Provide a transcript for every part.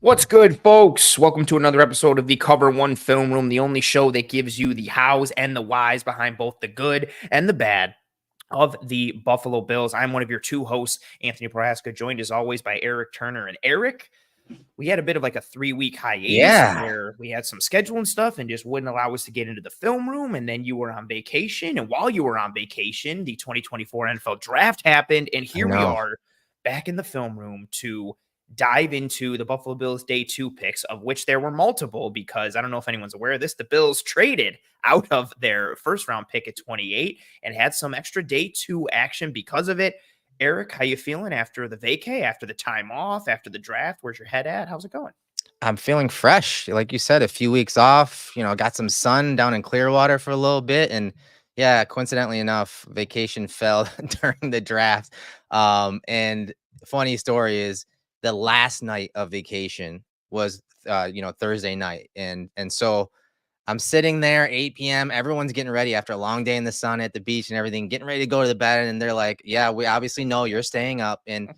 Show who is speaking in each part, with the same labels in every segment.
Speaker 1: What's good, folks? Welcome to another episode of the Cover One Film Room, the only show that gives you the hows and the whys behind both the good and the bad of the Buffalo Bills. I'm one of your two hosts, Anthony Prohaska, joined as always by Eric Turner. And Eric, we had a bit of like a 3-week hiatus where we had some scheduling stuff and just wouldn't allow us to get into the film room. And then you were on vacation. And while you were on vacation, the 2024 NFL draft happened. And here we are back in the film room to dive into the Buffalo Bills day 2 picks, of which there were multiple, because I don't know if anyone's aware of this. The Bills traded out of their first round pick at 28 and had some extra day 2 action because of it. Eric, how you feeling after the vacay, after the time off, after the draft? Where's your head at? How's it going?
Speaker 2: I'm feeling fresh. Like you said, a few weeks off, got some sun down in Clearwater for a little bit. And yeah, coincidentally enough, vacation fell during the draft. And funny story is, the last night of vacation was, Thursday night. And so I'm sitting there, 8 p.m. Everyone's getting ready after a long day in the sun at the beach and everything, getting ready to go to the bed. And they're like, yeah, we obviously know you're staying up. And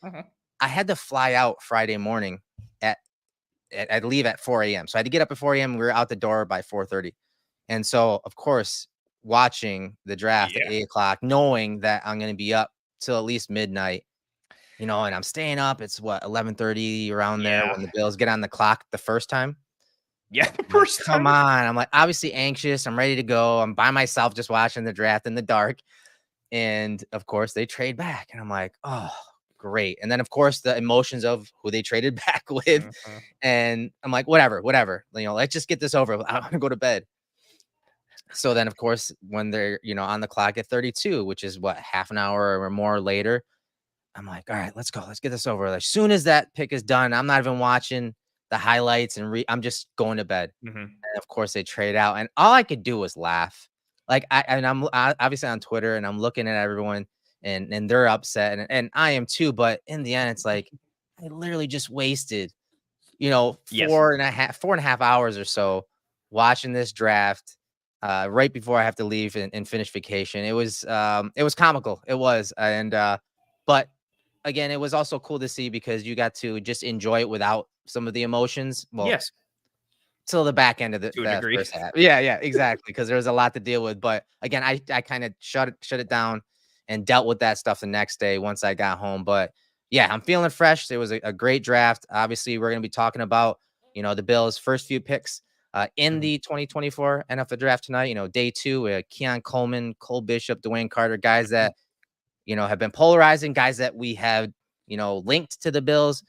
Speaker 2: I had to fly out Friday morning I'd leave at 4 a.m. So I had to get up at 4 a.m. We were out the door by 4:30. And so, of course, watching the draft at 8 o'clock, knowing that I'm going to be up till at least midnight, and I'm staying up. It's 11:30 around there when the Bills get on the clock the first time.
Speaker 1: Yeah, the first time.
Speaker 2: Come on. I'm like, obviously anxious. I'm ready to go. I'm by myself just watching the draft in the dark. And of course, they trade back. And I'm like, oh, great. And then, of course, the emotions of who they traded back with. And I'm like, whatever. Let's just get this over. I want to go to bed. So then, of course, when they're, on the clock at 32, which is half an hour or more later, I'm like, all right, let's go. Let's get this over. As soon as that pick is done, I'm not even watching the highlights and I'm just going to bed. And of course, they trade out. And all I could do was laugh. Like, I'm obviously on Twitter and I'm looking at everyone and they're upset and I am too. But in the end, it's like, I literally just wasted, 4.5 hours or so watching this draft right before I have to leave and finish vacation. It was comical. It was. And, but again, it was also cool to see because you got to just enjoy it without some of the emotions. Well,
Speaker 1: yes.
Speaker 2: Till the back end of the first half. Yeah, exactly. Because there was a lot to deal with. But again, I kind of shut it down and dealt with that stuff the next day once I got home. But yeah, I'm feeling fresh. It was a great draft. Obviously, we're going to be talking about, the Bills' first few picks in the 2024 NFL draft tonight. Day 2, Keon Coleman, Cole Bishop, DeWayne Carter, guys that, have been polarizing, guys that we have, linked to the Bills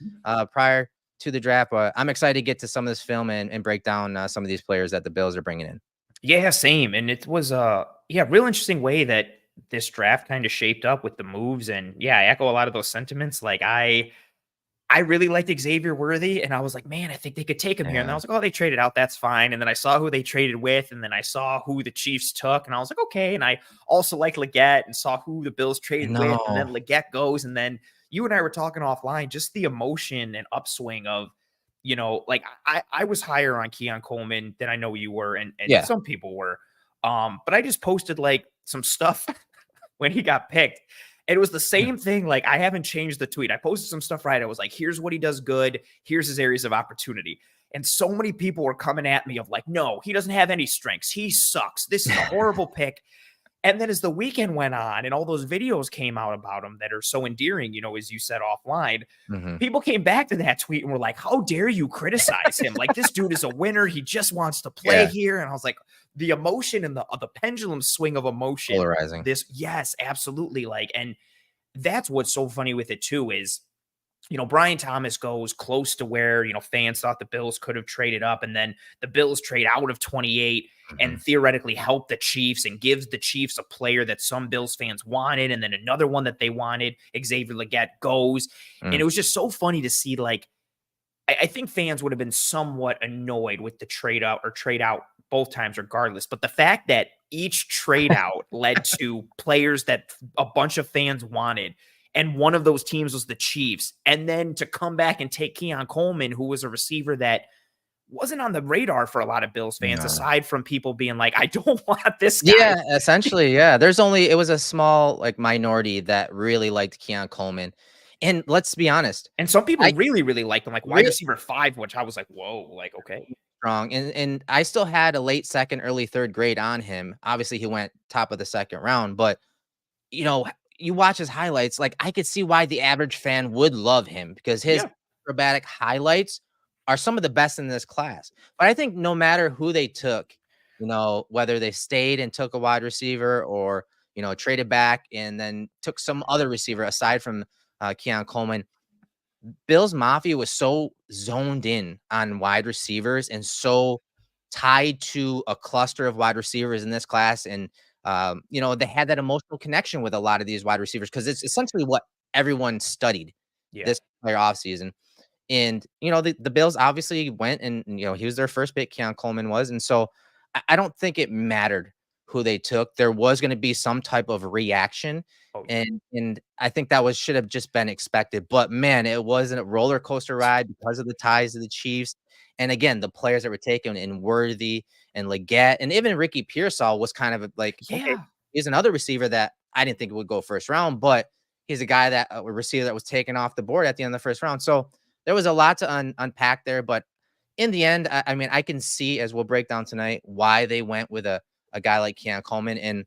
Speaker 2: prior to the draft. But I'm excited to get to some of this film and break down some of these players that the Bills are bringing in.
Speaker 1: Yeah, same. And it was real interesting way that this draft kind of shaped up with the moves. And yeah, I echo a lot of those sentiments. Like I really liked Xavier Worthy, and I was like, man, I think they could take him here. And I was like, oh, they traded out. That's fine. And then I saw who they traded with, and then I saw who the Chiefs took, and I was like, okay. And I also liked Leggett and saw who the Bills traded with, and then Leggett goes. And then you and I were talking offline, just the emotion and upswing of, like I was higher on Keon Coleman than I know you were, and some people were. But I just posted like some stuff when he got picked. It was the same thing. Like, I haven't changed the tweet. I posted some stuff, right? I was like, here's what he does good. Here's his areas of opportunity. And so many people were coming at me of like, no, he doesn't have any strengths. He sucks. This is a horrible pick. And then as the weekend went on and all those videos came out about him that are so endearing, as you said offline, people came back to that tweet and were like, how dare you criticize him? Like, this dude is a winner. He just wants to play here. And I was like, the emotion and the pendulum swing of emotion.
Speaker 2: Polarizing.
Speaker 1: Yes, absolutely. Like, and that's what's so funny with it too is, Brian Thomas goes close to where, fans thought the Bills could have traded up, and then the Bills trade out of 28 and theoretically help the Chiefs and gives the Chiefs a player that some Bills fans wanted, and then another one that they wanted. Xavier Leggett goes. And it was just so funny to see, like, I think fans would have been somewhat annoyed with the trade out both times regardless. But the fact that each trade out led to players that a bunch of fans wanted, and one of those teams was the Chiefs, and then to come back and take Keon Coleman, who was a receiver that wasn't on the radar for a lot of Bills fans, aside from people being like, I don't want this guy.
Speaker 2: Yeah, essentially, yeah. It was a small, like, minority that really liked Keon Coleman. And let's be honest,
Speaker 1: And some people
Speaker 2: I
Speaker 1: really, really liked him, like wide
Speaker 2: really
Speaker 1: receiver 5, which I was like, "Whoa," like, okay.
Speaker 2: strong, and I still had a late second, early third grade on him. Obviously, he went top of the second round, but you know, you watch his highlights, like, I could see why the average fan would love him because his
Speaker 1: Yeah.
Speaker 2: acrobatic highlights are some of the best in this class. But I think no matter who they took, whether they stayed and took a wide receiver or, traded back and then took some other receiver aside from Keon Coleman, Bills Mafia was so zoned in on wide receivers and so tied to a cluster of wide receivers in this class. And, they had that emotional connection with a lot of these wide receivers because it's essentially what everyone studied
Speaker 1: Yeah.
Speaker 2: this entire offseason. And, the Bills obviously went and, he was their first pick, Keon Coleman was. And so I don't think it mattered who they took. There was going to be some type of reaction.
Speaker 1: Oh, yeah.
Speaker 2: And I think that should have just been expected. But man, it wasn't a roller coaster ride because of the ties of the Chiefs. And again, the players that were taken in Worthy and Leggett and even Ricky Pearsall was kind of like, okay,
Speaker 1: Yeah.
Speaker 2: he's another receiver that I didn't think would go first round, but he's a guy that a receiver that was taken off the board at the end of the first round. So there was a lot to unpack there, but in the end, I mean, I can see as we'll break down tonight why they went with a guy like Keon Coleman, and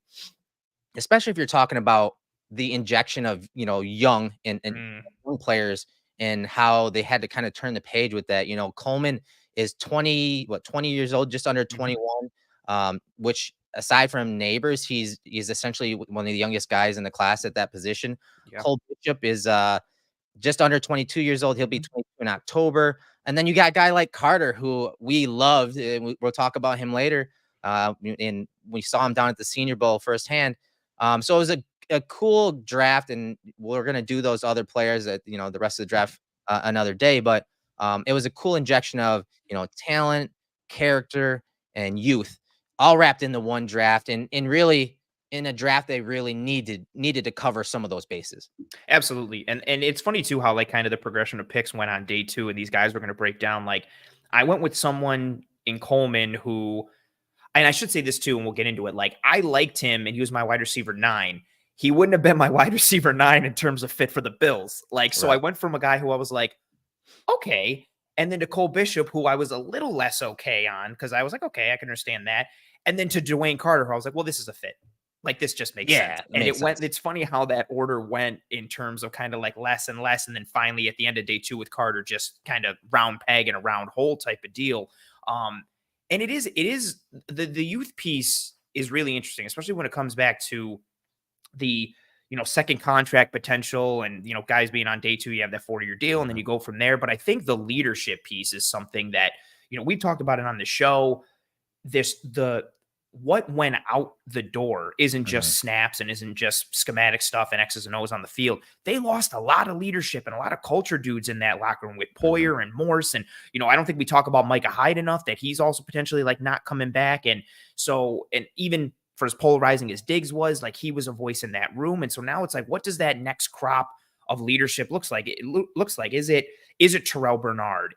Speaker 2: especially if you're talking about the injection of and
Speaker 1: Mm,
Speaker 2: young players and how they had to kind of turn the page with that. Coleman is 20 years old, just under
Speaker 1: mhm.
Speaker 2: 21, which aside from neighbors, he's essentially one of the youngest guys in the class at that position.
Speaker 1: Yeah.
Speaker 2: Cole Bishop is just under 22 years old. He'll be
Speaker 1: Mhm.
Speaker 2: 22 in October. And then you got a guy like Carter, who we loved. And we'll talk about him later. And we saw him down at the Senior Bowl firsthand. So it was a cool draft, and we're gonna do those other players at the rest of the draft another day. But it was a cool injection of talent, character, and youth, all wrapped into one draft, and really in a draft they really needed to cover some of those bases.
Speaker 1: Absolutely. And it's funny too how like kind of the progression of picks went on day 2 and these guys were going to break down. Like I went with someone in Coleman who, and I should say this too, and we'll get into it. Like I liked him and he was my wide receiver 9. He wouldn't have been my wide receiver 9 in terms of fit for the Bills. Like, so I
Speaker 2: Right.
Speaker 1: went from a guy who I was like, okay. And then to Cole Bishop, who I was a little less okay on because I was like, okay, I can understand that. And then to DeWayne Carter, who I was like, well, this is a fit. Like this just makes sense.
Speaker 2: Yeah, it
Speaker 1: And
Speaker 2: makes
Speaker 1: it went,
Speaker 2: sense.
Speaker 1: it's funny how that order went in terms of kind of like less and less. And then finally at the end of day 2 with Carter, just kind of round peg and a round hole type of deal. And it is the youth piece is really interesting, especially when it comes back to the second contract potential and guys being on day 2 you have that 4-year deal and then you
Speaker 2: Mhm.
Speaker 1: go from there. But I think the leadership piece is something that we've talked about it on the show. The what went out the door isn't just
Speaker 2: Mhm.
Speaker 1: snaps and isn't just schematic stuff and X's and O's on the field. They lost a lot of leadership and a lot of culture dudes in that locker room with
Speaker 2: Mhm.
Speaker 1: Poyer and Morse. And, I don't think we talk about Micah Hyde enough that he's also potentially like not coming back. And so, and even for as polarizing as Diggs was, like he was a voice in that room. And so now it's like, what does that next crop of leadership looks like? Looks like, is it Terrell Bernard?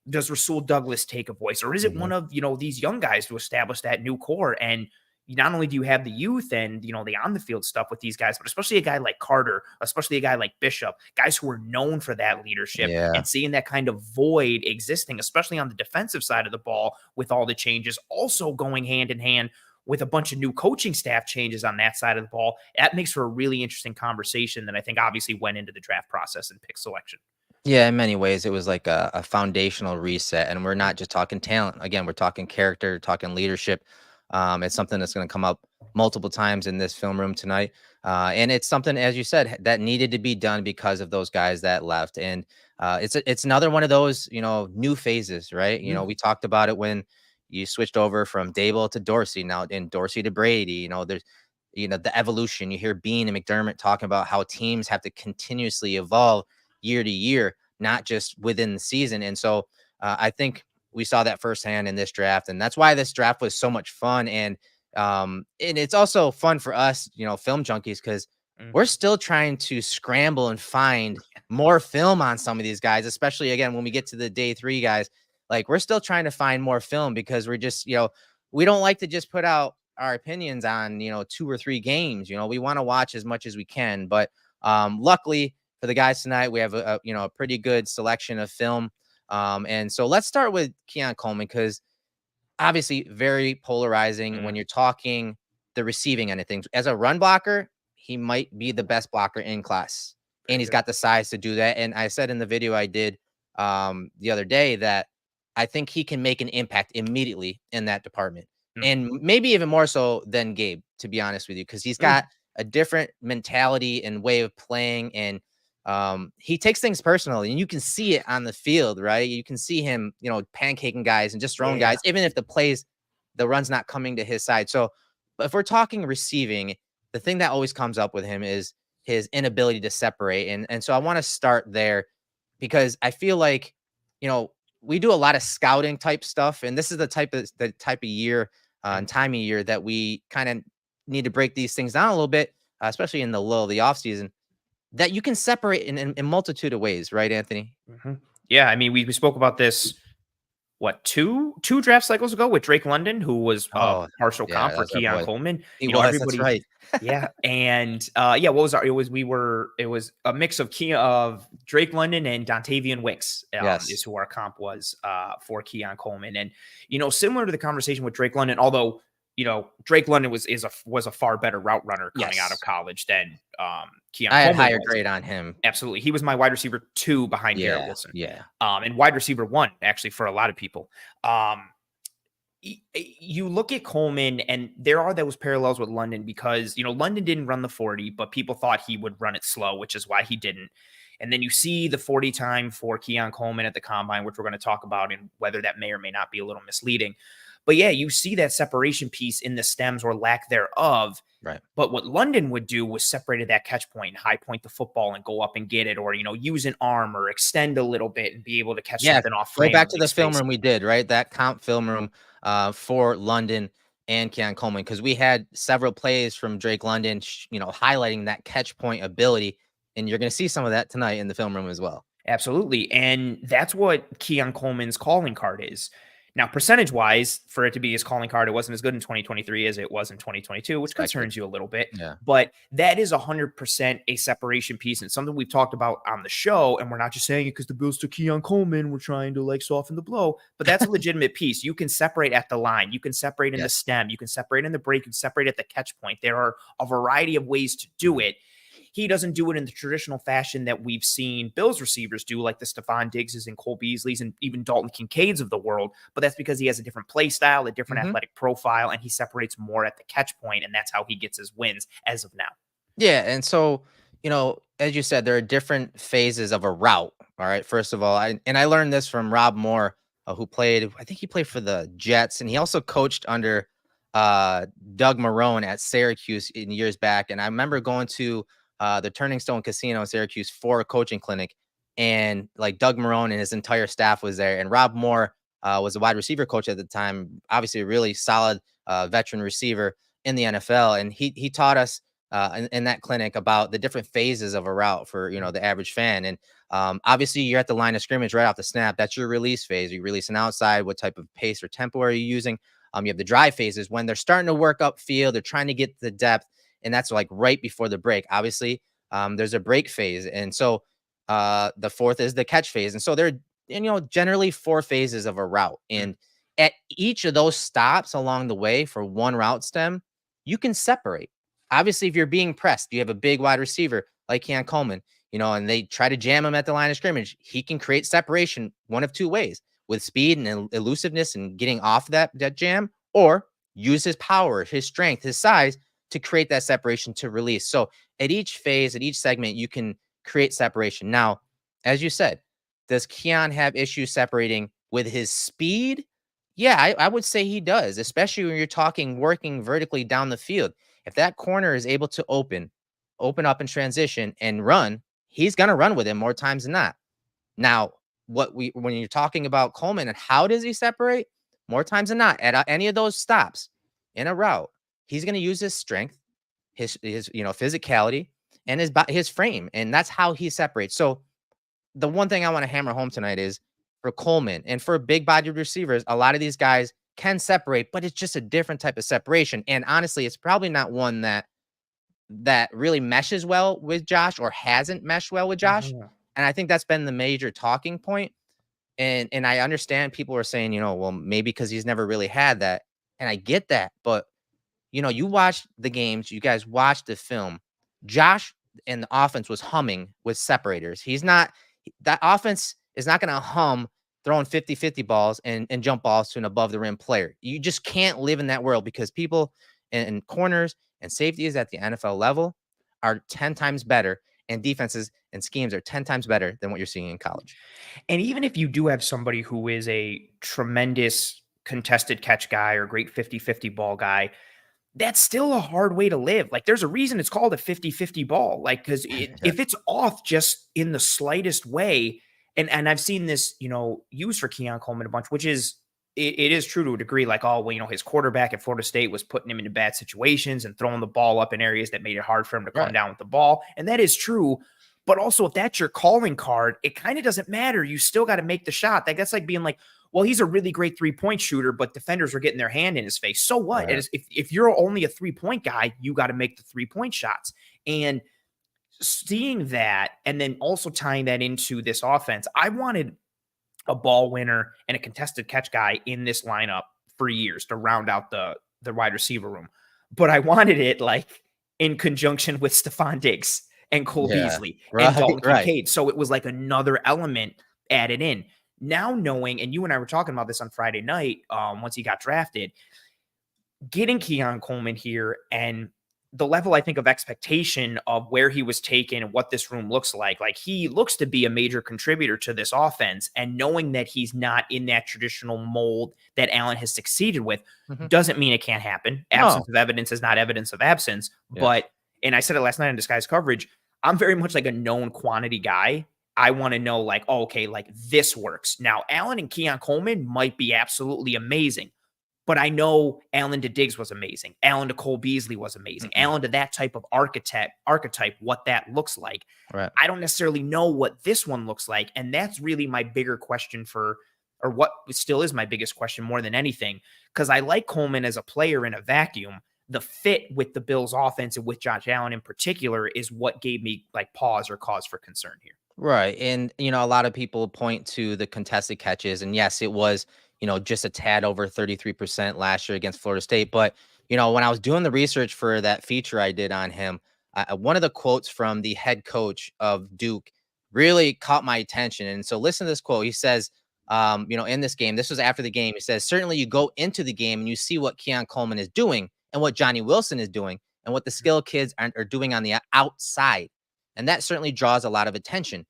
Speaker 1: Does Rasul Douglas take a voice, or is it
Speaker 2: Mhm.
Speaker 1: one of these young guys to establish that new core? And not only do you have the youth and the on the field stuff with these guys, but especially a guy like Carter, especially a guy like Bishop, guys who are known for that leadership,
Speaker 2: Yeah.
Speaker 1: and seeing that kind of void existing, especially on the defensive side of the ball with all the changes, also going hand in hand with a bunch of new coaching staff changes on that side of the ball. That makes for a really interesting conversation that I think obviously went into the draft process and pick selection.
Speaker 2: Yeah, in many ways, it was like a foundational reset, and we're
Speaker 1: Mhm.
Speaker 2: not just talking talent. Again, we're talking character, talking leadership. It's something that's going to come up multiple times in this film room tonight, and it's something, as you said, that needed to be done because of those guys that left. And it's another one of those new phases, right?
Speaker 1: Mhm.
Speaker 2: We talked about it when you switched over from Dable to Dorsey, now and Dorsey to Brady. There's the evolution. You hear Bean and McDermott talking about how teams have to continuously evolve year to year, not just within the season. And so I think we saw that firsthand in this draft, and that's why this draft was so much fun. And it's also fun for us, film junkies, because
Speaker 1: Mm.
Speaker 2: we're still trying to scramble and find more film on some of these guys, especially again when we get to the day 3 guys. Like we're still trying to find more film because we're just we don't like to just put out our opinions on 2 or 3 games. We want to watch as much as we can, but luckily for the guys tonight. We have a pretty good selection of film. And so let's start with Keon Coleman, because obviously very polarizing when
Speaker 1: Mm,
Speaker 2: you're talking the receiving end of things. As a run blocker, he might be the best blocker in class, and
Speaker 1: very
Speaker 2: he's
Speaker 1: good.
Speaker 2: got the size to do that. And I said in the video I did the other day that I think he can make an impact immediately in that department, and
Speaker 1: Mhm.
Speaker 2: maybe even more so than Gabe, to be honest with you, because he's
Speaker 1: Mm,
Speaker 2: got a different mentality and way of playing, and he takes things personally, and you can see it on the field, right? You can see him, pancaking guys and just throwing
Speaker 1: yeah.
Speaker 2: guys, even if the run's not coming to his side. So, but if we're talking receiving, the thing that always comes up with him is his inability to separate. And so I want to start there, because I feel like, you know, we do a lot of scouting type stuff, and this is the type of year
Speaker 1: Mm.
Speaker 2: and time of year that we kind of need to break these things down a little bit, especially in the lull of the offseason, that you can separate in multitude of ways, right, Anthony?
Speaker 1: Mhm. Yeah, I mean, we spoke about this, what, two draft cycles ago with Drake London, who was
Speaker 2: Oh,
Speaker 1: partial
Speaker 2: yeah,
Speaker 1: comp for
Speaker 2: that's our
Speaker 1: Keon
Speaker 2: boy.
Speaker 1: Coleman.
Speaker 2: He was, that's
Speaker 1: Everybody,
Speaker 2: right.
Speaker 1: yeah, and yeah, what was our? It was a mix of Drake London and Dontavian Wicks, is
Speaker 2: Yes.
Speaker 1: who our comp was for Keon Coleman, and similar to the conversation with Drake London, although Drake London was a far better route runner coming out of
Speaker 2: Yes.
Speaker 1: college than Keon
Speaker 2: I had
Speaker 1: Coleman
Speaker 2: higher
Speaker 1: was.
Speaker 2: grade on him.
Speaker 1: Absolutely. He was my wide receiver 2 behind Garrett
Speaker 2: Yeah,
Speaker 1: Wilson.
Speaker 2: yeah.
Speaker 1: And wide receiver 1, actually, for a lot of people. Um, you look at Coleman, and there are those parallels with London, because, London didn't run the 40, but people thought he would run it slow, which is why he didn't. And then you see the 40 time for Keon Coleman at the combine, which we're going to talk about, and whether that may or may not be a little misleading. But yeah, you see that separation piece in the stems or lack thereof.
Speaker 2: Right.
Speaker 1: But what London would do was separate at that catch point, high point the football and go up and get it, or, use an arm or extend a little bit and be able to catch
Speaker 2: Yeah,
Speaker 1: something off
Speaker 2: go
Speaker 1: frame
Speaker 2: back
Speaker 1: and
Speaker 2: to
Speaker 1: make
Speaker 2: the film
Speaker 1: space.
Speaker 2: room we did, right? That comp film room for London and Keon Coleman, because we had several plays from Drake London, highlighting that catch point ability, and you're going to see some of that tonight in the film room as well.
Speaker 1: Absolutely. And that's what Keon Coleman's calling card is. Now, percentage wise, for it to be his calling card, it wasn't as good in 2023 as it was in 2022, which
Speaker 2: Expected.
Speaker 1: concerns you a little bit.
Speaker 2: Yeah.
Speaker 1: But that is 100% a separation piece, and something we've talked about on the show. And we're not just saying it because the Bills took Keon Coleman. We're trying to soften the blow, but that's a legitimate piece. You can separate at the line, you can separate in the
Speaker 2: Yes.
Speaker 1: stem, you can separate in the break, you can separate at the catch point. There are a variety of ways to do it. He doesn't do it in the traditional fashion that we've seen Bills receivers do, like the Stephon Diggses and Cole Beasleys and even Dalton Kincaids of the world. But that's because he has a different play style, a different
Speaker 2: Hmm.
Speaker 1: athletic profile, and he separates more at the catch point, and that's how he gets his wins as of now.
Speaker 2: Yeah, and so, as you said, there are different phases of a route. All right. First of all, I learned this from Rob Moore, who played. I think he played for the Jets, and he also coached under Doug Marrone at Syracuse in years back. And I remember going to the Turning Stone Casino in Syracuse for a coaching clinic, and like Doug Marrone and his entire staff was there, and Rob Moore was a wide receiver coach at the time, obviously a really solid veteran receiver in the NFL, and he taught us in that clinic about the different phases of a route for the average fan. And obviously, you're at the line of scrimmage right off the snap. That's your release phase. You release an outside. What type of pace or tempo are you using? You have the drive phases when they're starting to work upfield. They're trying to get the depth, and that's like right before the break. Obviously, there's a break phase, and so the fourth is the catch phase. And so there, generally 4 phases of a route,
Speaker 1: Mm.
Speaker 2: and at each of those stops along the way for one route stem, you can separate. Obviously, if you're being pressed, you have a big wide receiver like Keon Coleman, and they try to jam him at the line of scrimmage. He can create separation one of 2 ways: with speed and elusiveness and getting off that jam, or use his power, his strength, his size to create that separation to release. So at each phase, at each segment, you can create separation. Now, as you said, does Keon have issues separating with his speed? Yeah, I would say he does, especially when you're talking working vertically down the field. If that corner is able to open up in transition and run, he's going to run with him more times than not. Now, when you're talking about Coleman and how does he separate? More times than not, at any of those stops in a route, he's going to use his strength, his physicality, and his frame, and that's how he separates. So the one thing I want to hammer home tonight is for Coleman and for big bodied receivers, a lot of these guys can separate, but it's just a different type of separation. And honestly, it's probably not one that that really meshes well with Josh or hasn't meshed well with Josh.
Speaker 1: Mhm.
Speaker 2: And I think that's been the major talking point. And I understand people are saying, well, maybe because he's never really had that. And I get that. But, you watch the games, you guys watch the film. Josh and the offense was humming with separators. That offense is not going to hum throwing 50-50 balls and jump balls to an above the rim player. You just can't live in that world because people and corners and safeties at the NFL level are 10 times better, and defenses and schemes are 10 times better than what you're seeing in college.
Speaker 1: And even if you do have somebody who is a tremendous contested catch guy or great 50-50 ball guy, that's still a hard way to live. Like, there's a reason it's called a 50-50 ball. Like, because
Speaker 2: Yeah.
Speaker 1: if it's off just in the slightest way, and I've seen this, used for Keon Coleman a bunch, which is it is true to a degree. Like, oh, well, his quarterback at Florida State was putting him into bad situations and throwing the ball up in areas that made it hard for him to come
Speaker 2: Right.
Speaker 1: down with the ball, and that is true. But also, if that's your calling card, it kind of doesn't matter. You still got to make the shot. That's like being like, well, he's a really great 3-point shooter, but defenders are getting their hand in his face. So what?
Speaker 2: Right.
Speaker 1: If you're only a 3-point guy, you got to make the 3-point shots. And seeing that, and then also tying that into this offense, I wanted a ball winner and a contested catch guy in this lineup for years to round out the wide receiver room. But I wanted it like in conjunction with Stephon Diggs and Cole
Speaker 2: Yeah.
Speaker 1: Beasley and
Speaker 2: Right.
Speaker 1: Dalton
Speaker 2: Right.
Speaker 1: Kincaid. So it was like another element added in. Now knowing, and you and I were talking about this on Friday night, once he got drafted, getting Keon Coleman here and the level, I think, of expectation of where he was taken and what this room looks like he looks to be a major contributor to this offense. And knowing that he's not in that traditional mold that Allen has succeeded with
Speaker 2: Mhm.
Speaker 1: doesn't mean it can't happen.
Speaker 2: No.
Speaker 1: Absence of evidence is not evidence of absence.
Speaker 2: Yes.
Speaker 1: But, and I said it last night on Disguised Coverage, I'm very much like a known quantity guy. I want to know, like, oh, okay, like this works. Now, Allen and Keon Coleman might be absolutely amazing. But I know Allen to Diggs was amazing. Allen to Cole Beasley was amazing.
Speaker 2: Mhm.
Speaker 1: Allen to that type of archetype, what that looks like.
Speaker 2: Right.
Speaker 1: I don't necessarily know what this one looks like. And that's really my bigger question or what still is my biggest question more than anything. Because I like Coleman as a player in a vacuum. The fit with the Bills offense and with Josh Allen in particular is what gave me like pause or cause for concern here.
Speaker 2: Right. And, a lot of people point to the contested catches. And yes, it was, just a tad over 33% last year against Florida State. But, when I was doing the research for that feature I did on him, one of the quotes from the head coach of Duke really caught my attention. And so listen to this quote. He says, in this game, this was after the game. He says, certainly you go into the game and you see what Keon Coleman is doing and what Johnny Wilson is doing and what the skill kids are doing on the outside. And that certainly draws a lot of attention.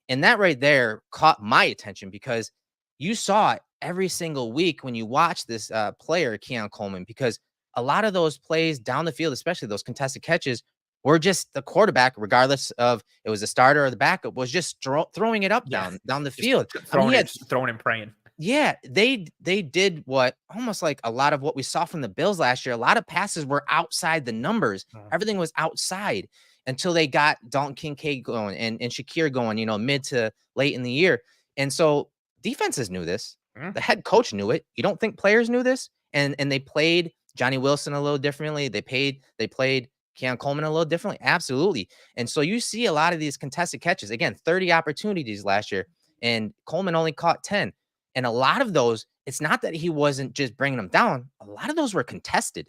Speaker 2: And that right there caught my attention because you saw it every single week when you watch this player, Keon Coleman, because a lot of those plays down the field, especially those contested catches, were just the quarterback, regardless of it was the starter or the backup, was just throwing it up
Speaker 1: Yeah.
Speaker 2: down the
Speaker 1: Just
Speaker 2: field. I mean,
Speaker 1: throwing and praying.
Speaker 2: yeah, they did what almost like a lot of what we saw from the Bills last year. A lot of passes were outside the numbers. Everything was outside until they got Dalton Kincaid going and Shakir going, mid to late in the year. And so defenses knew this. The head coach knew it. You don't think players knew this? And they played Johnny Wilson a little differently. They played Keon Coleman a little differently. Absolutely. And so you see a lot of these contested catches. Again, 30 opportunities last year, and Coleman only caught 10. And a lot of those, it's not that he wasn't just bringing them down. A lot of those were contested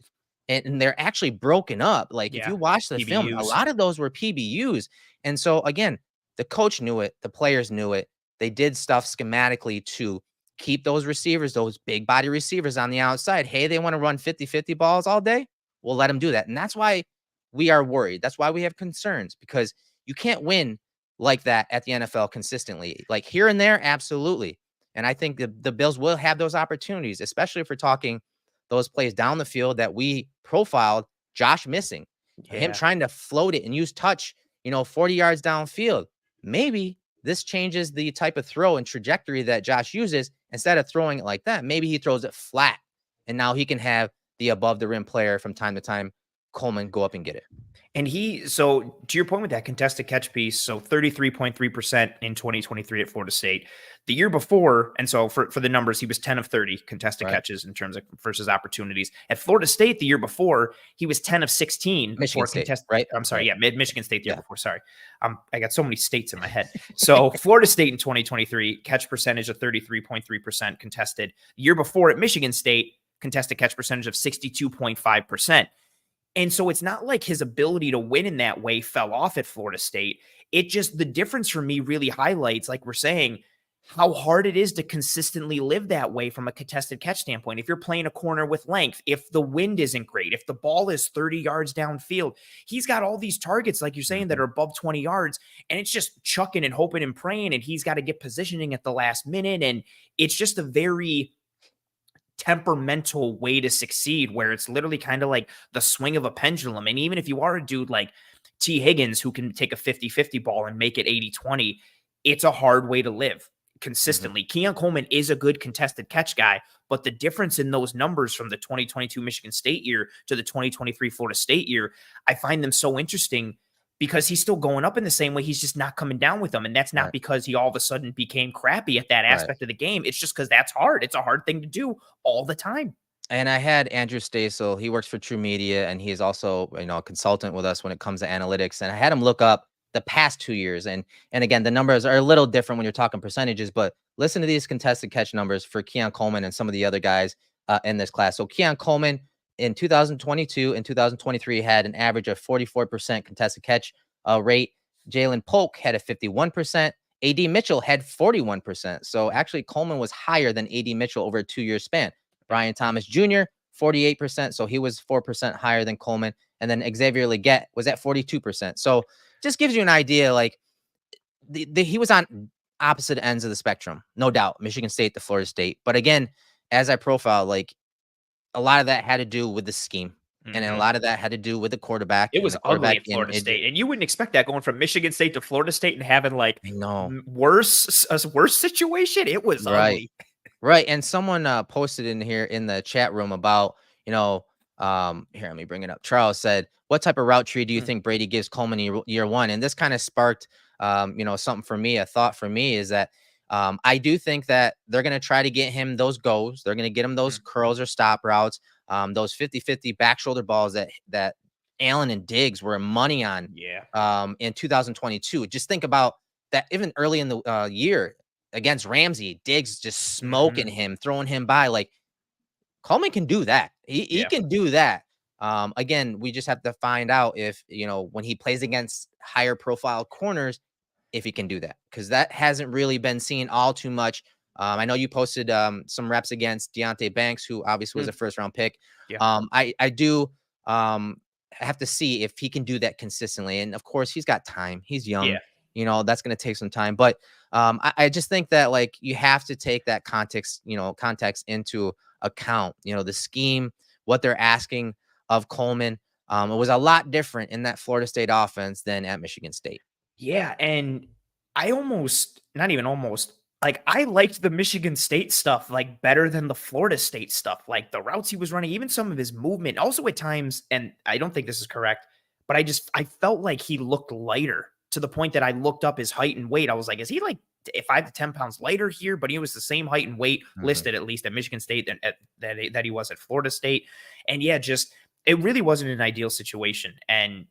Speaker 2: and they're actually broken up. Like if
Speaker 1: Yeah.
Speaker 2: you watch the film, a
Speaker 1: PBUs.
Speaker 2: lot of those were PBUs. And so again, the coach knew it. The players knew it. They did stuff schematically to keep those receivers, those big body receivers on the outside. Hey, they want to run 50-50 balls all day. We'll let them do that. And that's why we are worried. That's why we have concerns because you can't win like that at the NFL consistently. Like here and there, absolutely. And I think the Bills will have those opportunities, especially if we're talking those plays down the field that we profiled Josh missing. Him trying to float it and use touch, 40 yards downfield. Maybe this changes the type of throw and trajectory that Josh uses. Instead of throwing it like that, maybe he throws it flat. And now he can have the above the rim player from time to time Coleman go up and get it.
Speaker 1: And so to your point with that contested catch piece, so 33.3% in 2023 at Florida State. The year before, and so for the numbers, he was 10 of 30 contested catches in terms of versus opportunities. At Florida State the year before, he was 10 of 16
Speaker 2: Michigan
Speaker 1: for
Speaker 2: State,
Speaker 1: contested.
Speaker 2: right?
Speaker 1: I'm sorry,
Speaker 2: Right.
Speaker 1: Michigan State the year before. Sorry, I got so many states in my head. So Florida State in 2023 catch percentage of 33.3% contested. The year before at Michigan State, contested catch percentage of 62.5%. And so it's not like his ability to win in that way fell off at Florida State. It just, the difference for me really highlights, like we're saying, how hard it is to consistently live that way from a contested catch standpoint. If you're playing a corner with length, if the wind isn't great, if the ball is 30 yards downfield, he's got all these targets, like you're saying, that are above 20 yards, and it's just chucking and hoping and praying, and he's got to get positioning at the last minute. And it's just a very temperamental way to succeed, where it's literally kind of like the swing of a pendulum. And even if you are a dude like T. Higgins, who can take a 50-50 ball and make it 80-20, it's a hard way to live consistently. Keon Coleman is a good contested catch guy, but the difference in those numbers from the 2022 Michigan State year to the 2023 Florida State year, I find them so interesting, because he's still going up in the same way. He's just not coming down with them. And that's not because he all of a sudden became crappy at that aspect of the game. It's just because that's hard. It's a hard thing to do all the time.
Speaker 2: And I had Andrew Stasel. He works for True Media, and he is also, a consultant with us when it comes to analytics. And I had him look up the past 2 years. And again, the numbers are a little different when you're talking percentages, but listen to these contested catch numbers for Keon Coleman and some of the other guys in this class. So Keon Coleman in 2022 and 2023 had an average of 44% contested catch rate. Jalen Polk had a 51%. AD Mitchell had 41%. So actually Coleman was higher than AD Mitchell over a 2-year span. Brian Thomas Jr., 48%. So he was 4% higher than Coleman. And then Xavier Legette was at 42%. So just gives you an idea, like he was on opposite ends of the spectrum, no doubt. Michigan State to Florida State. But again, as I profile, like a lot of that had to do with the scheme. And a lot of that had to do with the quarterback.
Speaker 1: It was ugly at Florida State, and you wouldn't expect that going from Michigan State to Florida State and having like a worse situation. It was ugly.
Speaker 2: Right. And someone posted in here in the chat room about, here, let me bring it up. Charles said, what type of route tree do you think Brady gives Coleman in year one? And this kind of sparked, something for me. A thought for me is that I do think that they're going to try to get him those goes. They're going to get him those curls or stop routes, those 50-50 back shoulder balls that Allen and Diggs were money on in 2022. Just think about that. Even early in the year against Ramsey, Diggs just smoking him, throwing him by. Like Coleman can do that. He can do that. Again, we just have to find out if, when he plays against higher profile corners, if he can do that, because that hasn't really been seen all too much. I know you posted some reps against Deonte Banks, who obviously was a first round pick. I do have to see if he can do that consistently. And of course, he's got time. He's young. That's going to take some time. But I just think that, like, you have to take that context into account. The scheme, what they're asking of Coleman. It was a lot different in that Florida State offense than at Michigan State.
Speaker 1: Yeah, and I not even almost, like, I liked the Michigan State stuff, like, better than the Florida State stuff. Like, the routes he was running, even some of his movement. Also at times, and I don't think this is correct, but I felt like he looked lighter, to the point that I looked up his height and weight. I was like, is he like 5 to 10 pounds lighter here? But he was the same height and weight listed, at least at Michigan State, that he was at Florida State. And yeah, just, it really wasn't an ideal situation.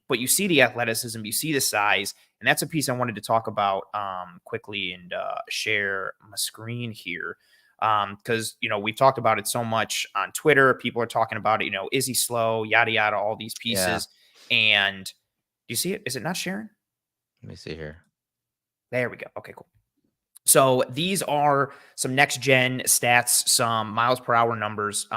Speaker 1: But you see the athleticism, you see the size, and that's a piece I wanted to talk about quickly and share my screen here. Because, we've talked about it so much on Twitter. People are talking about it, is he slow, yada, yada, all these pieces. Yeah. And do you see it? Is it not sharing?
Speaker 2: Let me see here.
Speaker 1: There we go. Okay, cool. So these are some next-gen stats, some miles per hour numbers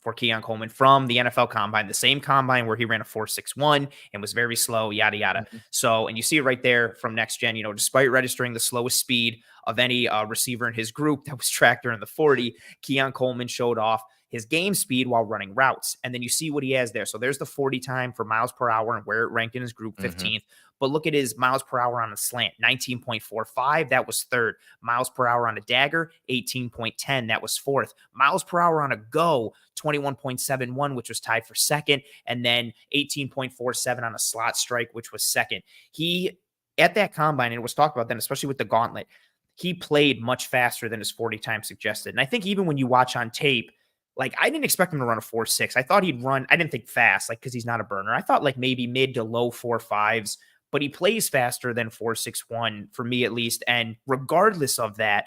Speaker 1: for Keon Coleman from the NFL Combine, the same Combine where he ran a 4.61 and was very slow, yada, yada. So, and you see it right there from next-gen, despite registering the slowest speed of any receiver in his group that was tracked during the 40, Keon Coleman showed off his game speed while running routes. And then you see what he has there. So there's the 40 time for miles per hour and where it ranked in his group, 15th. But look at his miles per hour on a slant, 19.45. That was third. Miles per hour on a dagger, 18.10. That was fourth. Miles per hour on a go, 21.71, which was tied for second. And then 18.47 on a slot strike, which was second. He, at that combine, and it was talked about then, especially with the gauntlet, he played much faster than his 40 time suggested. And I think even when you watch on tape, like, I didn't expect him to run a 4.6. I thought he'd run, I didn't think fast, like, because he's not a burner. I thought like maybe mid to low 4.5s, but he plays faster than 4.61 for me at least. And regardless of that,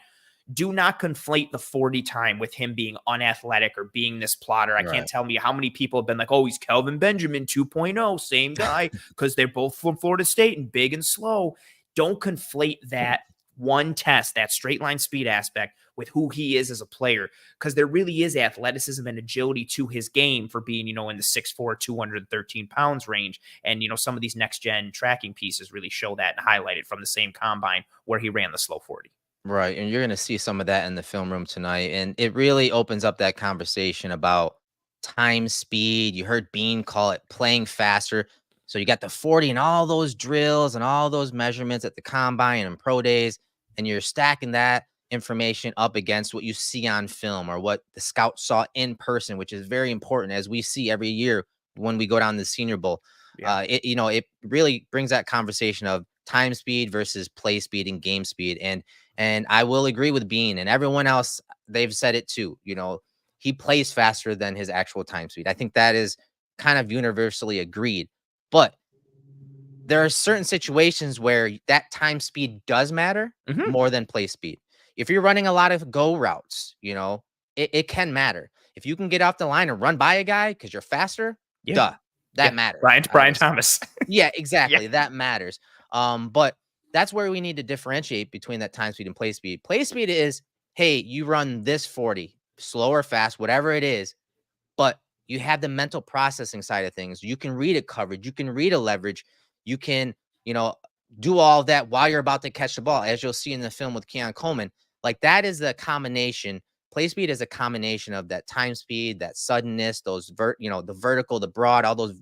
Speaker 1: do not conflate the 40 time with him being unathletic or being this plotter. I can't tell me how many people have been like, oh, he's Kelvin Benjamin 2.0, same guy, because they're both from Florida State and big and slow. Don't conflate that one test, that straight line speed aspect, with who he is as a player, because there really is athleticism and agility to his game for being, in the 6'4", 213 pounds range. And, some of these next gen tracking pieces really show that and highlight it from the same combine where he ran the slow 40.
Speaker 2: Right. And you're going to see some of that in the film room tonight. And it really opens up that conversation about time, speed. You heard Bean call it playing faster. So you got the 40 and all those drills and all those measurements at the combine and pro days, and you're stacking that information up against what you see on film or what the scouts saw in person, which is very important, as we see every year when we go down to the Senior Bowl.
Speaker 1: Yeah.
Speaker 2: It really brings that conversation of time speed versus play speed and game speed. And I will agree with Bean and everyone else. They've said it too. He plays faster than his actual time speed. I think that is kind of universally agreed. But there are certain situations where that time speed does matter more than play speed. If you're running a lot of go routes, it can matter. If you can get off the line and run by a guy because you're faster, that matters.
Speaker 1: Brian Thomas.
Speaker 2: Yeah, exactly. Yeah. That matters. But that's where we need to differentiate between that time speed and play speed. Play speed is, hey, you run this 40, slow or fast, whatever it is, but you have the mental processing side of things. You can read a coverage. You can read a leverage. You can, do all that while you're about to catch the ball, as you'll see in the film with Keon Coleman. Like, that is the combination. Play speed is a combination of that time speed, that suddenness, those the vertical, the broad, all those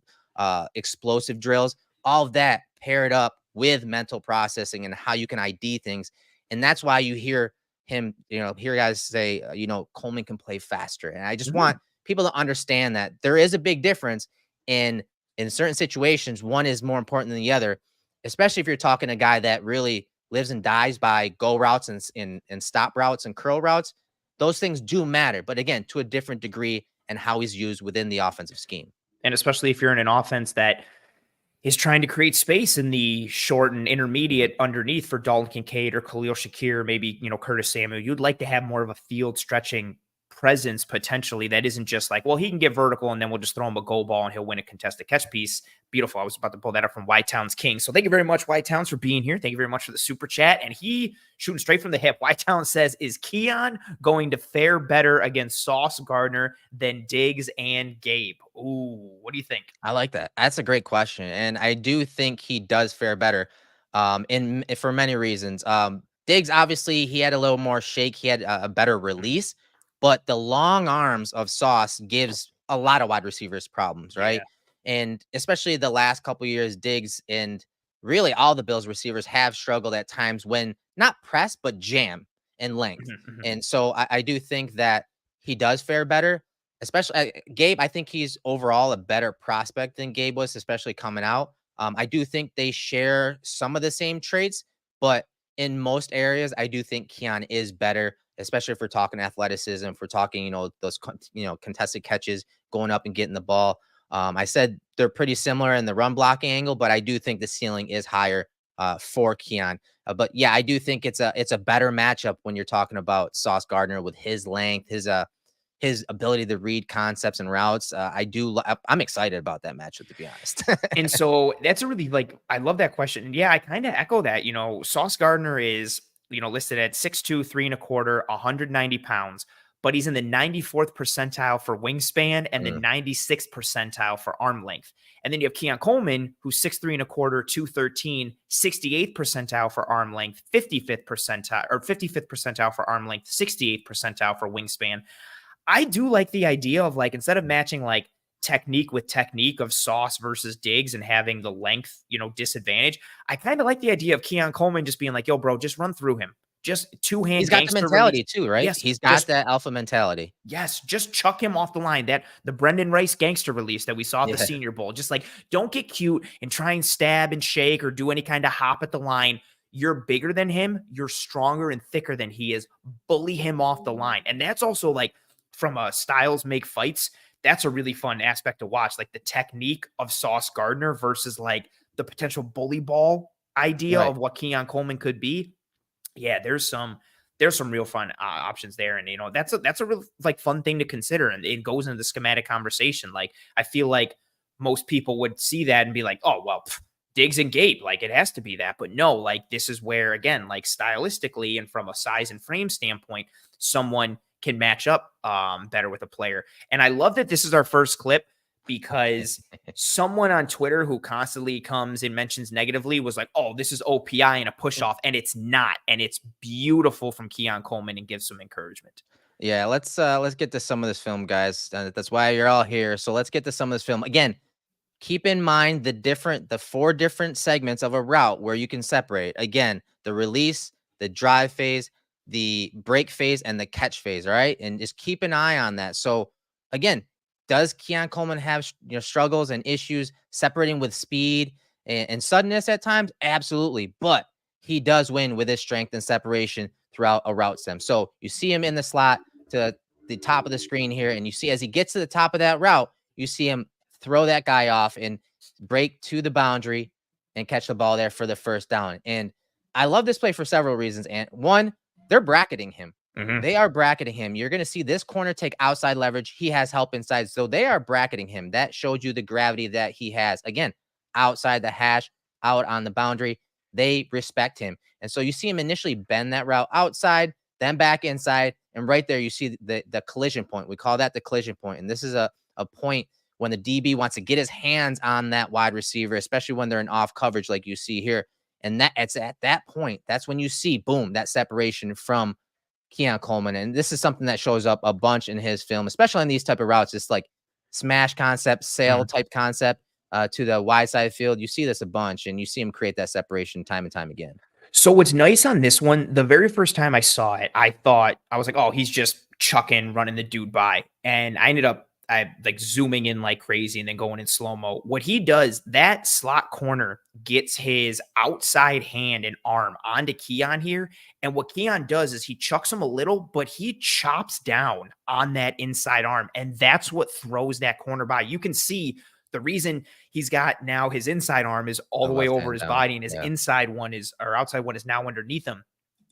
Speaker 2: explosive drills, all of that paired up with mental processing and how you can ID things. And that's why you hear him, hear guys say, Coleman can play faster. And I just want people to understand that there is a big difference in certain situations. One is more important than the other, especially if you're talking a guy that really lives and dies by go routes and stop routes and curl routes. Those things do matter, but again, to a different degree, and how he's used within the offensive scheme.
Speaker 1: And especially if you're in an offense that is trying to create space in the short and intermediate underneath for Dalton Kincaid or Khalil Shakir, maybe, Curtis Samuel, you'd like to have more of a field stretching presence potentially that isn't just like, well, he can get vertical and then we'll just throw him a goal ball and he'll win a contested catch piece. Beautiful. I was about to pull that up from White Towns King. So thank you very much, White Towns, for being here. Thank you very much for the super chat. And he shooting straight from the hip. White Towns says, is Keon going to fare better against Sauce Gardner than Diggs and Gabe? Ooh, what do you think?
Speaker 2: I like that. That's a great question. And I do think he does fare better for many reasons. Diggs, obviously, he had a little more shake. He had a better release. But the long arms of Sauce gives a lot of wide receivers problems, right? Yeah. And especially the last couple of years, Diggs and really all the Bills receivers have struggled at times when not press, but jam and length. And so I do think that he does fare better, especially Gabe. I think he's overall a better prospect than Gabe was, especially coming out. I do think they share some of the same traits, but in most areas, I do think Keon is better, especially if we're talking athleticism, if we're talking, those, contested catches, going up and getting the ball. I said they're pretty similar in the run blocking angle, but I do think the ceiling is higher for Keon. But yeah, I do think it's a better matchup when you're talking about Sauce Gardner with his length, his ability to read concepts and routes. I'm excited about that matchup, to be honest.
Speaker 1: And so that's a really, I love that question. And yeah, I kind of echo that. Sauce Gardner is, listed at 6'2", 3.25", 190 pounds, but he's in the 94th percentile for wingspan and the 96th percentile for arm length. And then you have Keon Coleman, who's 6'3.25", 213, 68th percentile for arm length, 55th percentile for arm length, 68th percentile for wingspan. I do like the idea of like, instead of matching like technique with technique of Sauce versus Diggs and having the length, disadvantage, I kind of like the idea of Keon Coleman just being like, yo, bro, just run through him. Just
Speaker 2: He's
Speaker 1: two-hand
Speaker 2: got the
Speaker 1: gangster release.
Speaker 2: mentality too, right?
Speaker 1: Yes,
Speaker 2: He's got that alpha mentality.
Speaker 1: just chuck him off the line. That the Brendan Rice gangster release that we saw at the
Speaker 2: Yeah.
Speaker 1: Senior Bowl. Just like, don't get cute and try and stab and shake or do any kind of hop at the line. You're bigger than him. You're stronger and thicker than he is. Bully him off the line. And that's also like, from a styles make fights, that's a really fun aspect to watch. Like the technique of Sauce Gardner versus like the potential bully ball idea
Speaker 2: Right.
Speaker 1: of what Keon Coleman could be. Yeah, there's some real fun options there, and that's a real like fun thing to consider, and it goes into the schematic conversation. Like I feel like most people would see that and be like, oh well, Diggs and Gabe, like it has to be that, but no, like this is where again, like stylistically and from a size and frame standpoint, someone can match up better with a player. And I love that this is our first clip because someone on Twitter who constantly comes and mentions negatively was like, oh, this is OPI and a push off. And it's not. And it's beautiful from Keon Coleman and gives some encouragement.
Speaker 2: Yeah, let's get to some of this film, guys. That's why you're all here. So let's get to some of this film. Again, keep in mind the 4 different segments of a route where you can separate. Again, the release, the drive phase, the break phase, and the catch phase. All right. And just keep an eye on that. So again, does Keon Coleman have struggles and issues separating with speed and suddenness at times? Absolutely. But he does win with his strength and separation throughout a route stem. So you see him in the slot to the top of the screen here, and you see as he gets to the top of that route, you see him throw that guy off and break to the boundary and catch the ball there for the first down. And I love this play for several reasons. And one, they're bracketing him. They are bracketing him. You're going to see this corner take outside leverage. He has help inside. So they are bracketing him. That showed you the gravity that he has. Again, outside the hash, out on the boundary. They respect him. And so you see him initially bend that route outside, then back inside. And right there, you see the collision point. We call that the collision point. And this is a point when the DB wants to get his hands on that wide receiver, especially when they're in off coverage like you see here. And that it's at that point, that's when you see, boom, that separation from Keon Coleman. And this is something that shows up a bunch in his film, especially on these type of routes. It's like smash concept, sail type concept to the wide side field. You see this a bunch, and you see him create that separation time and time again.
Speaker 1: So what's nice on this one, the very first time I saw it, I was like, oh, he's just chucking, running the dude by. And I ended up like zooming in like crazy and then going in slow-mo. What he does, that slot corner gets his outside hand and arm onto Keon here. And what Keon does is he chucks him a little, but he chops down on that inside arm. And that's what throws that corner by. You can see the reason he's got now his inside arm is all the way over his body, and his inside one is, or outside one is now underneath him.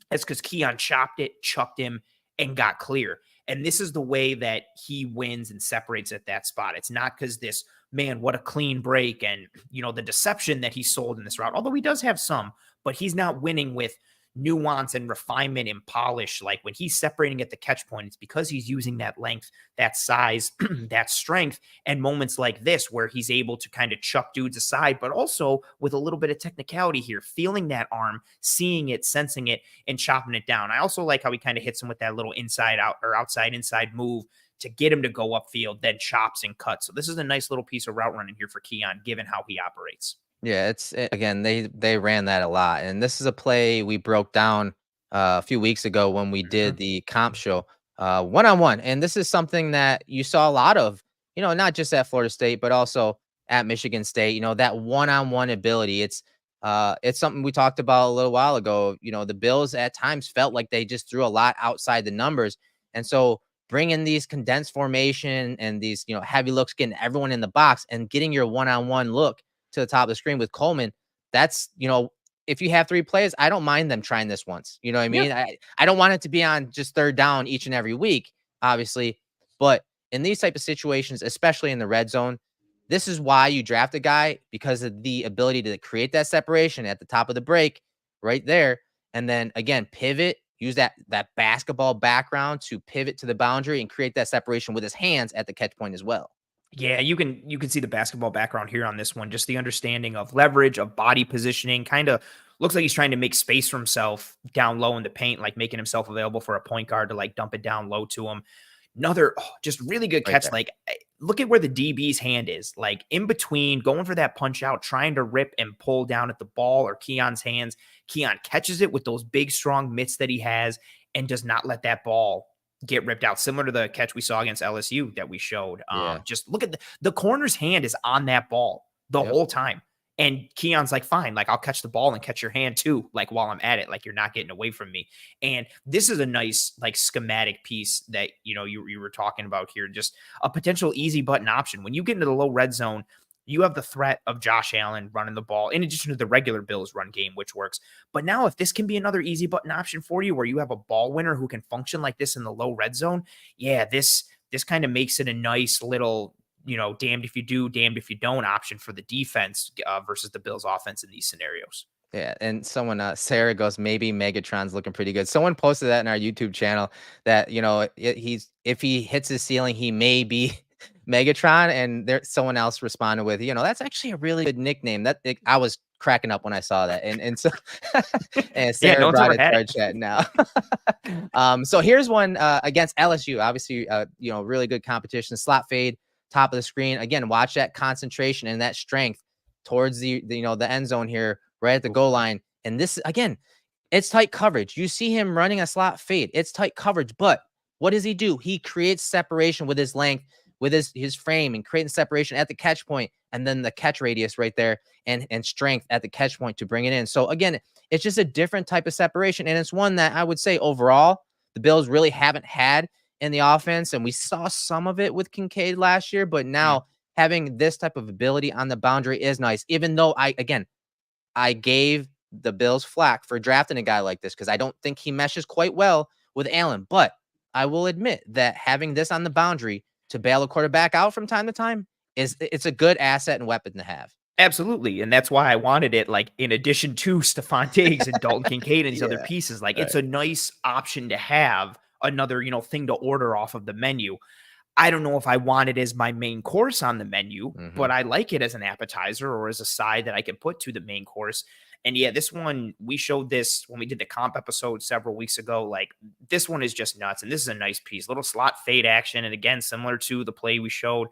Speaker 1: That's because Keon chopped it, chucked him, and got clear. And this is the way that he wins and separates at that spot. It's not because this, man, what a clean break and, the deception that he sold in this route, although he does have some, but he's not winning with nuance and refinement and polish. Like when he's separating at the catch point, it's because he's using that length, that size, that strength, and moments like this where he's able to kind of chuck dudes aside, but also with a little bit of technicality here, feeling that arm, seeing it, sensing it, and chopping it down. I also like how he kind of hits him with that little inside out or outside inside move to get him to go upfield, then chops and cuts. So this is a nice little piece of route running here for Keon, given how he operates.
Speaker 2: Yeah, again, they ran that a lot. And this is a play we broke down a few weeks ago when we did the comp show one-on-one. And this is something that you saw a lot of, not just at Florida State, but also at Michigan State, that one-on-one ability. It's something we talked about a little while ago. The Bills at times felt like they just threw a lot outside the numbers. And so bringing these condensed formation and these, heavy looks, getting everyone in the box and getting your one-on-one look to the top of the screen with Coleman, that's, if you have 3 plays, I don't mind them trying this once. You know what I mean? Yeah. I don't want it to be on just third down each and every week, obviously. But in these type of situations, especially in the red zone, this is why you draft a guy, because of the ability to create that separation at the top of the break right there. And then again, pivot, use that basketball background to pivot to the boundary and create that separation with his hands at the catch point as well.
Speaker 1: Yeah, you can see the basketball background here on this one. Just the understanding of leverage, of body positioning, kind of looks like he's trying to make space for himself down low in the paint, like making himself available for a point guard to like dump it down low to him. Another just really good
Speaker 2: right
Speaker 1: catch.
Speaker 2: there.
Speaker 1: Like, look at where the DB's hand is, like in between going for that punch out, trying to rip and pull down at the ball or Keon's hands. Keon catches it with those big, strong mitts that he has and does not let that ball get ripped out. Similar to the catch we saw against LSU that we showed.
Speaker 2: Yeah.
Speaker 1: Just look at the corner's hand is on that ball the
Speaker 2: Yep.
Speaker 1: whole time. And Keon's like, fine, like I'll catch the ball and catch your hand too, like while I'm at it, like you're not getting away from me. And this is a nice like schematic piece that you were talking about here, just a potential easy button option. When you get into the low red zone, you have the threat of Josh Allen running the ball in addition to the regular Bills run game, which works. But now if this can be another easy button option for you where you have a ball winner who can function like this in the low red zone, yeah, this kind of makes it a nice little damned if you do, damned if you don't option for the defense versus the Bills offense in these scenarios.
Speaker 2: Yeah, and someone, Sarah goes, maybe Megatron's looking pretty good. Someone posted that in our YouTube channel that if he hits his ceiling, he may be Megatron, and there someone else responded with, that's actually a really good nickname. I was cracking up when I saw that, and so and
Speaker 1: Yeah,
Speaker 2: Sarah
Speaker 1: no one's
Speaker 2: brought
Speaker 1: ever
Speaker 2: it
Speaker 1: had
Speaker 2: to our
Speaker 1: it.
Speaker 2: chat now. So here's one against LSU. Obviously, really good competition. Slot fade, top of the screen. Again, watch that concentration and that strength towards the end zone here, right at the goal line. And this again, it's tight coverage. You see him running a slot fade. It's tight coverage, but what does he do? He creates separation with his length, with his frame, and creating separation at the catch point, and then the catch radius right there, and strength at the catch point to bring it in. So again, it's just a different type of separation, and it's one that I would say overall the Bills really haven't had in the offense, and we saw some of it with Kincaid last year, but now having this type of ability on the boundary is nice. Even though I gave the Bills flack for drafting a guy like this because I don't think he meshes quite well with Allen. But I will admit that having this on the boundary to bail a quarterback out from time to time it's a good asset and weapon to have.
Speaker 1: Absolutely. And that's why I wanted it like in addition to Stephon Diggs and Dalton Kincaid and these other
Speaker 2: Yeah.
Speaker 1: pieces. Like it's
Speaker 2: Right.
Speaker 1: a nice option to have another, thing to order off of the menu. I don't know if I want it as my main course on the menu,
Speaker 2: Mm-hmm.
Speaker 1: but I like it as an appetizer or as a side that I can put to the main course. And yeah, this one, we showed this when we did the comp episode several weeks ago. Like this one is just nuts. And this is a nice piece, little slot fade action. And again, similar to the play we showed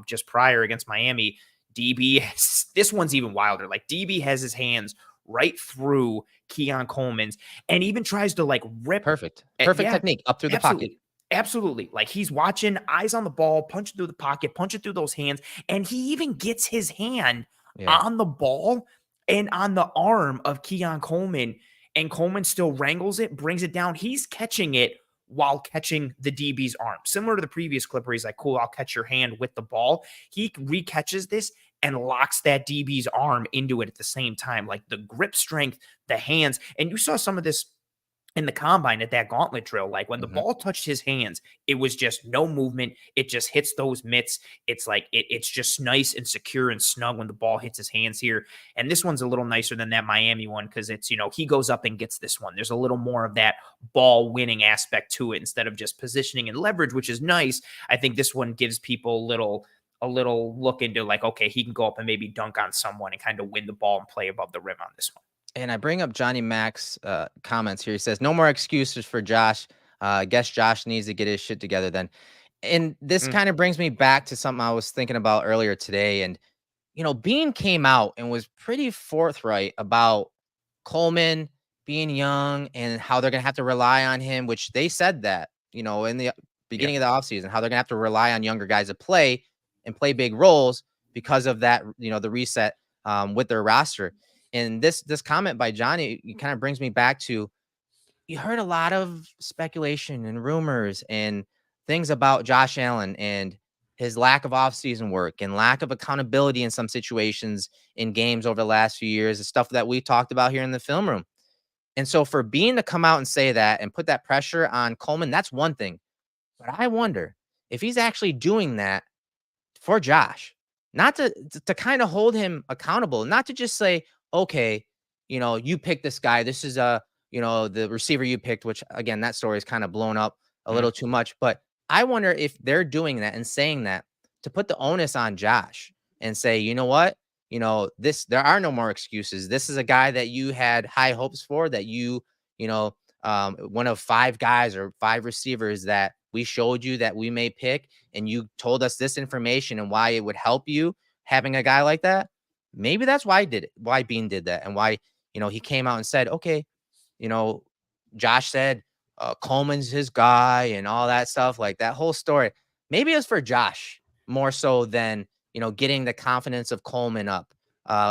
Speaker 1: just prior against Miami, this one's even wilder. Like DB has his hands right through Keon Coleman's and even tries to like rip.
Speaker 2: Perfect
Speaker 1: Yeah,
Speaker 2: technique up through the pocket.
Speaker 1: absolutely. Absolutely. Like he's watching, eyes on the ball, punching through the pocket, punching through those hands. And he even gets his hand
Speaker 2: Yeah.
Speaker 1: on the ball and on the arm of Keon Coleman. And Coleman still wrangles it, brings it down. He's catching it while catching the DB's arm. Similar to the previous clip where he's like, cool, I'll catch your hand with the ball. He recatches this and locks that DB's arm into it at the same time. Like the grip strength, the hands. And you saw some of this in the combine at that gauntlet drill. Like when the
Speaker 2: Mm-hmm.
Speaker 1: ball touched his hands, it was just no movement. It just hits those mitts. It's like it's just nice and secure and snug when the ball hits his hands here. And this one's a little nicer than that Miami one because it's, he goes up and gets this one. There's a little more of that ball winning aspect to it instead of just positioning and leverage, which is nice. I think this one gives people a little look into like, okay, he can go up and maybe dunk on someone and kind of win the ball and play above the rim on this one.
Speaker 2: And I bring up Johnny Mac's comments here. He says, no more excuses for Josh. I guess Josh needs to get his shit together then. And this kind of brings me back to something I was thinking about earlier today. And, Bean came out and was pretty forthright about Coleman being young and how they're going to have to rely on him, which they said that, in the beginning of the offseason, how they're going to have to rely on younger guys to play and play big roles because of that, the reset with their roster. And this comment by Johnny, it kind of brings me back to, you heard a lot of speculation and rumors and things about Josh Allen and his lack of offseason work and lack of accountability in some situations in games over the last few years, the stuff that we talked about here in the film room. And so for Bean to come out and say that and put that pressure on Coleman, that's one thing. But I wonder if he's actually doing that for Josh, not to kind of hold him accountable, not to just say, okay, you picked this guy. This is the receiver you picked, which again, that story is kind of blown up a little too much. But I wonder if they're doing that and saying that to put the onus on Josh and say, you know what, there are no more excuses. This is a guy that you had high hopes for, that you one of 5 guys or 5 receivers that we showed you that we may pick, and you told us this information and why it would help you having a guy like that. Maybe that's why I did it, why Bean did that, and why, he came out and said, okay, you know, Josh said Coleman's his guy and all that stuff, like that whole story. Maybe it's for Josh more so than, getting the confidence of Coleman up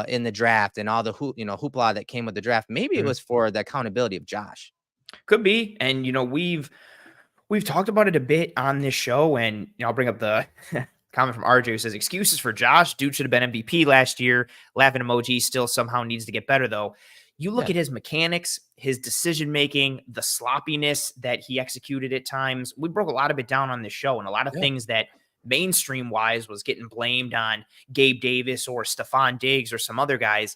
Speaker 2: in the draft and all the hoopla that came with the draft. Maybe it
Speaker 1: Mhm.
Speaker 2: was for the accountability of Josh.
Speaker 1: Could be. And we've talked about it a bit on this show, and I'll bring up the comment from RJ who says excuses for Josh. Dude should have been MVP last year. Laughing emoji. Still somehow needs to get better though. You look
Speaker 2: Yeah.
Speaker 1: at his mechanics, his decision making, the sloppiness that he executed at times. We broke a lot of it down on this show, and a lot of
Speaker 2: Yeah.
Speaker 1: things that mainstream wise was getting blamed on Gabe Davis or Stephon Diggs or some other guys.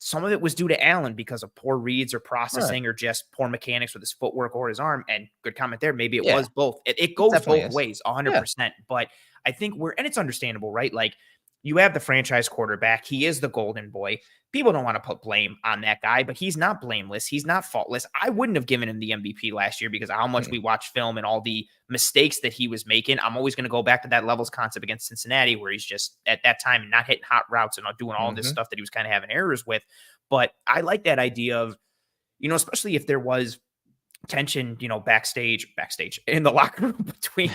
Speaker 1: Some of it was due to Allen because of poor reads or
Speaker 2: Right.
Speaker 1: processing or just poor mechanics with his footwork or his arm. And good comment there. Maybe it
Speaker 2: Yeah.
Speaker 1: was both. It
Speaker 2: It
Speaker 1: goes
Speaker 2: definitely
Speaker 1: both
Speaker 2: is.
Speaker 1: ways,
Speaker 2: Yeah.
Speaker 1: 100%. But I think and it's understandable, right? Like you have the franchise quarterback. He is the golden boy. People don't want to put blame on that guy, but he's not blameless. He's not faultless. I wouldn't have given him the MVP last year because of how much
Speaker 2: Mm.
Speaker 1: we watched film and all the mistakes that he was making. I'm always going to go back to that levels concept against Cincinnati, where he's just at that time not hitting hot routes and not doing all this
Speaker 2: Mhm.
Speaker 1: stuff that he was kind of having errors with. But I like that idea of, especially if there was tension, backstage in the locker room between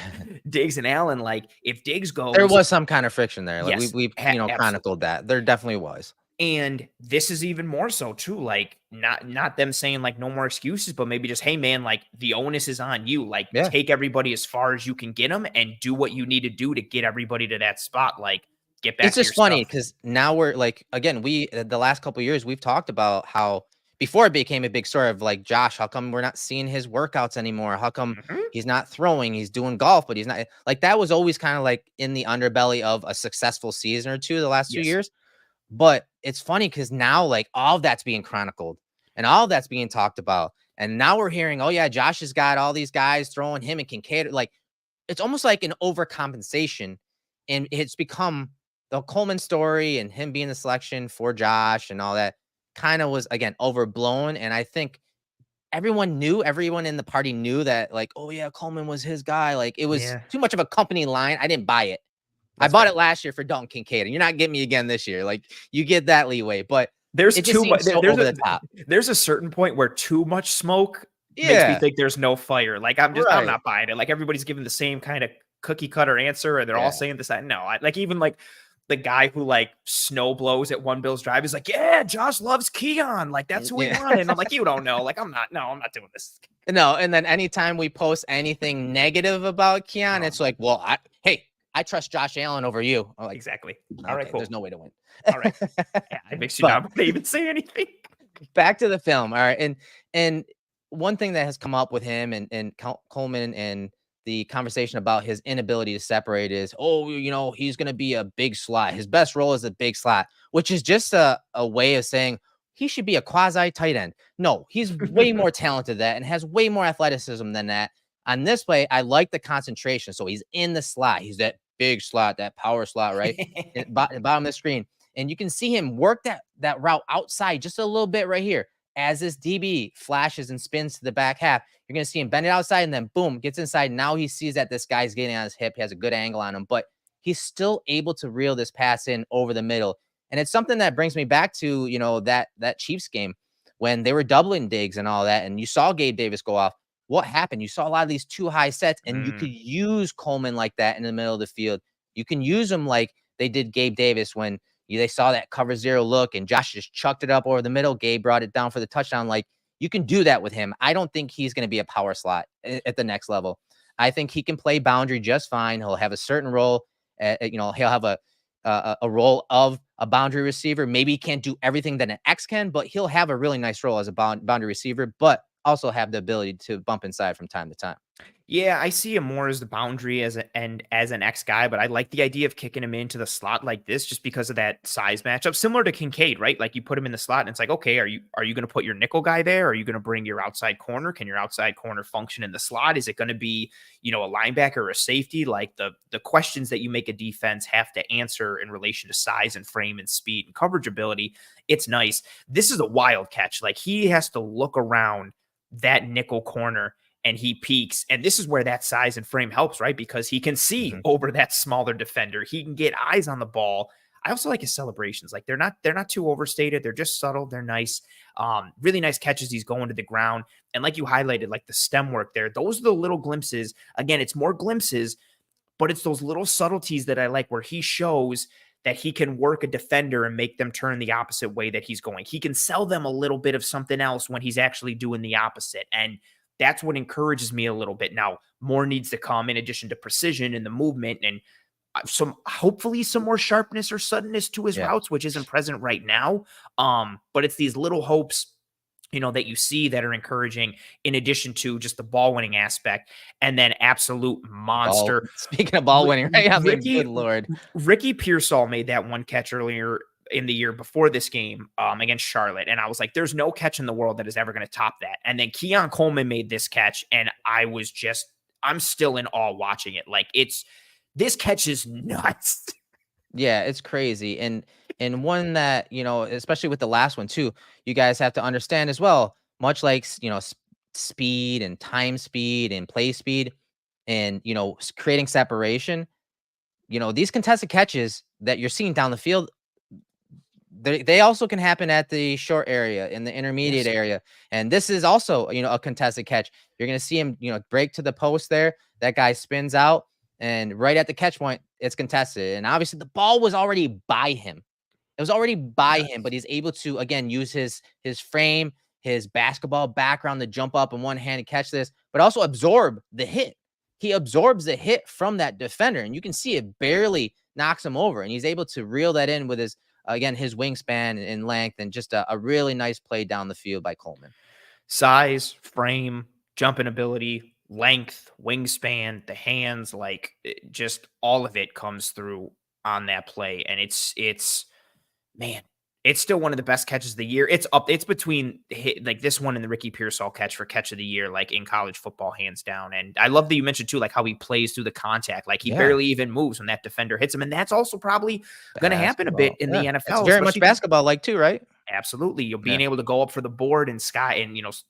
Speaker 1: Diggs and Allen. Like if Diggs
Speaker 2: There
Speaker 1: goes,
Speaker 2: was some kind of friction there. Like
Speaker 1: yes,
Speaker 2: we've,
Speaker 1: absolutely.
Speaker 2: chronicled that. There definitely was.
Speaker 1: And this is even more so too. Like not them saying like no more excuses, but maybe just, hey man, like the onus is on you. Like
Speaker 2: Yeah.
Speaker 1: take everybody as far as you can get them and do what you need to do to get everybody to that spot. Like get
Speaker 2: It's
Speaker 1: back to your
Speaker 2: just funny
Speaker 1: stuff.
Speaker 2: because now we're like, again, the last couple of years we've talked about how before it became a big story of like, Josh, how come we're not seeing his workouts anymore? How come
Speaker 1: Mhm.
Speaker 2: he's not throwing? He's doing golf, but he's not, like, that was always kind of like in the underbelly of a successful season or two the last 2
Speaker 1: Yes.
Speaker 2: years. But it's funny because now, like, all of that's being chronicled and all of that's being talked about. And now we're hearing, oh yeah, Josh has got all these guys throwing him and Kincaid. Like, it's almost like an overcompensation, and it's become the Coleman story and him being the selection for Josh and all that kind of was, again, overblown. And I think everyone in the party knew that, like, oh yeah, Coleman was his guy. Like, it was
Speaker 1: Yeah,
Speaker 2: too much of a company line. I didn't buy it. I
Speaker 1: that's
Speaker 2: bought
Speaker 1: fair.
Speaker 2: it last year for Dalton Kincaid, and you're not getting me again this year. Like, you get that leeway, but
Speaker 1: There's
Speaker 2: it just
Speaker 1: too much.
Speaker 2: seems so over the top.
Speaker 1: There's a certain point where too much smoke makes me
Speaker 2: Yeah,
Speaker 1: think there's no fire. Like I'm
Speaker 2: right.
Speaker 1: not buying it. Like everybody's giving the same kind of cookie cutter answer, and they're all
Speaker 2: Yeah.
Speaker 1: saying this. No, like even like the guy who like snow blows at One Bill's Drive is like, yeah, Josh loves Keon. Like that's who he
Speaker 2: Yeah.
Speaker 1: wanted. And I'm like, you don't know. Like I'm not. No, I'm not doing this.
Speaker 2: No, and then anytime we post anything negative about Keon,
Speaker 1: Oh,
Speaker 2: it's like, well, I trust Josh Allen over you. I'm like,
Speaker 1: exactly. All right,
Speaker 2: okay, there's
Speaker 1: cool.
Speaker 2: no way to win.
Speaker 1: All right. Yeah, it makes you
Speaker 2: But
Speaker 1: not want to even say anything.
Speaker 2: back to the film. All right. And one thing that has come up with him and Coleman and the conversation about his inability to separate is, oh, he's going to be a big slot. His best role is a big slot, which is just a way of saying he should be a quasi tight end. No, he's way more talented than that and has way more athleticism than that. On this play, I like the concentration. So he's in the slot. He's that big slot, that power slot, right? Bottom of the screen. And you can see him work that route outside just a little bit right here. As this DB flashes and spins to the back half, you're going to see him bend it outside and then boom, gets inside. Now he sees that this guy's getting on his hip. He has a good angle on him, but he's still able to reel this pass in over the middle. And it's something that brings me back to, that Chiefs game when they were doubling Diggs and all that. And you saw Gabe Davis go off. What happened? You saw a lot of these too high sets, and you could use Coleman like that in the middle of the field. You can use him like they did Gabe Davis when they saw that cover zero look and Josh just chucked it up over the middle. Gabe brought it down for the touchdown. Like, you can do that with him. I don't think he's going to be a power slot at the next level. I think he can play boundary just fine. He'll have a certain role. He'll have a role of a boundary receiver. Maybe he can't do everything that an X can, but he'll have a really nice role as a boundary receiver, but also have the ability to bump inside from time to time.
Speaker 1: Yeah, I see him more as the boundary and as an X guy, but I like the idea of kicking him into the slot like this just because of that size matchup. Similar to Kincaid, right? Like you put him in the slot and it's like, okay, are you going to put your nickel guy there? Are you going to bring your outside corner? Can your outside corner function in the slot? Is it going to be, a linebacker or a safety? Like the questions that you make a defense have to answer in relation to size and frame and speed and coverage ability. It's nice. This is a wild catch. Like he has to look around that nickel corner and he peeks. And this is where that size and frame helps, right? Because he can see over that smaller defender. He can get eyes on the ball. I also like his celebrations. Like they're not too overstated. They're just subtle. They're nice. Really nice catches. He's going to the ground. And like you highlighted, like the stem work there, those are the little glimpses. Again, it's more glimpses, but it's those little subtleties that I like where he shows that he can work a defender and make them turn the opposite way that he's going. He can sell them a little bit of something else when he's actually doing the opposite. And that's what encourages me a little bit. Now, more needs to come in addition to precision and the movement and hopefully some more sharpness or suddenness to his routes, which isn't present right now. But it's these little hopes, that you see that are encouraging in addition to just the ball winning aspect and then absolute monster.
Speaker 2: Speaking of ball winning, right? I mean, good Lord.
Speaker 1: Ricky Pearsall made that one catch earlier in the year before this game against Charlotte. And I was like, there's no catch in the world that is ever going to top that. And then Keon Coleman made this catch. And I'm still in awe watching it. Like this catch is nuts.
Speaker 2: Yeah, it's crazy. And one that, especially with the last one too, you guys have to understand as well, much like, speed and time speed and play speed and, creating separation, these contested catches that you're seeing down the field, they also can happen at the short area, in the intermediate area. And this is also, a contested catch. You're going to see him, break to the post there. That guy spins out. And right at the catch point, it's contested. And obviously the ball was already by him. It was already by him, but he's able to, again, use his frame, his basketball background to jump up in one hand and catch this, but also absorb the hit. He absorbs the hit from that defender. And you can see it barely knocks him over. And he's able to reel that in with his wingspan and length, and just a really nice play down the field by Coleman. Size,
Speaker 1: frame, jumping ability, length, wingspan, the hands, like just all of it comes through on that play. And it's still one of the best catches of the year. It's between like this one and the Ricky Pearsall catch for catch of the year, like in college football, hands down. And I love that you mentioned too, like how he plays through the contact, like he barely even moves when that defender hits him. And that's also probably going to happen a bit in the NFL.
Speaker 2: It's very much basketball like too, right?
Speaker 1: Absolutely. You're being able to go up for the board and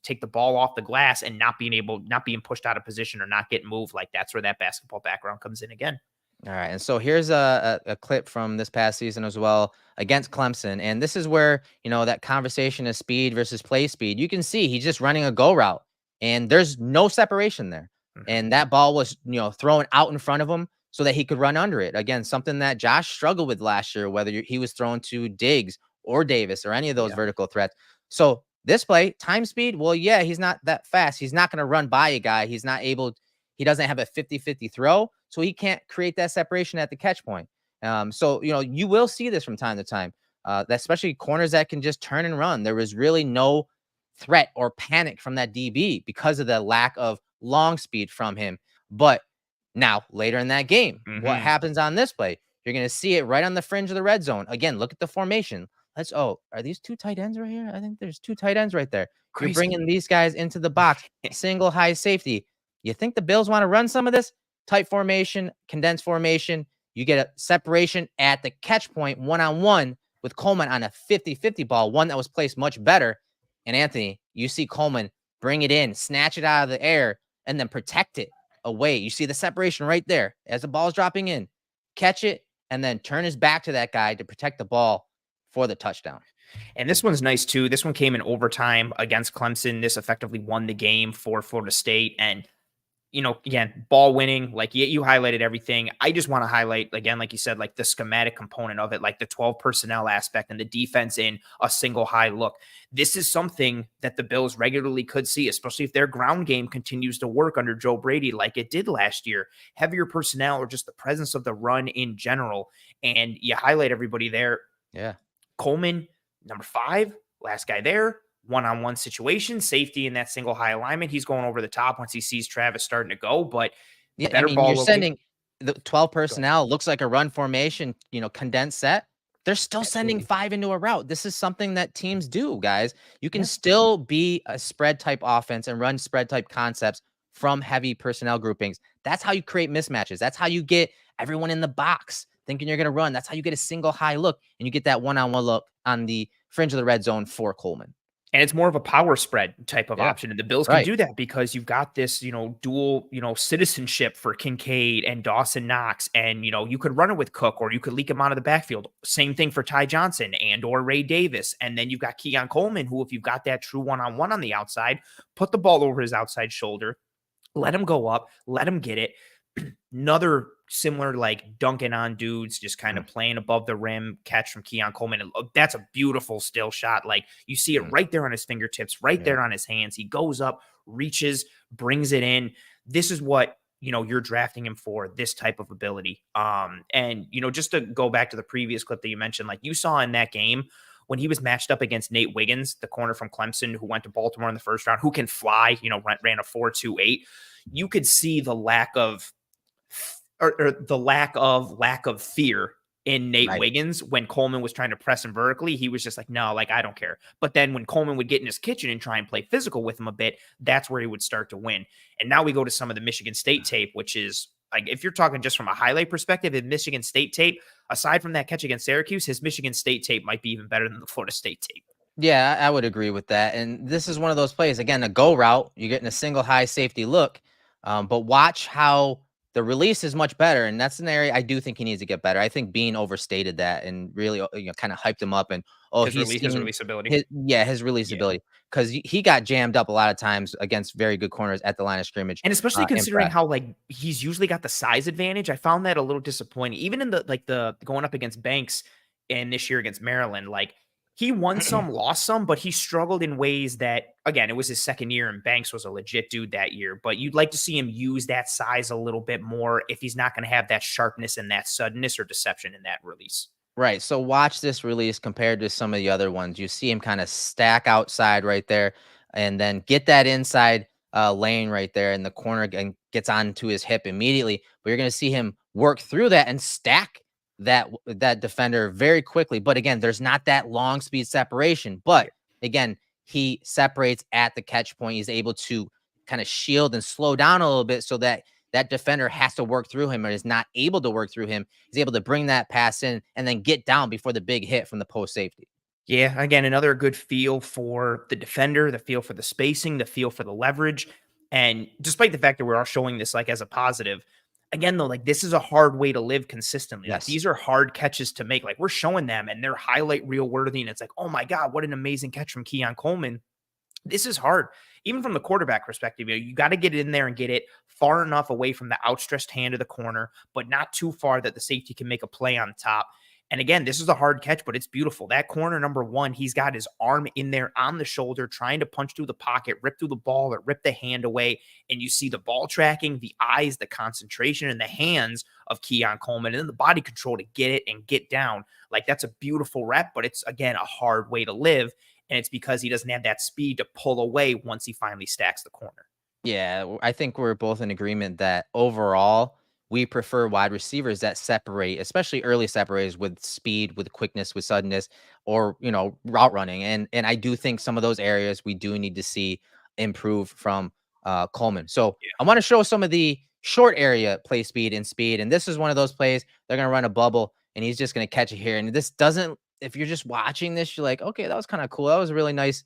Speaker 1: take the ball off the glass and not being pushed out of position or not getting moved. Like that's where that basketball background comes in again.
Speaker 2: All right. And so here's a clip from this past season as well against Clemson. And this is where, that conversation of speed versus play speed, you can see he's just running a go route and there's no separation there. And that ball was, thrown out in front of him so that he could run under it. Again, something that Josh struggled with last year, whether he was thrown to Diggs or Davis or any of those vertical threats. So this play, time speed, well, yeah, he's not that fast. He's not going to run by a guy. He doesn't have a 50-50 throw, so he can't create that separation at the catch point. So, you will see this from time to time, especially corners that can just turn and run. There was really no threat or panic from that DB because of the lack of long speed from him. But now, later in that game, what happens on this play? You're going to see it right on the fringe of the red zone. Again, look at the formation. Are these two tight ends right here? I think there's two tight ends right there. Crazy. You're bringing these guys into the box, single high safety. You think the Bills want to run some of this? Tight formation, condensed formation. You get a separation at the catch point, one-on-one with Coleman on a 50-50 ball, one that was placed much better. And Anthony, you see Coleman bring it in, snatch it out of the air, and then protect it away. You see the separation right there as the ball's dropping in. Catch it, and then turn his back to that guy to protect the ball for the touchdown.
Speaker 1: And this one's nice too. This one came in overtime against Clemson. This effectively won the game for Florida State. And, again, ball winning, like you highlighted everything. I just want to highlight, again, like you said, like the schematic component of it, like the 12 personnel aspect and the defense in a single high look. This is something that the Bills regularly could see, especially if their ground game continues to work under Joe Brady like it did last year. Heavier personnel or just the presence of the run in general. And you highlight everybody there.
Speaker 2: Yeah.
Speaker 1: Coleman, number 5, last guy there, one-on-one situation, safety in that single high alignment. He's going over the top once he sees Travis starting to go, but
Speaker 2: you're sending the 12 personnel, looks like a run formation, condensed set. They're still sending 5 into a route. This is something that teams do, guys. You can still be a spread type offense and run spread type concepts from heavy personnel groupings. That's how you create mismatches. That's how you get everyone in the box thinking you're going to run. That's how you get a single high look and you get that one-on-one look on the fringe of the red zone for Coleman.
Speaker 1: And it's more of a power spread type of
Speaker 2: Yeah.
Speaker 1: option. And the Bills can
Speaker 2: Right.
Speaker 1: do that because you've got this, dual, citizenship for Kincaid and Dawson Knox. And, you could run it with Cook or you could leak him out of the backfield. Same thing for Ty Johnson and or Ray Davis. And then you've got Keon Coleman, who, if you've got that true one-on-one on the outside, put the ball over his outside shoulder, let him go up, let him get it. Another similar like dunking on dudes, just kind of playing above the rim catch from Keon Coleman. And that's a beautiful still shot. Like you see it
Speaker 2: Mhm.
Speaker 1: right there on his fingertips, right
Speaker 2: Yeah.
Speaker 1: there on his hands. He goes up, reaches, brings it in. This is what you're drafting him for, this type of ability. And just to go back to the previous clip that you mentioned, like you saw in that game when he was matched up against Nate Wiggins, the corner from Clemson who went to Baltimore in the first round, who can fly, ran a 4.28. You could see the lack of the lack of fear in Nate
Speaker 2: Right.
Speaker 1: Wiggins when Coleman was trying to press him vertically. He was just like, no, like I don't care. But then when Coleman would get in his kitchen and try and play physical with him a bit, that's where he would start to win. And now we go to some of the Michigan State tape, which is like, if you're talking just from a highlight perspective, in Michigan State tape, aside from that catch against Syracuse, his Michigan State tape might be even better than the Florida State tape.
Speaker 2: Yeah, I would agree with that. And this is one of those plays, again, a go route. You're getting a single high safety look. But watch how the release is much better. And that's an area I do think he needs to get better. I think Bean overstated that and really, kind of hyped him up. And, oh,
Speaker 1: His
Speaker 2: he's
Speaker 1: release, his
Speaker 2: seen
Speaker 1: release ability.
Speaker 2: his release
Speaker 1: Yeah.
Speaker 2: ability, because he got jammed up a lot of times against very good corners at the line of scrimmage.
Speaker 1: And especially considering
Speaker 2: Impressed.
Speaker 1: how like he's usually got the size advantage, I found that a little disappointing. Even in the going up against Banks and this year against Maryland, like he won some, lost some, but he struggled in ways that, again, it was his second year and Banks was a legit dude that year. But you'd like to see him use that size a little bit more if he's not going to have that sharpness and that suddenness or deception in that release.
Speaker 2: Right. So watch this release compared to some of the other ones. You see him kind of stack outside right there and then get that inside lane right there in the corner and gets onto his hip immediately. But you're going to see him work through that and stack that defender very quickly. But again, there's not that long speed separation. But
Speaker 1: Yeah.
Speaker 2: again, he separates at the catch point. He's able to kind of shield and slow down a little bit so that that defender has to work through him or is not able to work through him. He's able to bring that pass in and then get down before the big hit from the post safety.
Speaker 1: Yeah, again, another good feel for the defender, the feel for the spacing, the feel for the leverage. And despite the fact that we're all showing this like as a positive, again, though, like this is a hard way to live consistently. Like
Speaker 2: Yes.
Speaker 1: these are hard catches to make. Like we're showing them and they're highlight reel worthy. And it's like, oh my God, what an amazing catch from Keon Coleman. This is hard, even from the quarterback perspective. You got to get in there and get it far enough away from the outstretched hand of the corner, but not too far that the safety can make a play on top. And again, this is a hard catch, but it's beautiful. That corner number one, he's got his arm in there on the shoulder, trying to punch through the pocket, rip through the ball, or rip the hand away. And you see the ball tracking, the eyes, the concentration, and the hands of Keon Coleman, and then the body control to get it and get down. Like that's a beautiful rep, but it's again a hard way to live. And it's because he doesn't have that speed to pull away once he finally stacks the corner.
Speaker 2: Yeah, I think we're both in agreement that overall we prefer wide receivers that separate, especially early separators with speed, with quickness, with suddenness, or route running. And I do think some of those areas we do need to see improve from Coleman. So I want to show some of the short area play speed and speed. And this is one of those plays. They're gonna run a bubble and he's just gonna catch it here. And this doesn't, if you're just watching this, you're like, okay, that was kind of cool. That was a really nice,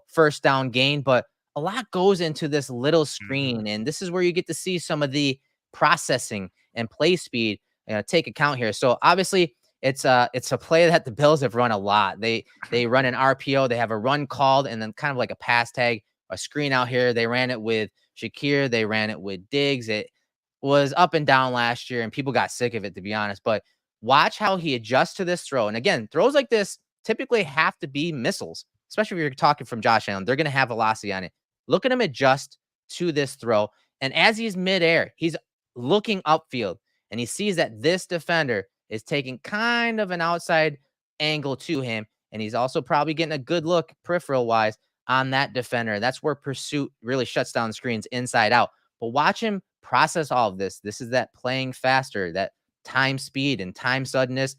Speaker 2: first down gain. But a lot goes into this little
Speaker 1: Mhm.
Speaker 2: screen, and this is where you get to see some of the processing and play speed take account here. So obviously, it's a play that the Bills have run a lot. They run an RPO, they have a run called, and then kind of like a pass tag, a screen out here. They ran it with Shakir, they ran it with Diggs. It was up and down last year, and people got sick of it, to be honest. But watch how he adjusts to this throw. And again, throws like this typically have to be missiles, especially if you're talking from Josh Allen. They're going to have velocity on it. Look at him adjust to this throw. And as he's midair, he's looking upfield and he sees that this defender is taking kind of an outside angle to him. And he's also probably getting a good look peripheral wise on that defender. That's where pursuit really shuts down screens inside out. But watch him process all of this. This is that playing faster, that time speed and time suddenness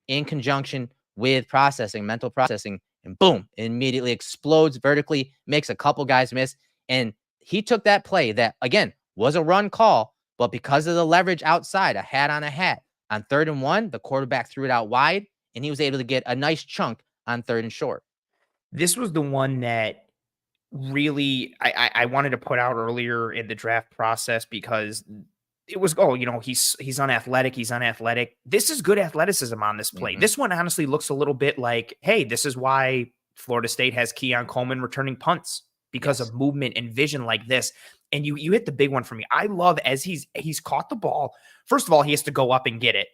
Speaker 2: in conjunction with processing, mental processing, and boom, it immediately explodes vertically, makes a couple guys miss. And he took that play that, again, was a run call, but because of the leverage outside, a hat on a hat, on 3rd and 1, the quarterback threw it out wide, and he was able to get a nice chunk on 3rd and short.
Speaker 1: This was the one that really I wanted to put out earlier in the draft process because it was, oh, he's unathletic, he's unathletic. This is good athleticism on this play.
Speaker 2: Mhm.
Speaker 1: This one honestly looks a little bit like, hey, this is why Florida State has Keon Coleman returning punts because
Speaker 2: Yes.
Speaker 1: of movement and vision like this. And you hit the big one for me. I love as he's caught the ball. First of all, he has to go up and get it.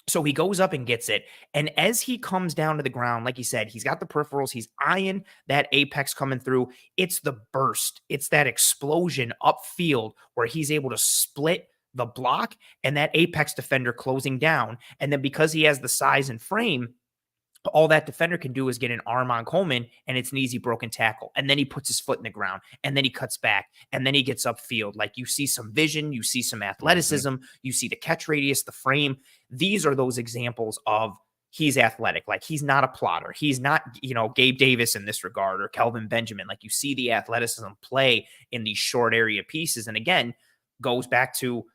Speaker 1: So he goes up and gets it. And as he comes down to the ground, like you said, he's got the peripherals. He's eyeing that apex coming through. It's the burst, it's that explosion upfield where he's able to split the block and that apex defender closing down. And then because he has the size and frame, all that defender can do is get an arm on Coleman and it's an easy broken tackle. And then he puts his foot in the ground and then he cuts back and then he gets upfield. Like you see some vision, you see some
Speaker 2: Mhm.
Speaker 1: athleticism, you see the catch radius, the frame. These are those examples of he's athletic. Like he's not a plotter. He's not, Gabe Davis in this regard or Kelvin Benjamin. Like you see the athleticism play in these short area pieces. And again, goes back to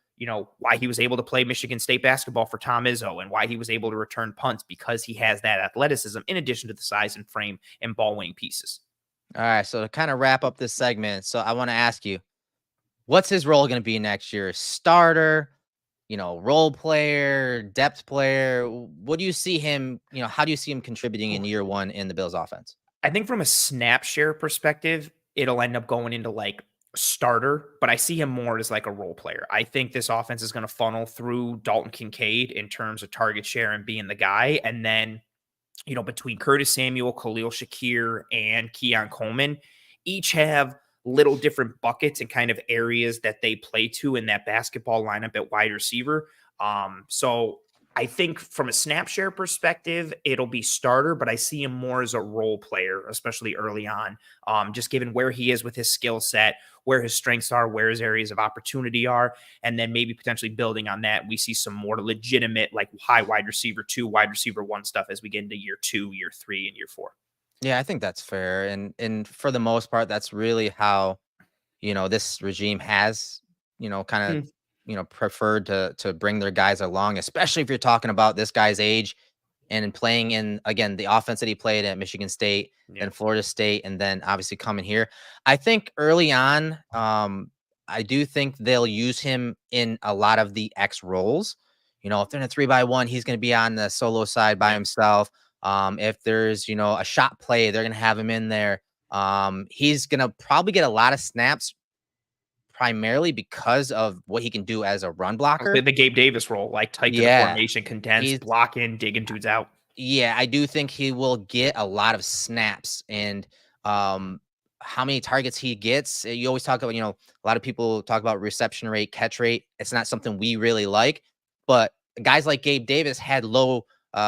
Speaker 1: why he was able to play Michigan State basketball for Tom Izzo and why he was able to return punts because he has that athleticism in addition to the size and frame and ball winning pieces.
Speaker 2: All right, so to kind of wrap up this segment, so I want to ask you, what's his role going to be next year? Starter, role player, depth player? What do you see him, how do you see him contributing in year one in the Bills offense?
Speaker 1: I think from a snap share perspective, it'll end up going into like starter, but I see him more as like a role player. I think this offense is going to funnel through Dalton Kincaid in terms of target share and being the guy. And then between Curtis Samuel, Khalil Shakir, and Keon Coleman, each have little different buckets and kind of areas that they play to in that basketball lineup at wide receiver. So I think from a snap share perspective, it'll be starter, but I see him more as a role player, especially early on. Just given where he is with his skill set, where his strengths are, where his areas of opportunity are, and then maybe potentially building on that, we see some more legitimate, like high wide receiver 2, wide receiver 1 stuff as we get into year 2, year 3, and year 4.
Speaker 2: Yeah, I think that's fair. And for the most part, that's really how, this regime has, kind of,
Speaker 1: Mm,
Speaker 2: preferred to bring their guys along, especially if you're talking about this guy's age and playing in again the offense that he played at Michigan State,
Speaker 1: yeah.
Speaker 2: then Florida State, and then obviously coming here. I think early on, I do think they'll use him in a lot of the X roles. If they're in a 3-by-1, he's going to be on the solo side by
Speaker 1: Right.
Speaker 2: himself. If there's a shot play, they're going to have him in there. He's going to probably get a lot of snaps primarily because of what he can do as a run
Speaker 1: I'll say
Speaker 2: blocker.
Speaker 1: the Gabe Davis role, like tight to the
Speaker 2: Yeah,
Speaker 1: formation, condensed,
Speaker 2: he's
Speaker 1: block in, digging dudes out.
Speaker 2: yeah, I do think he will get a lot of snaps and um how many targets he gets. You always talk about, a lot of people talk about reception rate, catch rate. It's not something we really like, but guys like Gabe Davis had low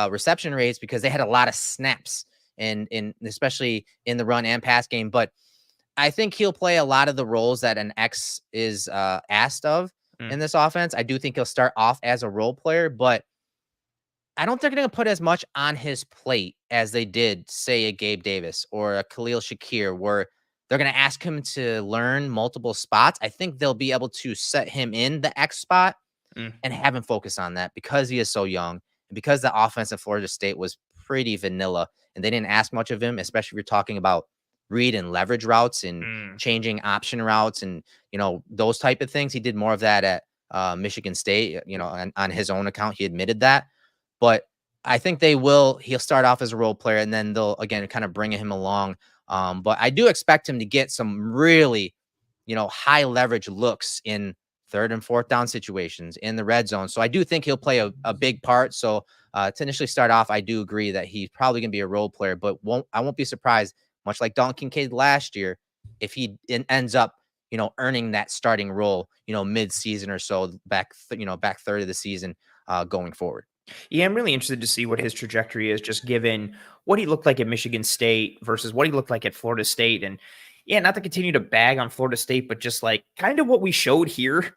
Speaker 2: reception rates because they had a lot of snaps and especially in the run and pass game. But I think he'll play a lot of the roles that an X is asked of
Speaker 1: Mm.
Speaker 2: in this offense. I do think he'll start off as a role player, but I don't think they're going to put as much on his plate as they did, say, a Gabe Davis or a Khalil Shakir, where they're going to ask him to learn multiple spots. I think they'll be able to set him in the X spot
Speaker 1: Mm.
Speaker 2: and have him focus on that because he is so young and because the offense in Florida State was pretty vanilla and they didn't ask much of him, especially if you're talking about read and leverage routes and
Speaker 1: Mm.
Speaker 2: changing option routes and those type of things. He did more of that at Michigan State. On his own account, he admitted that. But I think he'll start off as a role player and then they'll again kind of bring him along. But I do expect him to get some really, high leverage looks in third and fourth down situations in the red zone. So I do think he'll play a big part. So to initially start off, I do agree that he's probably going to be a role player, but I won't be surprised, much like Dalton Kincaid last year, if he ends up, earning that starting role, mid-season or so back third of the season going forward.
Speaker 1: Yeah, I'm really interested to see what his trajectory is, just given what he looked like at Michigan State versus what he looked like at Florida State. And yeah, not to continue to bag on Florida State, but just like kind of what we showed here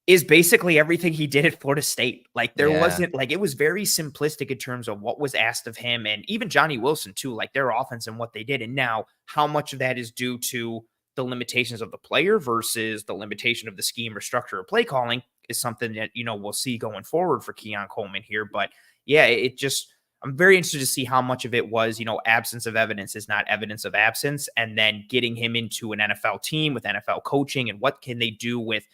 Speaker 1: is basically everything he did at Florida State. Like there
Speaker 2: Yeah.
Speaker 1: wasn't like it was very simplistic in terms of what was asked of him and even Johnny Wilson too, like their offense and what they did. And now how much of that is due to the limitations of the player versus the limitation of the scheme or structure of play calling is something that we'll see going forward for Keon Coleman here. But yeah, it just I'm very interested to see how much of it was, absence of evidence is not evidence of absence. And then getting him into an NFL team with NFL coaching and what can they do with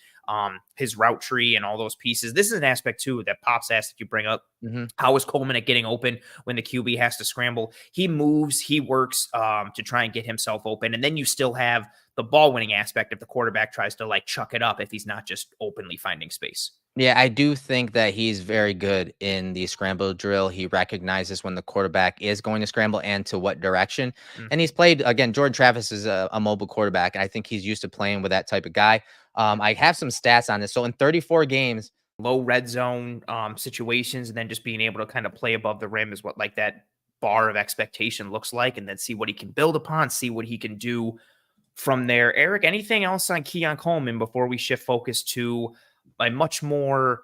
Speaker 1: his route tree and all those pieces. This is an aspect too that Pops asked that you bring up.
Speaker 2: Mhm.
Speaker 1: How is Coleman at getting open when the QB has to scramble? He moves, he works to try and get himself open. And then you still have the ball winning aspect if the quarterback tries to like chuck it up if he's not just openly finding space.
Speaker 2: Yeah, I do think that he's very good in the scramble drill. He recognizes when the quarterback is going to scramble and to what direction.
Speaker 1: Mm.
Speaker 2: And he's played again. Jordan Travis is a mobile quarterback, and I think he's used to playing with that type of guy. I have some stats on this. So in 34 games,
Speaker 1: Low red zone situations, and then just being able to kind of play above the rim is what like that bar of expectation looks like, and then see what he can build upon, see what he can do from there. Erik, anything else on Keon Coleman before we shift focus to a much more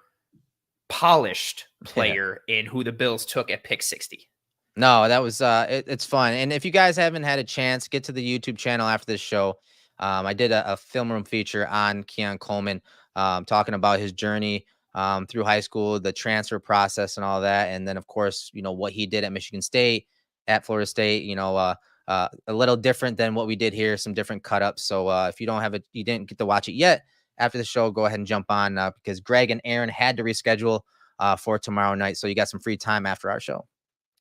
Speaker 1: polished
Speaker 2: yeah.
Speaker 1: player in who the Bills took at pick 60?
Speaker 2: No, that was it's fun. And if you guys haven't had a chance, get to the YouTube channel after this show. I did a film room feature on Keon Coleman, talking about his journey through high school, the transfer process, and all that. And then, of course, what he did at Michigan State, at Florida State. A little different than what we did here. Some different cut ups. So if you don't have it, you didn't get to watch it yet. After the show, go ahead and jump on because Greg and Aaron had to reschedule for tomorrow night. So you got some free time after our show.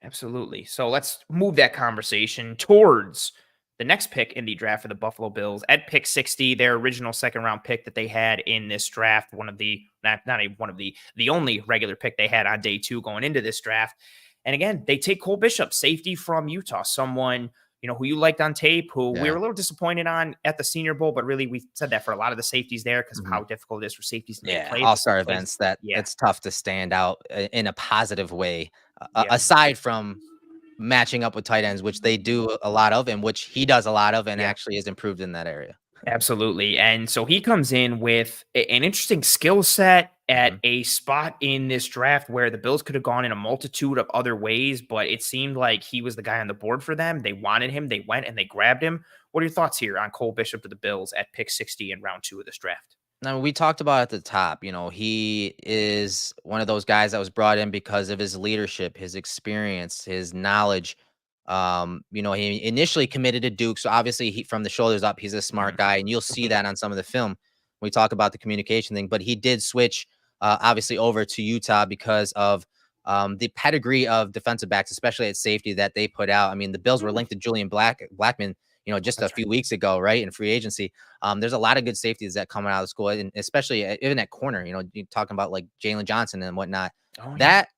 Speaker 1: Absolutely. So let's move that conversation towards the next pick in the draft for the Buffalo Bills at pick 60, their original second round pick that they had in this draft. One of the, the only regular pick they had on day 2 going into this draft. And again, they take Cole Bishop, safety from Utah, someone, who you liked on tape, who we
Speaker 2: Yeah.
Speaker 1: were a little disappointed on at the Senior Bowl, but really we said that for a lot of the safeties there because of
Speaker 2: Mhm.
Speaker 1: how difficult it is for safeties to make
Speaker 2: Yeah,
Speaker 1: plays.
Speaker 2: all-star events that
Speaker 1: Yeah.
Speaker 2: it's tough to stand out in a positive way,
Speaker 1: Yeah.
Speaker 2: aside from matching up with tight ends, which they do a lot of, and which he does a lot of, and
Speaker 1: Yeah.
Speaker 2: actually is improved in that area.
Speaker 1: Absolutely. And so he comes in with an interesting skill set at
Speaker 2: Mhm.
Speaker 1: a spot in this draft where the Bills could have gone in a multitude of other ways, but it seemed like he was the guy on the board for them. They wanted him, they went and they grabbed him. What are your thoughts here on Cole Bishop to the Bills at pick 60 in round 2 of this draft?
Speaker 2: Now, we talked about at the top, he is one of those guys that was brought in because of his leadership, his experience, his knowledge. He initially committed to Duke, so obviously from the shoulders up, he's a smart
Speaker 1: Mhm.
Speaker 2: guy, and you'll see that on some of the film. We talk about the communication thing, but he did switch, obviously, over to Utah because of the pedigree of defensive backs, especially at safety that they put out. I mean, the Bills were linked to Julian Blackman, just a
Speaker 1: That's right.
Speaker 2: few weeks ago, right, in free agency. There's a lot of good safeties that come out of school, and especially even at corner. You're talking about like Jalen Johnson and whatnot.
Speaker 1: Oh, yeah.
Speaker 2: That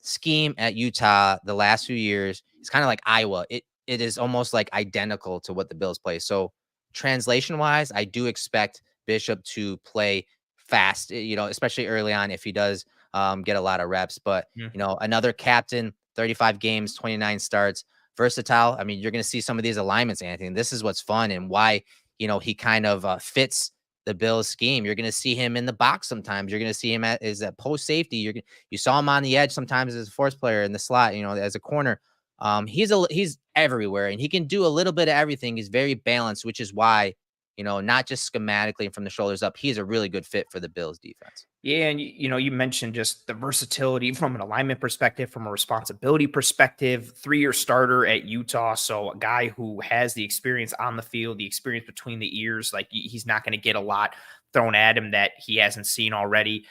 Speaker 2: scheme at Utah the last few years is kind of like Iowa. It is almost like identical to what the Bills play. So translation wise, I do expect Bishop to play fast. Especially early on if he does get a lot of reps. But
Speaker 1: Mhm.
Speaker 2: another captain, 35 games, 29 starts, versatile. I mean, you're going to see some of these alignments, Anthony. This is what's fun and why he kind of fits the Bills scheme. You're going to see him in the box sometimes. You're going to see him as a post safety. You saw him on the edge sometimes as a force player in the slot. As a corner. He's everywhere and he can do a little bit of everything. He's very balanced, which is why not just schematically and from the shoulders up. He's a really good fit for the Bills defense.
Speaker 1: Yeah, and you mentioned just the versatility from an alignment perspective, from a responsibility perspective. 3-year starter at Utah, so a guy who has the experience on the field, the experience between the ears. Like he's not going to get a lot thrown at him that he hasn't seen already.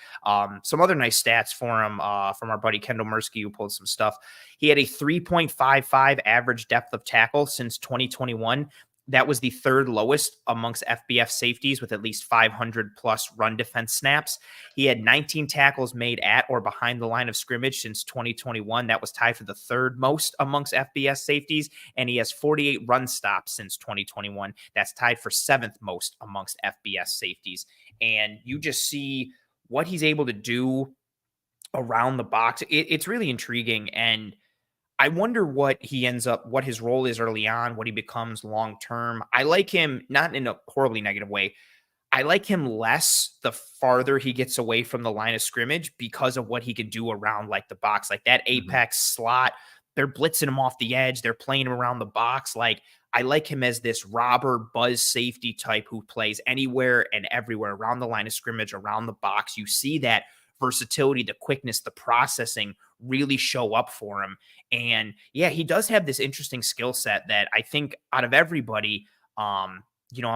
Speaker 1: Some other nice stats for him from our buddy Kendall Mursky, who pulled some stuff. He had a 3.55 average depth of tackle since 2021. That was the 3rd lowest amongst FBF safeties with at least 500 plus run defense snaps. He had 19 tackles made at or behind the line of scrimmage since 2021. That was tied for the 3rd most amongst FBS safeties. And he has 48 run stops since 2021. That's tied for 7th most amongst FBS safeties. And you just see what he's able to do around the box. It's really intriguing. And I wonder what his role is early on, what he becomes long term. I like him, not in a horribly negative way. I like him less the farther he gets away from the line of scrimmage because of what he can do around like the box, like that
Speaker 2: Mhm.
Speaker 1: apex slot. They're blitzing him off the edge. They're playing him around the box. Like I like him as this robber buzz safety type who plays anywhere and everywhere around the line of scrimmage, around the box. You see that versatility, the quickness, the processing really show up for him. And yeah, he does have this interesting skill set that I think out of everybody, I'm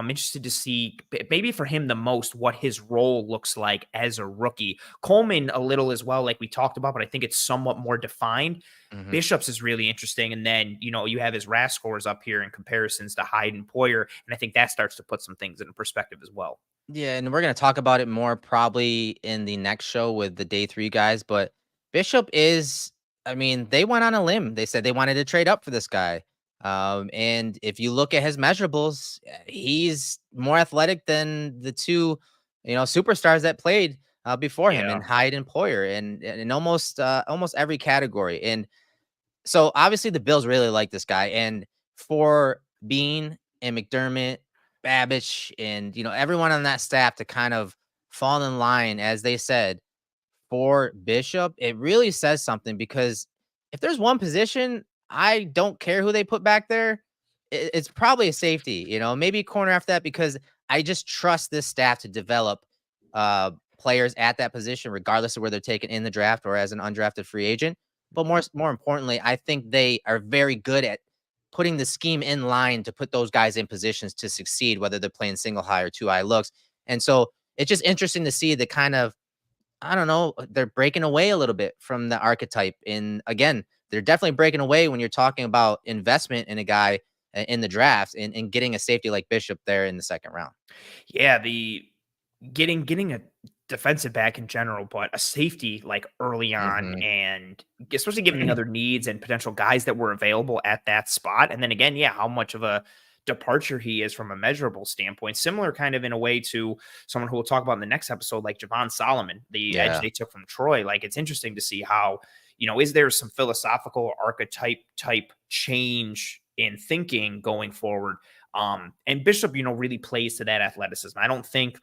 Speaker 1: interested to see maybe for him the most what his role looks like as a rookie. Coleman a little as well, like we talked about, but I think it's somewhat more defined.
Speaker 2: Mhm.
Speaker 1: Bishop's is really interesting. And then, you have his RAS scores up here in comparisons to Hyde and Poyer. And I think that starts to put some things in perspective as well.
Speaker 2: Yeah, and we're gonna talk about it more probably in the next show with the day 3 guys, but Bishop is I mean, they went on a limb. They said they wanted to trade up for this guy. And if you look at his measurables, he's more athletic than the two, superstars that played before him in
Speaker 1: Yeah.
Speaker 2: Hyde and Poyer and in almost every category. And so obviously the Bills really like this guy. And for Bean and McDermott, Babbage, and everyone on that staff to kind of fall in line, as they said, for Bishop, it really says something because if there's one position, I don't care who they put back there. It's probably a safety, maybe a corner after that, because I just trust this staff to develop players at that position, regardless of where they're taken in the draft or as an undrafted free agent. But more importantly, I think they are very good at putting the scheme in line to put those guys in positions to succeed, whether they're playing single high or two high looks. And so it's just interesting to see the kind of, I don't know, they're breaking away a little bit from the archetype. And again, they're definitely breaking away when you're talking about investment in a guy in the draft and getting a safety like Bishop there in the second round.
Speaker 1: Yeah, the getting a defensive back in general, but a safety like early on,
Speaker 2: Hmm.
Speaker 1: and especially given the other needs and potential guys that were available at that spot. And then again, yeah, how much of a departure he is from a measurable standpoint, similar kind of in a way to someone who we'll talk about in the next episode, like Javon Solomon, the edge
Speaker 2: Yeah,
Speaker 1: they took from Troy. Like it's interesting to see how, is there some philosophical archetype type change in thinking going forward? And Bishop, really plays to that athleticism. I don't think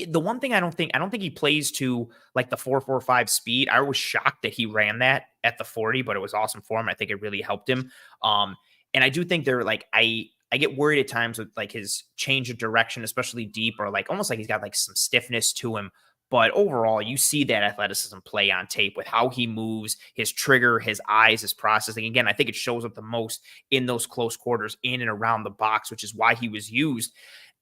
Speaker 1: the one thing I don't think he plays to like the 4.45 speed. I was shocked that he ran that at the 40, but it was awesome for him. I think it really helped him. And I do think they're like I get worried at times with like his change of direction, especially deep, or like almost like he's got like some stiffness to him. But overall, you see that athleticism play on tape with how he moves, his trigger, his eyes, his processing. Again, I think it shows up the most in those close quarters in and around the box, which is why he was used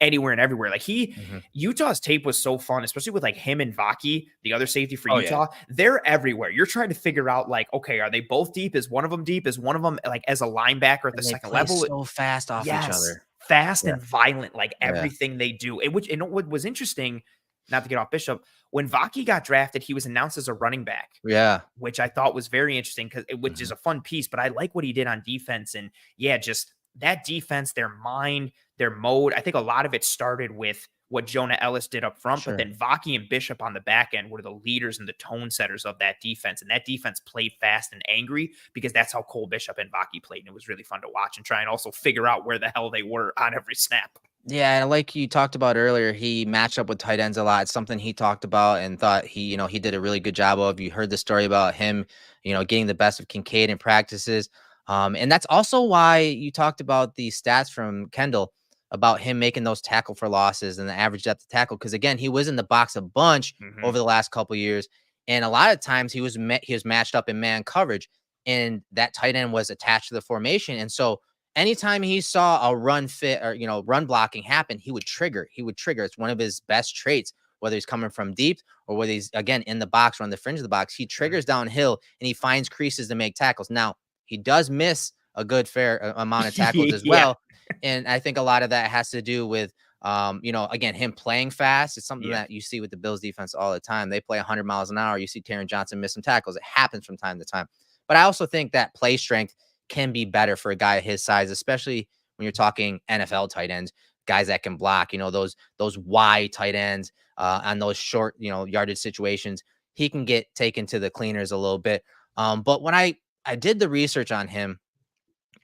Speaker 1: anywhere and everywhere. Like
Speaker 2: hmm.
Speaker 1: Utah's tape was so fun, especially with like him and Vaki, the other safety for
Speaker 2: Oh yeah.
Speaker 1: Utah. They're everywhere. You're trying to figure out like, okay, are they both deep? Is one of them deep? Is one of them like as a linebacker at the
Speaker 2: And they
Speaker 1: second
Speaker 2: play
Speaker 1: level?
Speaker 2: so fast off each
Speaker 1: Yes,
Speaker 2: other.
Speaker 1: fast
Speaker 2: Yeah,
Speaker 1: and violent, like
Speaker 2: yeah,
Speaker 1: everything they do. What was interesting, not to get off Bishop, when Vaki got drafted, he was announced as a running back,
Speaker 2: yeah.
Speaker 1: which I thought was very interesting because which is
Speaker 2: Mhm.
Speaker 1: a fun piece. But I like what he did on defense, and yeah, just that defense, their mind, their mode. I think a lot of it started with what Jonah Ellis did up front, but
Speaker 2: Sure.
Speaker 1: then Vaki and Bishop on the back end were the leaders and the tone setters of that defense. And that defense played fast and angry because that's how Cole Bishop and Vaki played. And it was really fun to watch and try and also figure out where the hell they were on every snap.
Speaker 2: Yeah, and like you talked about earlier, he matched up with tight ends a lot. It's something he talked about and thought he did a really good job of. You heard the story about him, getting the best of Kincaid in practices. And that's also why you talked about the stats from Kendall about him making those tackle for losses and the average depth of tackle. Because again, he was in the box a bunch
Speaker 1: Hmm.
Speaker 2: over the last couple years, and a lot of times he was matched up in man coverage, and that tight end was attached to the formation, and so anytime he saw a run fit or run blocking happen, he would trigger. He would trigger. It's one of his best traits, whether he's coming from deep or whether he's again in the box or on the fringe of the box. He triggers downhill and he finds creases to make tackles. Now he does miss a good fair amount of tackles as
Speaker 1: Yeah.
Speaker 2: well, and I think a lot of that has to do with again, him playing fast. It's something
Speaker 1: Yeah.
Speaker 2: that you see with the Bills defense all the time. They play 100 miles an hour. You see Taron Johnson miss some tackles. It happens from time to time. But I also think that play strength can be better for a guy his size, especially when you're talking NFL tight ends, guys that can block, those wide tight ends on those short, yardage situations. He can get taken to the cleaners a little bit. But when I did the research on him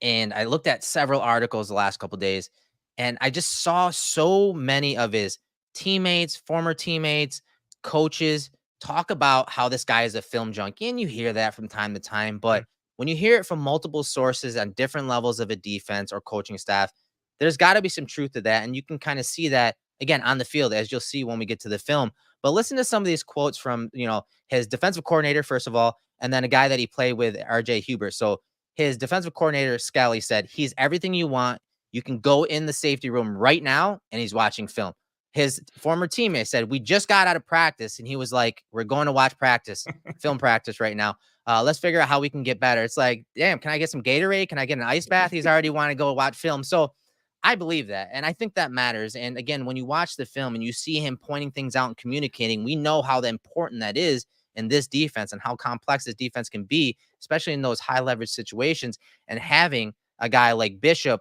Speaker 2: and I looked at several articles the last couple days, and I just saw so many of his teammates, former teammates, coaches talk about how this guy is a film junkie, and you hear that from time to time. But when you hear it from multiple sources on different levels of a defense or coaching staff, there's got to be some truth to that, and you can kind of see that again on the field, as you'll see when we get to the film. But listen to some of these quotes from, his defensive coordinator, first of all, and then a guy that he played with, RJ Huber. So his defensive coordinator, Scally, said, he's everything you want. You can go in the safety room right now, and he's watching film. His former teammate said, we just got out of practice, and he was like, we're going to watch practice, film practice right now. Let's figure out how we can get better. It's like, damn, can I get some Gatorade? Can I get an ice bath? He's already want to go watch film. So I believe that. And I think that matters. And again, when you watch the film and you see him pointing things out and communicating, we know how important that is in this defense and how complex this defense can be, especially in those high leverage situations. And having a guy like Bishop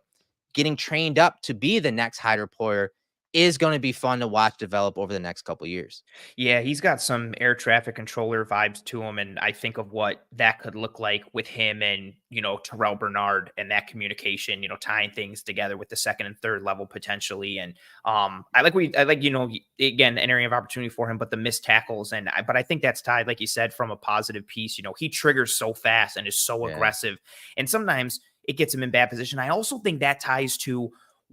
Speaker 2: getting trained up to be the next high deployer is going to be fun to watch develop over the next couple of years.
Speaker 1: Yeah, he's got some air traffic controller vibes to him, and I think of what that could look like with him and, Terrell Bernard and that communication, tying things together with the second and third level potentially. And I like, again, an area of opportunity for him, but the missed tackles. But I think that's tied, like you said, from a positive piece. He triggers so fast and is so aggressive, and sometimes it gets him in bad position. I also think that ties to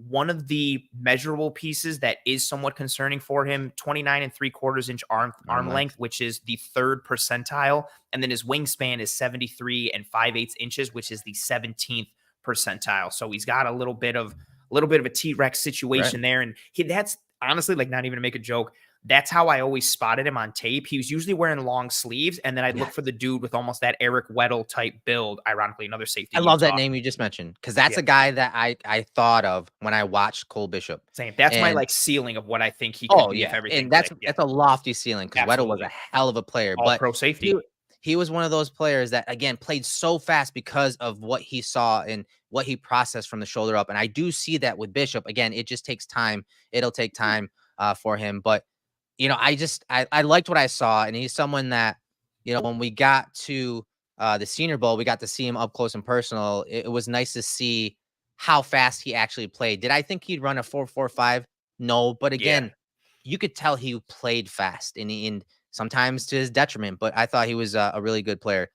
Speaker 1: one of the measurable pieces that is somewhat concerning for him, 29.75-inch arm length, which is the 3rd percentile. And then his wingspan is 73 5/8 inches, which is the 17th percentile. So he's got a little bit of a T-Rex situation there. And that's honestly, like, not even to make a joke, that's how I always spotted him on tape. He was usually wearing long sleeves, and then I'd look for the dude with almost that Eric Weddle type build. Ironically, another safety.
Speaker 2: I love that name you just mentioned, because that's a guy that I thought of when I watched Cole Bishop.
Speaker 1: Same. That's my ceiling of what I think he could be if everything.
Speaker 2: And that's a lofty ceiling, because Weddle was a hell of a player.
Speaker 1: All pro safety.
Speaker 2: He was one of those players that, again, played so fast because of what he saw and what he processed from the shoulder up. And I do see that with Bishop. Again, it just takes time. It'll take time for him. But I liked what I saw, and he's someone that, when we got to the Senior Bowl, we got to see him up close and personal. It was nice to see how fast he actually played. Did I think he'd run a 4.45? No, but again, you could tell he played fast, and sometimes to his detriment. But I thought he was a really good player.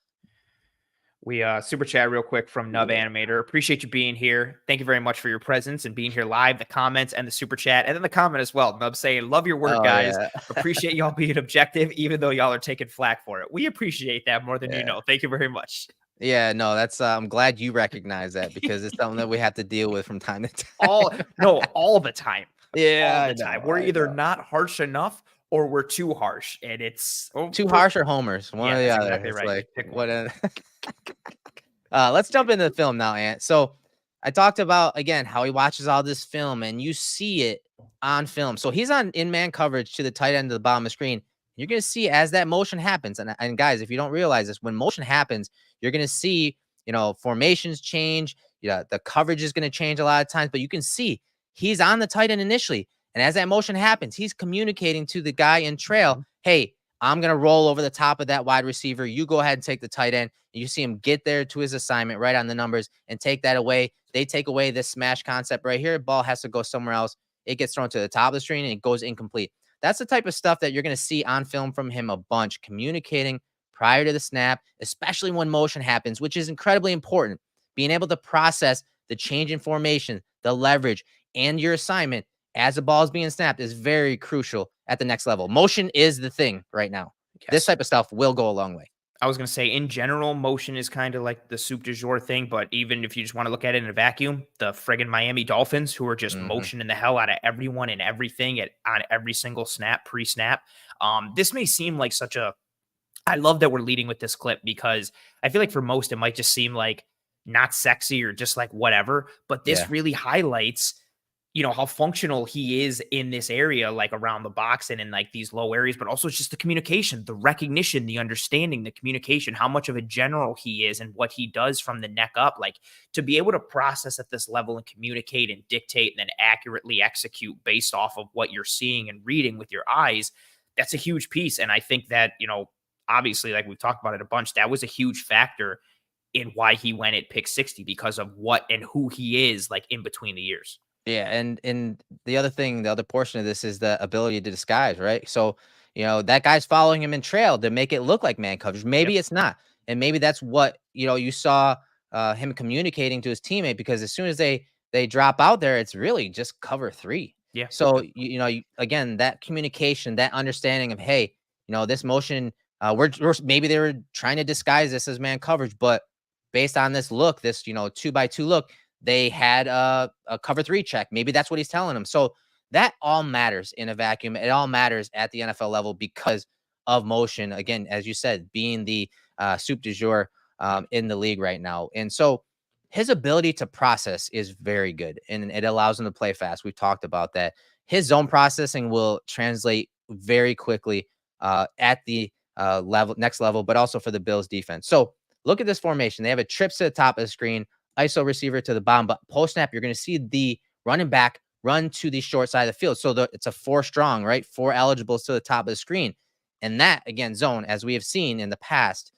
Speaker 1: We super chat real quick from Nub Animator. Appreciate you being here. Thank you very much for your presence and being here live, the comments and the super chat, and then the comment as well. Nub saying, love your work, guys. Yeah. Appreciate y'all being objective, even though y'all are taking flack for it. We appreciate that more than you know. Thank you very much.
Speaker 2: Yeah, no, that's I'm glad you recognize that, because it's something that we have to deal with from time to time.
Speaker 1: all the time. Yeah, all the time. We're either not harsh enough or we're too harsh, and it's
Speaker 2: too harsh or homers, one or the other. Exactly right. Like, what let's jump into the film now, Ant. So I talked about, again, how he watches all this film, and you see it on film. So he's on in-man coverage to the tight end of the bottom of the screen. You're going to see as that motion happens. And guys, if you don't realize this, when motion happens, you're going to see, formations change. The coverage is going to change a lot of times, but you can see he's on the tight end initially. And as that motion happens, he's communicating to the guy in trail, hey, I'm going to roll over the top of that wide receiver. You go ahead and take the tight end. And you see him get there to his assignment right on the numbers and take that away. They take away this smash concept right here. Ball has to go somewhere else. It gets thrown to the top of the screen and it goes incomplete. That's the type of stuff that you're going to see on film from him a bunch, communicating prior to the snap, especially when motion happens, which is incredibly important. Being able to process the change in formation, the leverage, and your assignment as the ball is being snapped is very crucial at the next level. Motion is the thing right now. Yes. This type of stuff will go a long way.
Speaker 1: I was going to say, in general, motion is kind of like the soup du jour thing, but even if you just want to look at it in a vacuum, the friggin' Miami Dolphins, who are just motioning the hell out of everyone and everything on every single snap, pre-snap. This may seem like I love that we're leading with this clip, because I feel like for most, it might just seem like not sexy or just like whatever, but this really highlights how functional he is in this area, like around the box and in like these low areas, but also just the communication, the recognition, the understanding, the communication, how much of a general he is and what he does from the neck up, like to be able to process at this level and communicate and dictate and then accurately execute based off of what you're seeing and reading with your eyes. That's a huge piece. And I think that, obviously, like we've talked about it a bunch, that was a huge factor in why he went at pick 60, because of what and who he is like in between the years.
Speaker 2: Yeah, and the other portion of this is the ability to disguise, right? So, that guy's following him in trail to make it look like man coverage. Maybe it's not. And maybe that's what, you saw him communicating to his teammate, because as soon as they drop out there, it's really just cover 3.
Speaker 1: Yeah,
Speaker 2: So, again, that communication, that understanding of, hey, this motion, maybe they were trying to disguise this as man coverage, but based on this look, this, 2-by-2 look, they had a cover 3 check. Maybe that's what he's telling them. So that all matters in a vacuum. It all matters at the NFL level because of motion. Again, as you said, being the soup du jour in the league right now. And so his ability to process is very good and it allows him to play fast. We've talked about that. His zone processing will translate very quickly at the next level, but also for the Bills defense. So look at this formation. They have a trips to the top of the screen, ISO receiver to the bottom, but post snap, you're going to see the running back run to the short side of the field. So it's a 4 strong, right? 4 eligibles to the top of the screen. And that, again, zone, as we have seen in the past,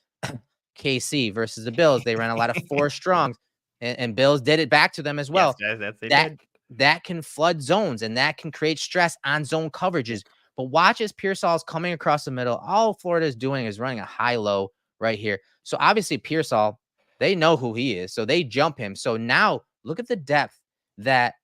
Speaker 2: KC versus the Bills, they ran a lot of 4 strongs, and Bills did it back to them as
Speaker 1: yes,
Speaker 2: well.
Speaker 1: that's they
Speaker 2: That
Speaker 1: did.
Speaker 2: that can flood zones and that can create stress on zone coverages. But watch as Pearsall is coming across the middle. All Florida is doing is running a high-low right here. So obviously Pearsall, they know who he is, so they jump him. So now look at the depth that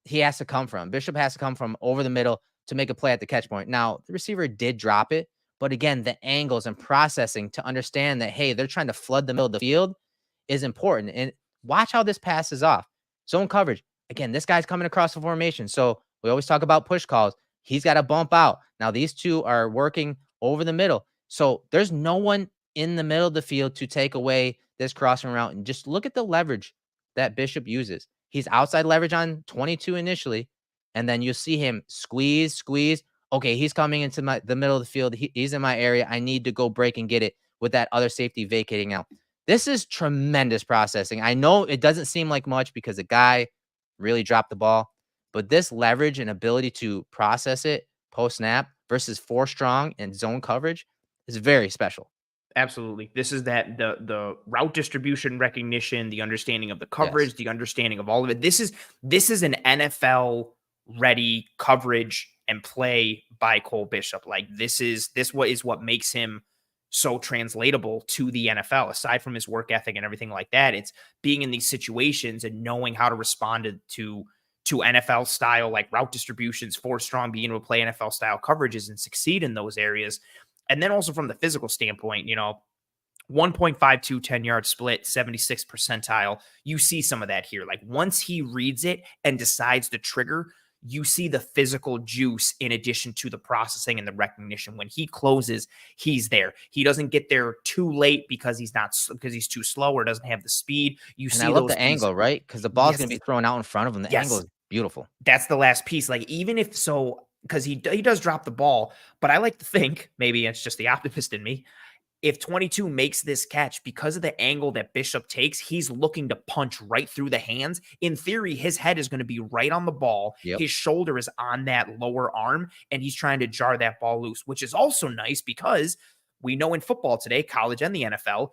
Speaker 2: he has to come from. Bishop has to come from over the middle to make a play at the catch point. Now, the receiver did drop it, but again, the angles and processing to understand that, hey, they're trying to flood the middle of the field is important. And watch how this passes off. Zone coverage. Again, this guy's coming across the formation. So we always talk about push calls. He's got to bump out. Now, these two are working over the middle. So there's no one in the middle of the field to take away this crossing route. And just look at the leverage that Bishop uses. He's outside leverage on 22 initially, and then you'll see him squeeze. Okay, he's coming into the middle of the field. He's in my area. I need to go break and get it with that other safety vacating out. This is tremendous processing. I know it doesn't seem like much because the guy really dropped the ball, but this leverage and ability to process it post snap versus 4 strong and zone coverage is very special.
Speaker 1: Absolutely. This is that the route distribution recognition, the understanding of the
Speaker 2: Yes.
Speaker 1: coverage, the understanding of all of it. This is an NFL ready coverage and play by Cole Bishop. Like this is what makes him so translatable to the NFL. Aside from his work ethic and everything like that, it's being in these situations and knowing how to respond to NFL style like route distributions, 4 strong, being able to play NFL style coverages and succeed in those areas. And then also from the physical standpoint, 1.52 10-yard split, 76th percentile. You see some of that here. Like once he reads it and decides to trigger, you see the physical juice in addition to the processing and the recognition. When he closes, he's there. He doesn't get there too late because he's too slow or doesn't have the speed. You
Speaker 2: And I
Speaker 1: see
Speaker 2: love
Speaker 1: those
Speaker 2: the
Speaker 1: things.
Speaker 2: angle, right? Because the ball's
Speaker 1: Yes,
Speaker 2: going to be thrown out in front of him. The angle
Speaker 1: yes.
Speaker 2: is beautiful.
Speaker 1: That's the last piece. Like even if so, because he does drop the ball, but I like to think maybe it's just the optimist in me. If 22 makes this catch because of the angle that Bishop takes, he's looking to punch right through the hands. In theory, his head is going to be right on the ball.
Speaker 2: Yep.
Speaker 1: His shoulder is on that lower arm, and he's trying to jar that ball loose, which is also nice because we know in football today, college and the NFL,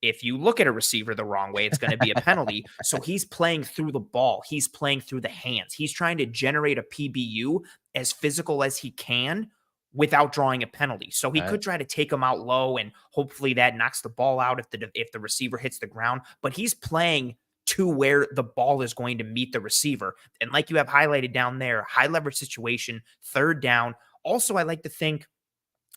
Speaker 1: if you look at a receiver the wrong way, it's going to be a penalty. So he's playing through the ball. He's playing through the hands. He's trying to generate a PBU as physical as he can without drawing a penalty. So he
Speaker 2: Right.
Speaker 1: could try to take him out low and hopefully that knocks the ball out if the receiver hits the ground, but he's playing to where the ball is going to meet the receiver. And like you have highlighted down there, high leverage situation, 3rd down. Also, I like to think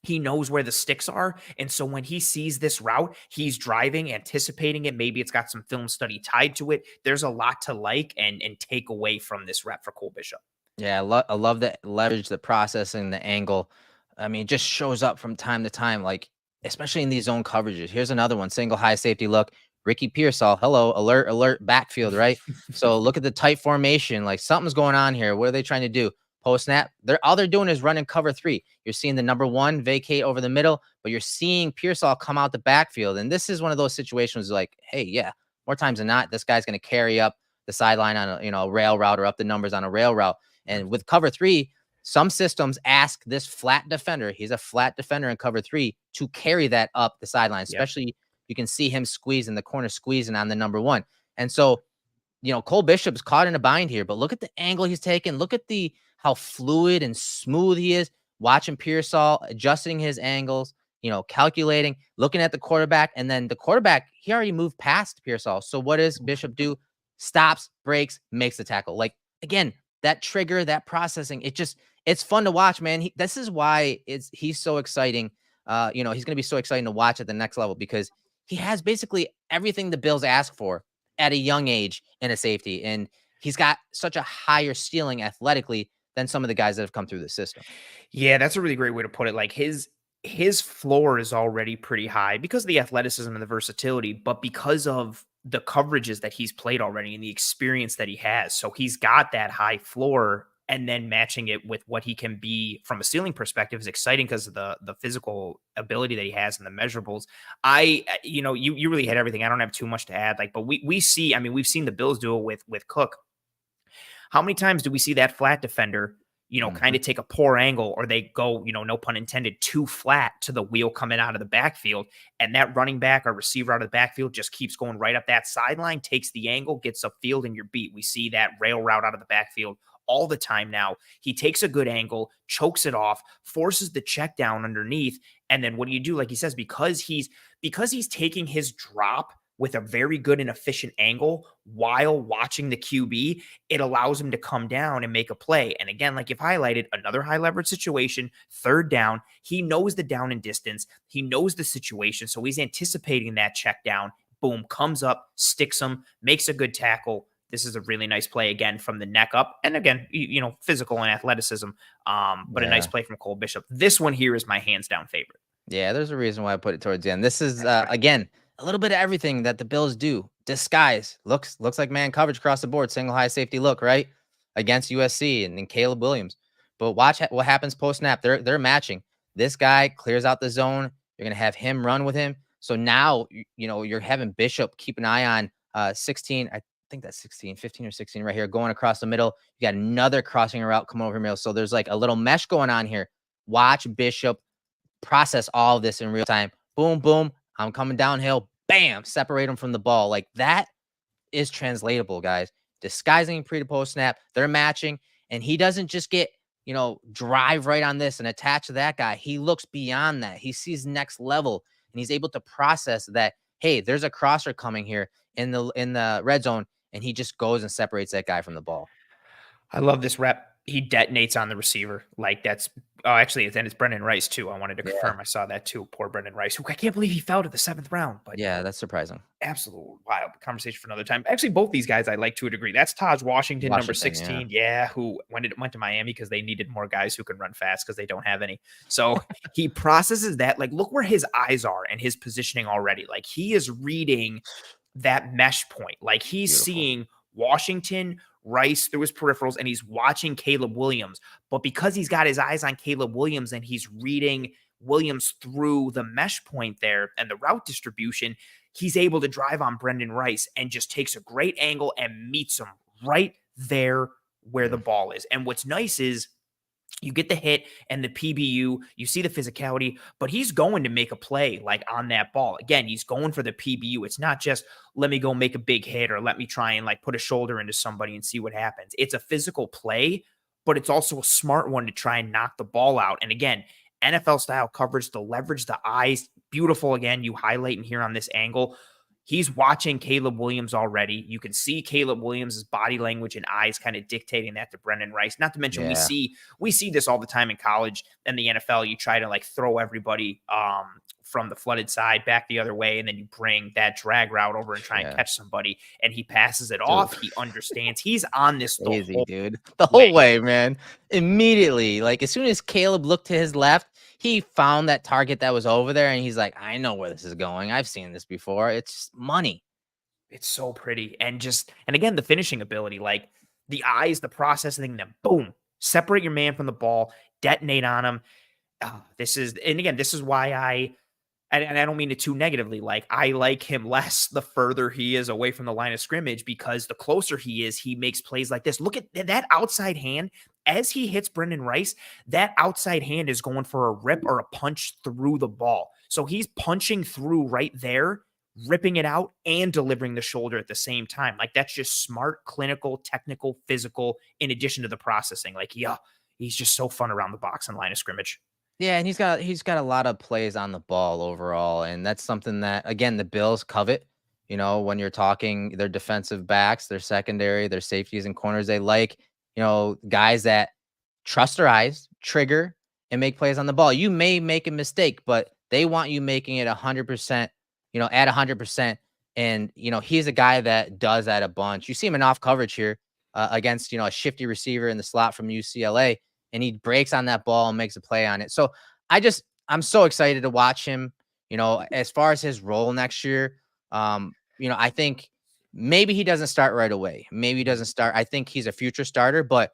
Speaker 1: he knows where the sticks are. And so when he sees this route, he's driving, anticipating it. Maybe it's got some film study tied to it. There's a lot to like and take away from this rep for Cole Bishop.
Speaker 2: Yeah, I love the leverage, the processing, the angle. I mean, it just shows up from time to time, like especially in these zone coverages. Here's another one: single high safety look. Ricky Pearsall, hello, alert, backfield, right? So look at the tight formation. Like something's going on here. What are they trying to do? Post snap. All they're doing is running cover 3. You're seeing the number 1 vacate over the middle, but you're seeing Pearsall come out the backfield. And this is one of those situations like, hey, yeah, more times than not, this guy's going to carry up the sideline on a rail route or up the numbers on a rail route. And with cover 3, some systems ask this flat defender, he's a flat defender in cover 3, to carry that up the sideline. Especially, you can see him squeezing the corner, squeezing on the number 1. And so, Cole Bishop's caught in a bind here, but look at the angle he's taken. Look at how fluid and smooth he is. Watching Pearsall adjusting his angles, calculating, looking at the quarterback, and then the quarterback, he already moved past Pearsall. So what does Bishop do? Stops, breaks, makes the tackle. Like, again, that trigger, that processing, it's fun to watch, man. This is why he's so exciting. He's going to be so exciting to watch at the next level because he has basically everything the Bills ask for at a young age in a safety. And he's got such a higher ceiling athletically than some of the guys that have come through the system.
Speaker 1: Yeah, that's a really great way to put it. Like his floor is already pretty high because of the athleticism and the versatility, but because of the coverages that he's played already and the experience that he has. So he's got that high floor, and then matching it with what he can be from a ceiling perspective is exciting because of the physical ability that he has and the measurables. You really hit everything. I don't have too much to add. Like, but we see, I mean, we've seen the Bills do it with Cook. How many times do we see that flat defender, kind of take a poor angle, or they go, no pun intended, too flat to the wheel coming out of the backfield, and that running back or receiver out of the backfield just keeps going right up that sideline, takes the angle, gets upfield, and you're beat. We see that rail route out of the backfield all the time now. He takes a good angle, chokes it off, forces the check down underneath, and then what do you do? Like he says, because he's taking his drop with a very good and efficient angle while watching the QB, it allows him to come down and make a play. And again, like you've highlighted, another high leverage situation, third down. He knows the down and distance. He knows the situation. So he's anticipating that check down. Boom, comes up, sticks him, makes a good tackle. This is a really nice play again from the neck up. And again, physical and athleticism, but a nice play from Cole Bishop. This one here is my hands down favorite.
Speaker 2: Yeah, there's a reason why I put it towards the end. This is, again, a little bit of everything that the Bills do. Disguise. Looks like man coverage across the board. Single high safety look, right? Against USC and then Caleb Williams. But watch what happens post-snap. They're matching. This guy clears out the zone. You're going to have him run with him. So now, you're having Bishop keep an eye on 16. I think that's 16, 15 or 16 right here, going across the middle. You got another crossing route coming over middle. So there's like a little mesh going on here. Watch Bishop process all of this in real time. Boom, boom. I'm coming downhill. Bam, separate them from the ball. Like that is translatable, guys. Disguising pre to post snap. They're matching. And he doesn't just get, drive right on this and attach to that guy. He looks beyond that. He sees next level and he's able to process that, hey, there's a crosser coming here in the red zone. And he just goes and separates that guy from the ball.
Speaker 1: I love this rep. He detonates on the receiver. Like that's actually, then it's Brendan Rice too. I wanted to confirm. I saw that too. Poor Brendan Rice, who I can't believe he fell to the 7th round. But
Speaker 2: yeah, that's surprising.
Speaker 1: Absolute wild conversation for another time. Actually, both these guys I like to a degree. That's Taj Washington, number 16. Yeah, who went to Miami because they needed more guys who can run fast because they don't have any. So he processes that. Like, look where his eyes are and his positioning already. Like he is reading that mesh point. Like he's seeing Washington, Rice through his peripherals, and he's watching Caleb Williams. But because he's got his eyes on Caleb Williams and he's reading Williams through the mesh point there and the route distribution, he's able to drive on Brendan Rice and just takes a great angle and meets him right there where the ball is. And what's nice is you get the hit and the PBU, you see the physicality, but he's going to make a play like on that ball. Again, he's going for the PBU. It's not just let me go make a big hit or let me try and like put a shoulder into somebody and see what happens. It's a physical play, but it's also a smart one to try and knock the ball out. And again, NFL style coverage to leverage the eyes. Beautiful. Again, you highlight and here on this angle. He's watching Caleb Williams already. You can see Caleb Williams' body language and eyes kind of dictating that to Brendan Rice. Not to mention we see this all the time in college and the NFL. You try to like throw everybody from the flooded side back the other way, and then you bring that drag route over and try and catch somebody, and he passes it off. He understands. He's on this
Speaker 2: the whole way, man. Immediately, like as soon as Caleb looked to his left, he found that target that was over there, and he's like, I know where this is going. I've seen this before. It's money.
Speaker 1: It's so pretty. And again, the finishing ability, like the eyes, the processing, then boom, separate your man from the ball, detonate on him. This is why and I don't mean it too negatively. Like I like him less the further he is away from the line of scrimmage, because the closer he is, he makes plays like this. Look at that outside hand. As he hits Brendan Rice, that outside hand is going for a rip or a punch through the ball. So he's punching through right there, ripping it out and delivering the shoulder at the same time. Like that's just smart, clinical, technical, physical, in addition to the processing. Like, yeah, he's just so fun around the box and line of scrimmage.
Speaker 2: Yeah, and he's got a lot of plays on the ball overall, and that's something that, again, the Bills covet. When you're talking their defensive backs, their secondary, their safeties and corners, they like guys that trust their eyes, trigger, and make plays on the ball. You may make a mistake, but they want you making it 100%, at 100%. And, he's a guy that does that a bunch. You see him in off coverage here against, a shifty receiver in the slot from UCLA, and he breaks on that ball and makes a play on it. So I'm so excited to watch him, as far as his role next year. I think maybe he doesn't start right away. Maybe he doesn't start. I think he's a future starter, but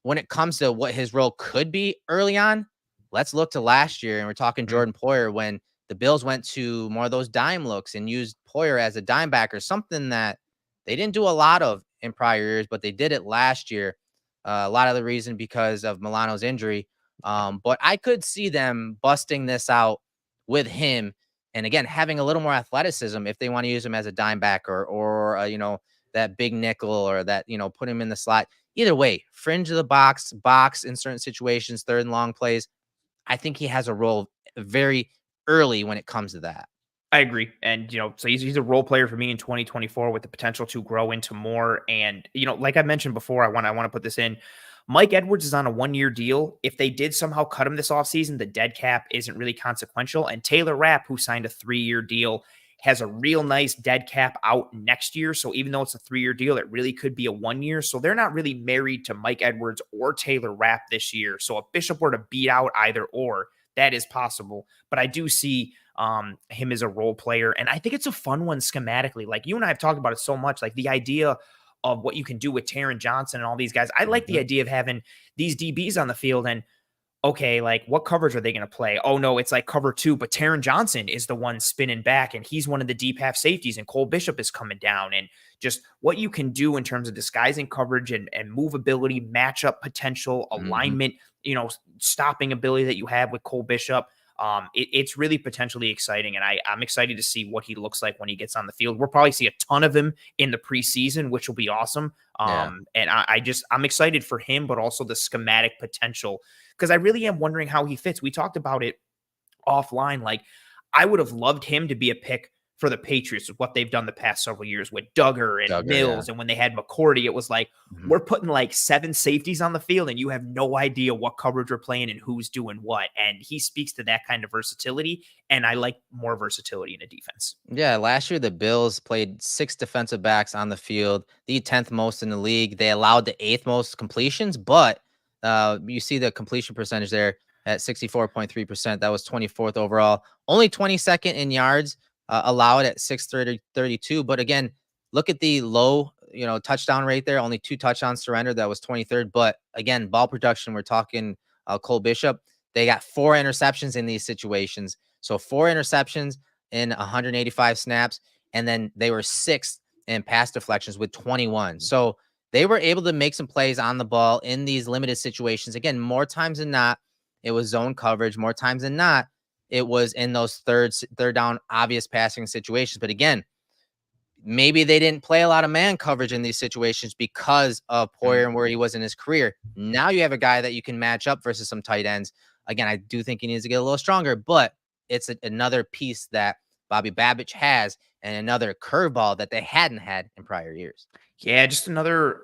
Speaker 2: when it comes to what his role could be early on, let's look to last year. And we're talking Jordan Poyer when the Bills went to more of those dime looks and used Poyer as a dime backer, something that they didn't do a lot of in prior years, but they did it last year. A lot of the reason because of Milano's injury. But I could see them busting this out with him. And again, having a little more athleticism if they want to use him as a dime backer or that big nickel or that, put him in the slot. Either way, fringe of the box in certain situations, third and long plays. I think he has a role very early when it comes to that.
Speaker 1: I agree. And, so he's a role player for me in 2024 with the potential to grow into more. And, like I mentioned before, I want to put this in. Mike Edwards is on a 1-year deal. If they did somehow cut him this offseason, the dead cap isn't really consequential. And Taylor Rapp, who signed a 3-year deal, has a real nice dead cap out next year. So even though it's a 3-year deal, it really could be a 1-year. So they're not really married to Mike Edwards or Taylor Rapp this year. So if Bishop were to beat out either or, that is possible. But I do see him as a role player. And I think it's a fun one schematically. Like you and I have talked about it so much, like the idea of what you can do with Taron Johnson and all these guys. I like the idea of having these DBs on the field and, okay, like what coverage are they going to play? Oh no, it's like cover 2, but Taron Johnson is the one spinning back and he's one of the deep half safeties and Cole Bishop is coming down, and just what you can do in terms of disguising coverage and movability, matchup potential, alignment, stopping ability that you have with Cole Bishop. It's really potentially exciting, and I'm excited to see what he looks like when he gets on the field. We'll probably see a ton of him in the preseason, which will be awesome. And I'm excited for him, but also the schematic potential, because I really am wondering how he fits. We talked about it offline. Like, I would have loved him to be a pick for the Patriots with what they've done the past several years with Duggar and Mills. Yeah. And when they had McCourty, it was like, we're putting like 7 safeties on the field and you have no idea what coverage we're playing and who's doing what. And he speaks to that kind of versatility. And I like more versatility in a defense.
Speaker 2: Yeah. Last year, the Bills played 6 defensive backs on the field, the 10th most in the league. They allowed the 8th most completions, but you see the completion percentage there at 64.3%. That was 24th overall, only 22nd in yards. Allowed at 632. But again, look at the low, touchdown rate there. Only 2 touchdowns surrendered. That was 23rd. But again, ball production, we're talking Cole Bishop. They got 4 interceptions in these situations. So 4 interceptions in 185 snaps. And then they were 6th in pass deflections with 21. So they were able to make some plays on the ball in these limited situations. Again, more times than not, it was zone coverage. More times than not, it was in those third down, obvious passing situations. But again, maybe they didn't play a lot of man coverage in these situations because of Poyer and where he was in his career. Now you have a guy that you can match up versus some tight ends. Again, I do think he needs to get a little stronger, but it's another piece that Bobby Babich has and another curveball that they hadn't had in prior years.
Speaker 1: Yeah, just another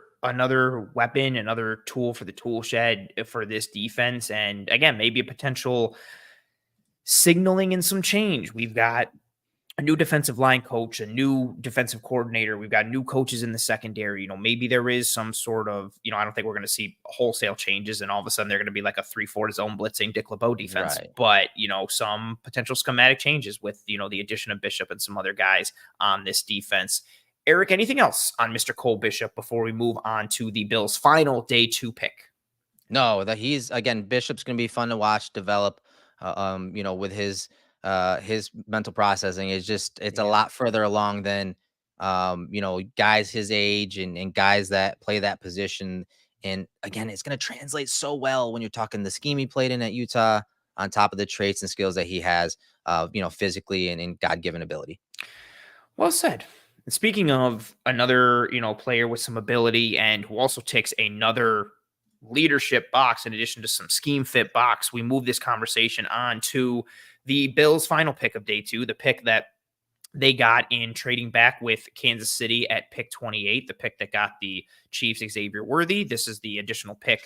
Speaker 1: weapon, another tool for the tool shed for this defense. And again, maybe a potential signaling in some change. We've got a new defensive line coach, a new defensive coordinator. We've got new coaches in the secondary. Maybe there is some sort of, I don't think we're going to see wholesale changes and all of a sudden they're going to be like a 3-4 zone blitzing Dick LeBeau defense. Right. But, some potential schematic changes with, the addition of Bishop and some other guys on this defense. Erik, anything else on Mr. Cole Bishop before we move on to the Bills' final day 2 pick?
Speaker 2: No, that Bishop's going to be fun to watch develop. With his mental processing it's a lot further along than, guys his age and guys that play that position. And again, it's going to translate so well when you're talking the scheme he played in at Utah on top of the traits and skills that he has, physically and in God-given ability.
Speaker 1: Well said. And speaking of another, player with some ability and who also ticks another leadership box in addition to some scheme fit box, we move this conversation on to the Bills' final pick of day 2, the pick that they got in trading back with Kansas City at pick 28, the pick that got the Chiefs Xavier Worthy. This is the additional pick.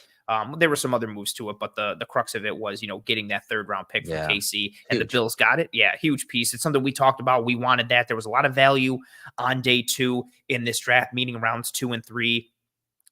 Speaker 1: There were some other moves to it, but the crux of it was, getting that third round pick from
Speaker 2: Yeah,
Speaker 1: KC, and the
Speaker 2: huge.
Speaker 1: Bills got it. Yeah, huge piece. It's something we talked about. We wanted that. There was a lot of value on day 2 in this draft, meaning rounds 2 and 3.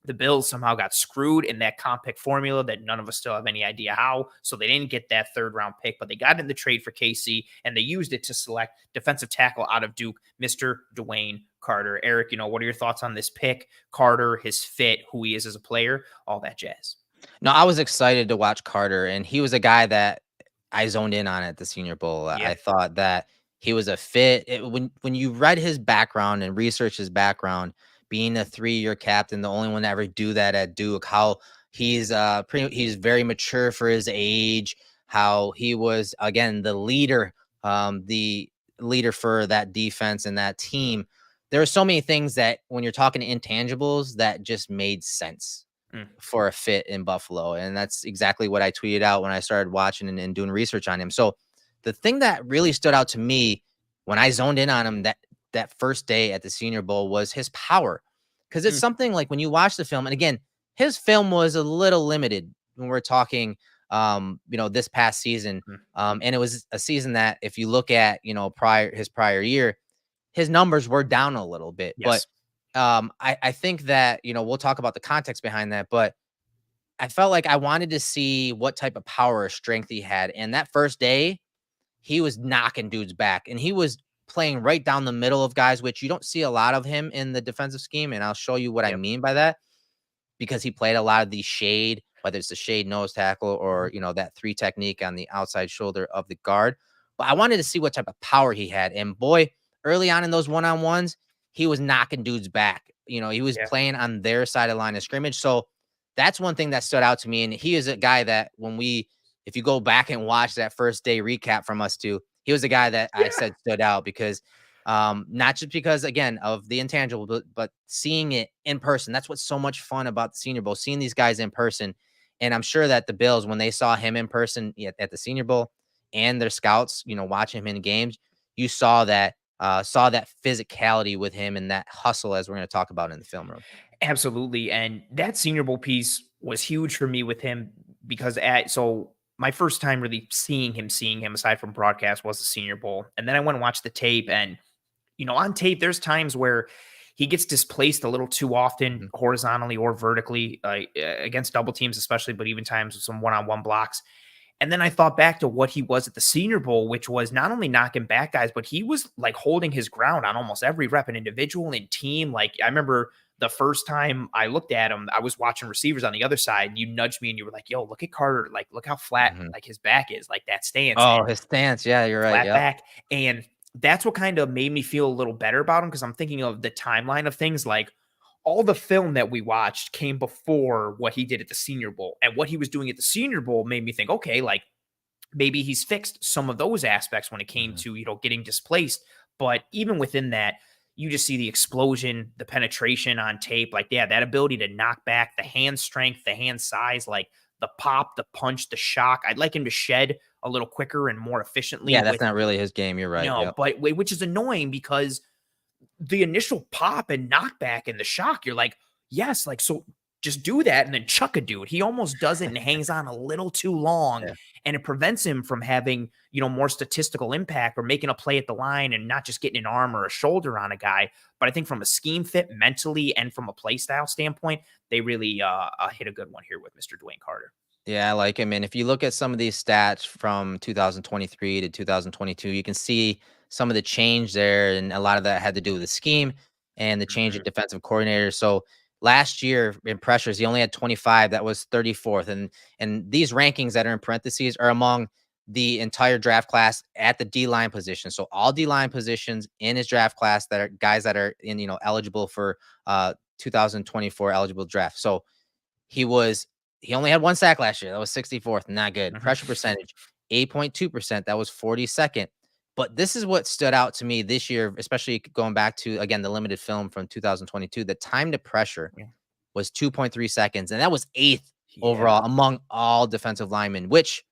Speaker 1: The Bills somehow got screwed in that comp pick formula that none of us still have any idea how. So they didn't get that third round pick, but they got in the trade for KC, and they used it to select defensive tackle out of Duke, Mr. DeWayne Carter. Erik, what are your thoughts on this pick? Carter, his fit, who he is as a player, all that jazz.
Speaker 2: No, I was excited to watch Carter, and he was a guy that I zoned in on at the Senior Bowl.
Speaker 1: Yeah.
Speaker 2: I thought that he was a fit. When you read his background and research his background, being a 3-year captain, the only one to ever do that at Duke, how he's he's very mature for his age, how he was again the leader for that defense and that team. There are so many things that when you're talking intangibles that just made sense for a fit in Buffalo. And that's exactly what I tweeted out when I started watching and doing research on him. So the thing that really stood out to me when I zoned in on him that first day at the Senior Bowl was his power. Because it's something like when you watch the film, and again, his film was a little limited when we're talking this past season. And it was a season that if you look at, his prior year, his numbers were down a little bit.
Speaker 1: Yes.
Speaker 2: But I think that, we'll talk about the context behind that, but I felt like I wanted to see what type of power or strength he had. And that first day, he was knocking dudes back, and he was playing right down the middle of guys, which you don't see a lot of him in the defensive scheme. And I'll show you what I mean by that, because he played a lot of the shade, whether it's the shade nose tackle or, that 3 technique on the outside shoulder of the guard. But I wanted to see what type of power he had. And boy, early on in those one-on-ones, he was knocking dudes back. He was playing on their side of the line of scrimmage. So that's one thing that stood out to me. And he is a guy that if you go back and watch that first day recap from us too, he was a guy that I said stood out because not just because, again, of the intangible, but seeing it in person. That's what's so much fun about the Senior Bowl, seeing these guys in person. And I'm sure that the Bills, when they saw him in person at the Senior Bowl and their scouts, watching him in games, you saw that physicality with him and that hustle, as we're going to talk about in the film room.
Speaker 1: Absolutely. And that Senior Bowl piece was huge for me with him because so my first time really seeing him aside from broadcast was the Senior Bowl. And then I went and watched the tape, and on tape, there's times where he gets displaced a little too often horizontally or vertically against double teams, especially, but even times with some one-on-one blocks. And then I thought back to what he was at the Senior Bowl, which was not only knocking back guys, but he was like holding his ground on almost every rep, an individual and team. Like I remember the first time I looked at him, I was watching receivers on the other side. You nudged me and you were like, yo, look at Carter. Like, look how flat like his back is, like that stance.
Speaker 2: Oh, his stance. Yeah, you're right.
Speaker 1: Flat back. And that's what kind of made me feel a little better about him, because I'm thinking of the timeline of things. Like all the film that we watched came before what he did at the Senior Bowl, and what he was doing at the Senior Bowl made me think, okay, like maybe he's fixed some of those aspects when it came to, getting displaced. But even within that, you just see the explosion, the penetration on tape, like, that ability to knock back, the hand strength, the hand size, like the pop, the punch, the shock. I'd like him to shed a little quicker and more efficiently.
Speaker 2: Yeah, that's not really his game. You're right.
Speaker 1: No, but which is annoying because the initial pop and knockback and the shock, you're like, yes, like, so just do that and then chuck a dude. He almost does it and hangs on a little too long, and it prevents him from having, more statistical impact or making a play at the line and not just getting an arm or a shoulder on a guy. But I think from a scheme fit mentally and from a play style standpoint, they really hit a good one here with Mr. DeWayne Carter.
Speaker 2: Yeah, I like him. And if you look at some of these stats from 2023 to 2022, you can see some of the change there. And a lot of that had to do with the scheme and the change of defensive coordinators. So last year in pressures, he only had 25. That was 34th. And these rankings that are in parentheses are among the entire draft class at the D-line position. So all D-line positions in his draft class that are guys that are eligible for 2024 eligible draft. So he only had 1 sack last year. That was 64th. Not good. Pressure percentage, 8.2%. That was 42nd. But this is what stood out to me this year, especially going back to, again, the limited film from 2022. The time to pressure was 2.3 seconds. And that was 8th overall among all defensive linemen, which,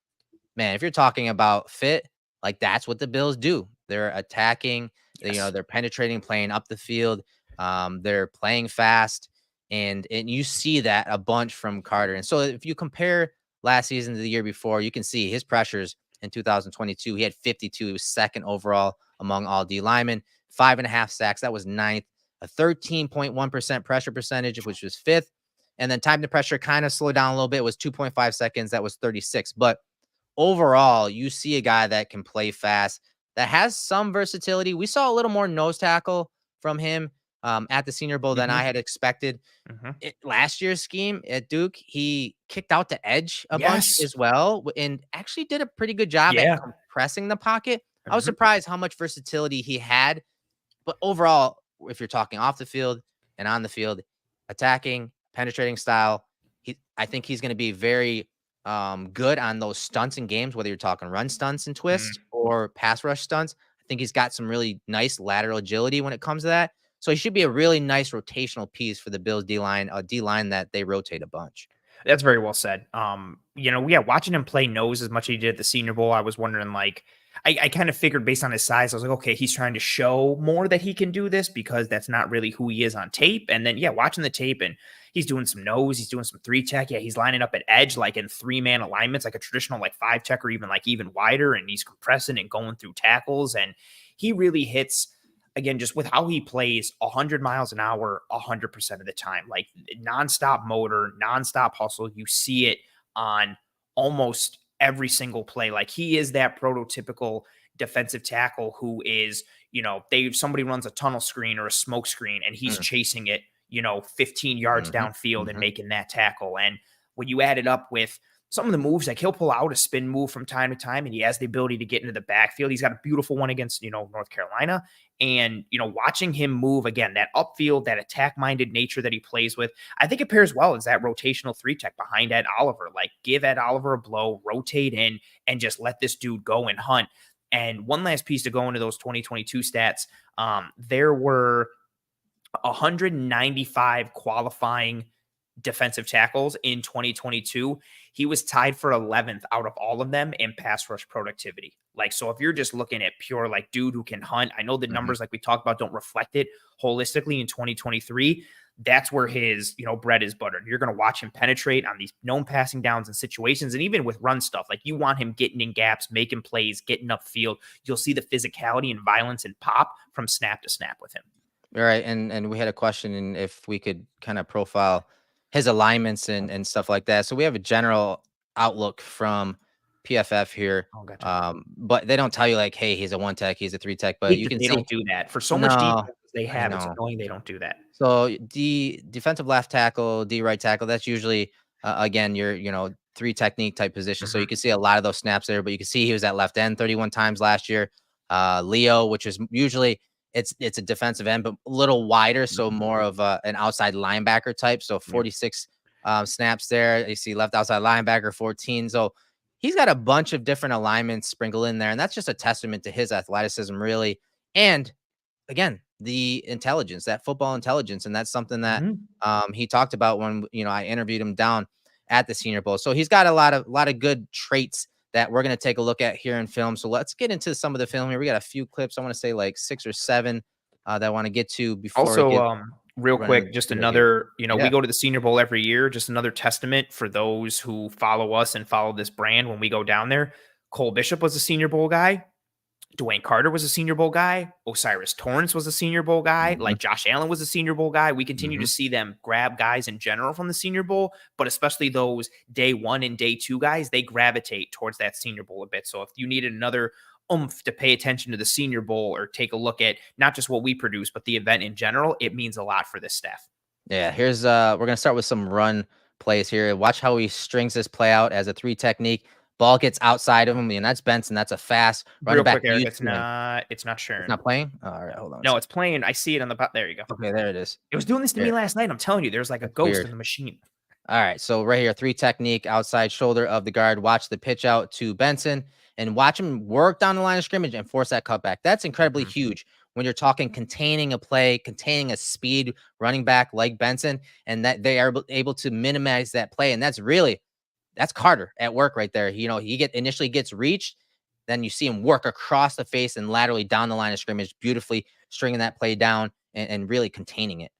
Speaker 2: man, if you're talking about fit, like that's what the Bills do. They're attacking You know,
Speaker 1: Yes.
Speaker 2: they're penetrating, playing up the field. They're playing fast, and you see that a bunch from Carter. And so if you compare last season to the year before, you can see his pressures in 2022. He had 52. He was second overall among all D linemen. 5.5 sacks. That was ninth. A 13.1% pressure percentage, which was fifth. And then time to pressure kind of slowed down a little bit. It was 2.5 seconds. That was 36. But overall, you see a guy that can play fast, that has some versatility. We saw a little more nose tackle from him at the Senior Bowl than I
Speaker 1: Mhm,
Speaker 2: had expected.
Speaker 1: mhm.
Speaker 2: Last year's scheme at Duke, he kicked out the edge a bunch
Speaker 1: Yes.
Speaker 2: as well, and actually did a pretty good job at
Speaker 1: Yeah.
Speaker 2: compressing the pocket. I was
Speaker 1: Mhm.
Speaker 2: surprised how much versatility he had, but overall, if you're talking off the field and on the field, attacking, penetrating style, I think he's going to be very good on those stunts in games, whether you're talking run stunts and twists
Speaker 1: Mm.
Speaker 2: or pass rush stunts. I think he's got some really nice lateral agility when it comes to that. So he should be a really nice rotational piece for the Bills D line, a D line that they rotate a bunch.
Speaker 1: That's very well said. Yeah, watching him play nose as much as he did at the Senior Bowl, I was wondering, like, I kind of figured based on his size, I was like, okay, he's trying to show more that he can do this because that's not really who he is on tape. And then, yeah, watching the tape and he's doing some nose, he's doing some three tech. Yeah, he's lining up at edge, like in 3-man alignments, like a traditional, like 5 tech or even wider. And he's compressing and going through tackles. And he really hits, again, just with how he plays 100 miles an hour 100% of the time, like nonstop motor, nonstop hustle. You see it on almost every single play. Like he is that prototypical defensive tackle who is, somebody runs a tunnel screen or a smoke screen and he's
Speaker 2: Mm,
Speaker 1: chasing it, 15 yards
Speaker 2: mhm,
Speaker 1: downfield and
Speaker 2: mhm,
Speaker 1: making that tackle. And when you add it up with some of the moves, like he'll pull out a spin move from time to time and he has the ability to get into the backfield. He's got a beautiful one against, North Carolina. And, watching him move again, that upfield, that attack minded nature that he plays with, I think it pairs well as that rotational 3 tech behind Ed Oliver. Like, give Ed Oliver a blow, rotate in, and just let this dude go and hunt. And one last piece to go into those 2022 stats. There were 195 qualifying defensive tackles in 2022. He was tied for 11th out of all of them in pass rush productivity. Like, so if you're just looking at pure, like, dude who can hunt, I know the
Speaker 2: mhm.
Speaker 1: numbers, like we talked about, don't reflect it holistically in 2023. That's where his, bread is buttered. You're going to watch him penetrate on these known passing downs and situations. And even with run stuff, like you want him getting in gaps, making plays, getting upfield. You'll see the physicality and violence and pop from snap to snap with him.
Speaker 2: All right, and we had a question in if we could kind of profile his alignments and stuff like that. So we have a general outlook from PFF here,
Speaker 1: Oh, gotcha.
Speaker 2: but they don't tell you like, hey, he's a 1 tech, he's a 3 tech, but you can
Speaker 1: They
Speaker 2: see.
Speaker 1: don't do that. For so much
Speaker 2: No,
Speaker 1: defense they
Speaker 2: I
Speaker 1: have, it's
Speaker 2: know.
Speaker 1: annoying they don't do that.
Speaker 2: So D defensive left tackle, D right tackle, that's usually again your 3 technique type position. So you
Speaker 1: Mhm,
Speaker 2: can see a lot of those snaps there, but you can see he was at left end 31 times last year. Leo, which is usually it's a defensive end, but a little wider, so
Speaker 1: mhm,
Speaker 2: more of an outside linebacker type. So
Speaker 1: yeah,
Speaker 2: 46 snaps there. You see left outside linebacker 14. So he's got a bunch of different alignments sprinkled in there, and that's just a testament to his athleticism, really. And again, the intelligence, that football intelligence, and that's something that
Speaker 1: mhm.
Speaker 2: he talked about when I interviewed him down at the Senior Bowl. So he's got a lot of good traits that we're going to take a look at here in film. So let's get into some of the film here. We got a few clips. I want to say like 6 or 7 that I want to get to before it
Speaker 1: Also,
Speaker 2: gets
Speaker 1: real
Speaker 2: running
Speaker 1: quick,
Speaker 2: the
Speaker 1: just
Speaker 2: video here.
Speaker 1: another, we
Speaker 2: Yeah.
Speaker 1: go to the Senior Bowl every year, just another testament for those who follow us and follow this brand when we go down there. Cole Bishop was a Senior Bowl guy. DeWayne Carter was a Senior Bowl guy. Osiris Torrance was a Senior Bowl guy.
Speaker 2: Hmm.
Speaker 1: Like Josh Allen was a Senior Bowl guy. We continue to
Speaker 2: Hmm.
Speaker 1: see them grab guys in general from the Senior Bowl, but especially those day one and day two guys, they gravitate towards that Senior Bowl a bit. So if you needed another oomph to pay attention to the Senior Bowl or take a look at not just what we produce, but the event in general, it means a lot for this staff.
Speaker 2: Yeah. Here's we're gonna start with some run plays here. Watch how he strings this play out as a 3 technique. Ball gets outside of him, and that's Benson. That's a fast running
Speaker 1: Real
Speaker 2: back
Speaker 1: quick, Eric,
Speaker 2: used to him.
Speaker 1: it's not
Speaker 2: It's
Speaker 1: sharing.
Speaker 2: not playing? Oh, all right, hold on a
Speaker 1: No,
Speaker 2: second.
Speaker 1: it's playing. I see it on the there you go.
Speaker 2: Okay, there it is.
Speaker 1: It was doing this to me
Speaker 2: There.
Speaker 1: last night. I'm telling you, there's like a
Speaker 2: That's
Speaker 1: ghost
Speaker 2: weird.
Speaker 1: in the machine.
Speaker 2: All right, so right here, 3 technique, outside shoulder of the guard. Watch the pitch out to Benson and watch him work down the line of scrimmage and force that cutback. That's incredibly
Speaker 1: Mhm.
Speaker 2: huge when you're talking containing a play, containing a speed running back like Benson, and that they are able to minimize that play. And that's Carter at work right there. He initially gets reached. then you see him work across the face and laterally down the line of scrimmage, beautifully stringing that play down and really containing it.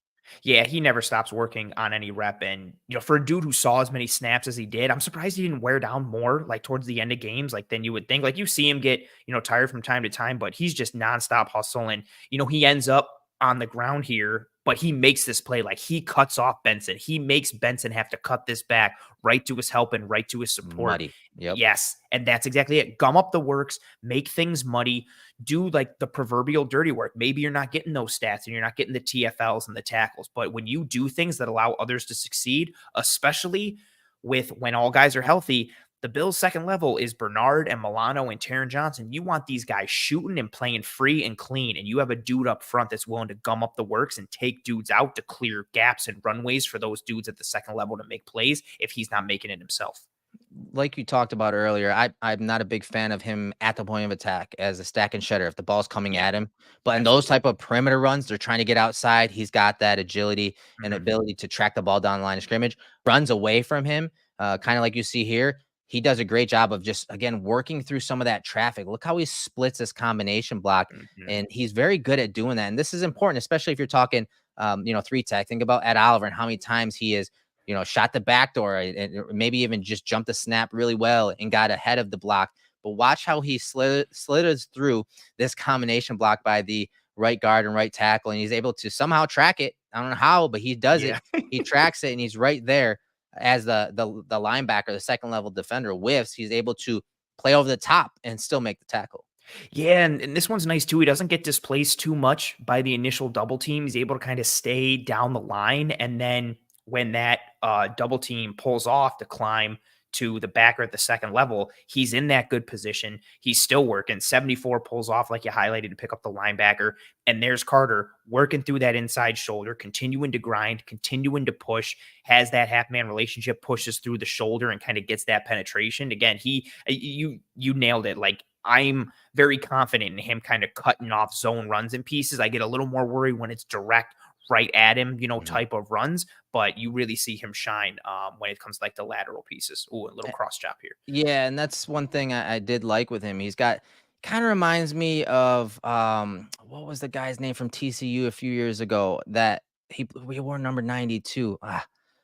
Speaker 1: Yeah, he never stops working on any rep. And, for a dude who saw as many snaps as he did, I'm surprised he didn't wear down more like towards the end of games, like than you would think. Like you see him get, tired from time to time, but he's just nonstop hustling. He ends up on the ground here, but he makes this play. Like he cuts off Benson. He makes Benson have to cut this back right to his help and right to his support.
Speaker 2: Muddy. Yep.
Speaker 1: Yes. And that's exactly it. Gum up the works, make things muddy, do like the proverbial dirty work. Maybe you're not getting those stats and you're not getting the TFLs and the tackles, but when you do things that allow others to succeed, especially with when all guys are healthy, the Bills' second level is Bernard and Milano and Taron Johnson. You want these guys shooting and playing free and clean, and you have a dude up front that's willing to gum up the works and take dudes out to clear gaps and runways for those dudes at the second level to make plays if he's not making it himself.
Speaker 2: Like you talked about earlier, I'm not a big fan of him at the point of attack as a stack and shedder if the ball's coming
Speaker 1: Yeah,
Speaker 2: at him. But in those
Speaker 1: absolutely.
Speaker 2: type of perimeter runs, they're trying to get outside. He's got that agility and
Speaker 1: Mhm.
Speaker 2: ability to track the ball down the line of scrimmage, runs away from him, kind of like you see here. He does a great job of just again working through some of that traffic. Look how he splits this combination block,
Speaker 1: Mhm.
Speaker 2: and he's very good at doing that. And this is important, especially if you're talking, three tech. Think about Ed Oliver and how many times he is shot the back door and maybe even just jumped the snap really well and got ahead of the block. But watch how he slithers through this combination block by the right guard and right tackle, and he's able to somehow track it. I don't know how, but he does it.
Speaker 1: Yeah.
Speaker 2: He tracks it, and he's right there as the linebacker, the second level defender whiffs. He's able to play over the top and still make the tackle.
Speaker 1: Yeah, and this one's nice too. He doesn't get displaced too much by the initial double team. He's able to kind of stay down the line. And then when that double team pulls off to climb to the backer at the second level, he's in that good position. He's still working. 74 pulls off, like you highlighted, to pick up the linebacker. And there's Carter working through that inside shoulder, continuing to grind, continuing to push, has that half man relationship, pushes through the shoulder and kind of gets that penetration. Again, you nailed it. Like I'm very confident in him kind of cutting off zone runs in pieces. I get a little more worried when it's direct right at him,
Speaker 2: Mhm.
Speaker 1: type of runs, but you really see him shine when it comes to like the lateral pieces. Ooh, a little cross chop here.
Speaker 2: Yeah, and that's one thing I did like with him. He's got kind of reminds me of what was the guy's name from TCU a few years ago that he wore number 92. I'm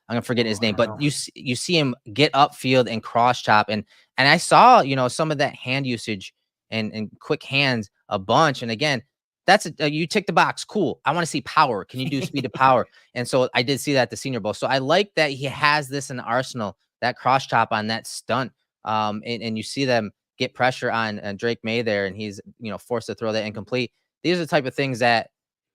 Speaker 2: gonna forget
Speaker 1: Oh,
Speaker 2: his
Speaker 1: I
Speaker 2: name,
Speaker 1: don't
Speaker 2: but
Speaker 1: know.
Speaker 2: you see him get upfield and cross chop, and I saw some of that hand usage and quick hands a bunch. And again, that's you tick the box. Cool. I want to see power. Can you do speed to power? And so I did see that at the Senior Bowl. So I like that he has this in the arsenal, that cross chop on that stunt. And you see them get pressure on Drake May there, and he's forced to throw that incomplete. These are the type of things that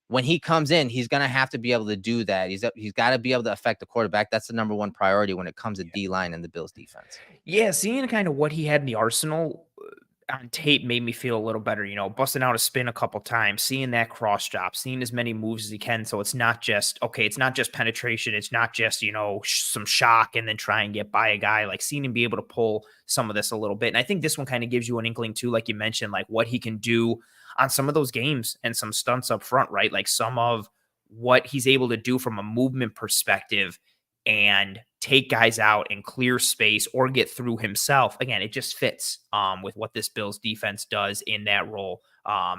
Speaker 2: when he comes in, he's gonna have to be able to do that. He's got to be able to affect the quarterback. That's the number one priority when it comes to D line and the Bills defense.
Speaker 1: Yeah, seeing kind of what he had in the arsenal on tape made me feel a little better, busting out a spin a couple times, seeing that cross chop, seeing as many moves as he can. So it's not just, okay, it's not just penetration. It's not just, some shock and then try and get by a guy, like seeing him be able to pull some of this a little bit. And I think this one kind of gives you an inkling too, like you mentioned, like what he can do on some of those games and some stunts up front, right? Like some of what he's able to do from a movement perspective and take guys out and clear space or get through himself. Again, it just fits with what this Bills defense does in that role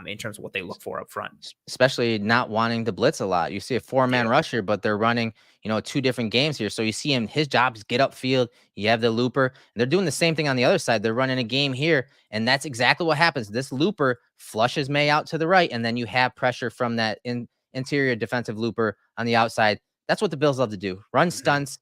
Speaker 1: in terms of what they look for up front.
Speaker 2: Especially not wanting to blitz a lot. You see a four-man
Speaker 1: Yep.
Speaker 2: rush here, but they're running, two different games here. So you see him, his job is get upfield. You have the looper. And they're doing the same thing on the other side. They're running a game here, and that's exactly what happens. This looper flushes May out to the right, and then you have pressure from that interior defensive looper on the outside. That's what the Bills love to do. Run
Speaker 1: Mhm.
Speaker 2: stunts,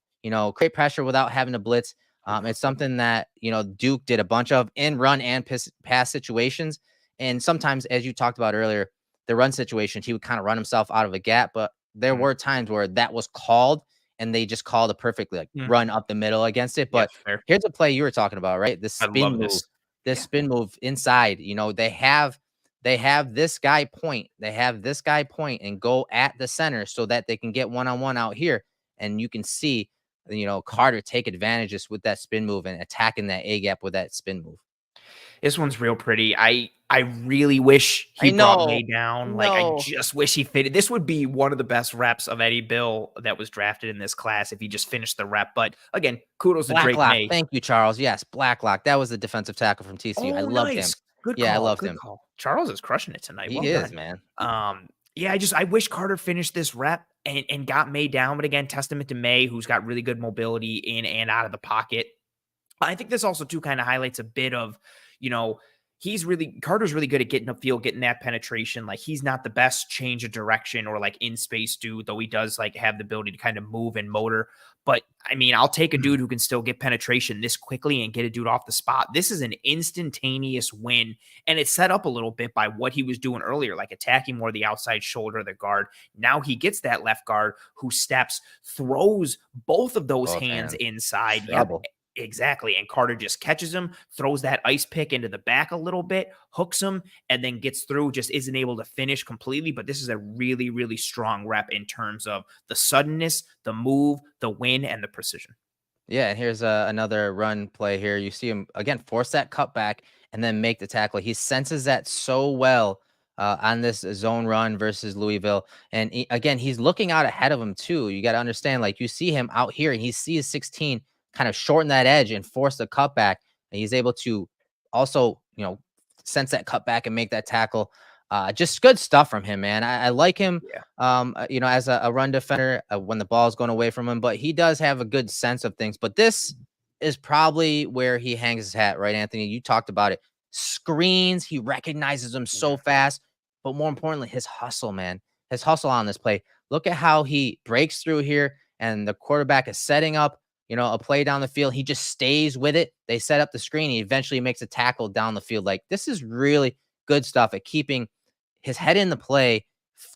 Speaker 2: create pressure without having to blitz. It's something that, Duke did a bunch of in run and pass situations. And sometimes, as you talked about earlier, the run situations, he would kind of run himself out of a gap. But there
Speaker 1: Mhm.
Speaker 2: were times where that was called and they just called it perfectly, like
Speaker 1: Mhm.
Speaker 2: run up the middle against it.
Speaker 1: Yeah,
Speaker 2: But
Speaker 1: fair.
Speaker 2: here's a play you were talking about, right?
Speaker 1: I love this.
Speaker 2: This
Speaker 1: Yeah.
Speaker 2: spin move inside. They have this guy point. They have this guy point and go at the center so that they can get one-on-one out here. And you can see, Carter take advantages with that spin move and attacking that A gap with that spin move.
Speaker 1: This one's real pretty. I really wish he
Speaker 2: I
Speaker 1: brought May
Speaker 2: know.
Speaker 1: down. Like I
Speaker 2: No.
Speaker 1: just wish he fitted. This would be one of the best reps of any Bill that was drafted in this class if he just finished the rep. But again, kudos to Drake
Speaker 2: Blacklock.
Speaker 1: May.
Speaker 2: Thank you, Charles. Yes, Blacklock. That was the defensive tackle from TCU. I
Speaker 1: Oh,
Speaker 2: loved
Speaker 1: nice.
Speaker 2: him.
Speaker 1: Good
Speaker 2: Yeah, I
Speaker 1: call,
Speaker 2: loved
Speaker 1: good
Speaker 2: him.
Speaker 1: call. Charles is crushing it tonight,
Speaker 2: He
Speaker 1: well
Speaker 2: is,
Speaker 1: done.
Speaker 2: man.
Speaker 1: Yeah, I wish Carter finished this rep and got May down, but again, testament to May, who's got really good mobility in and out of the pocket. I think this also too kind of highlights a bit of, you know, Carter's really good at getting upfield, getting that penetration. Like he's not the best change of direction or like in space dude, though he does like have the ability to kind of move and motor. But I mean, I'll take a dude who can still get penetration this quickly and get a dude off the spot. This is an instantaneous win. And it's set up a little bit by what he was doing earlier, like attacking more the outside shoulder of the guard. Now he gets that left guard who steps, throws both of those
Speaker 2: Both
Speaker 1: hands
Speaker 2: hands.
Speaker 1: inside. Yep.
Speaker 2: Trouble.
Speaker 1: Exactly. And Carter just catches him, throws that ice pick into the back a little bit, hooks him, and then gets through, just isn't able to finish completely. But this is a really, really strong rep in terms of the suddenness, the move, the win, and the precision.
Speaker 2: Yeah, and here's another run play here. You see him again force that cutback and then make the tackle. He senses that so well on this zone run versus Louisville. And again, he's looking out ahead of him too. You got to understand, like you see him out here and he sees 16 kind of shorten that edge and force the cutback. And he's able to also, sense that cutback and make that tackle. Just good stuff from him, man. I like him,
Speaker 1: Yeah.
Speaker 2: as a run defender when the ball's going away from him, but he does have a good sense of things. But this is probably where he hangs his hat, right, Anthony? You talked about it. Screens, he recognizes them so fast, but more importantly, his hustle, man, his hustle on this play. Look at how he breaks through here, and the quarterback is setting up, a play down the field. He just stays with it. They set up the screen. He eventually makes a tackle down the field. Like this is really good stuff at keeping his head in the play,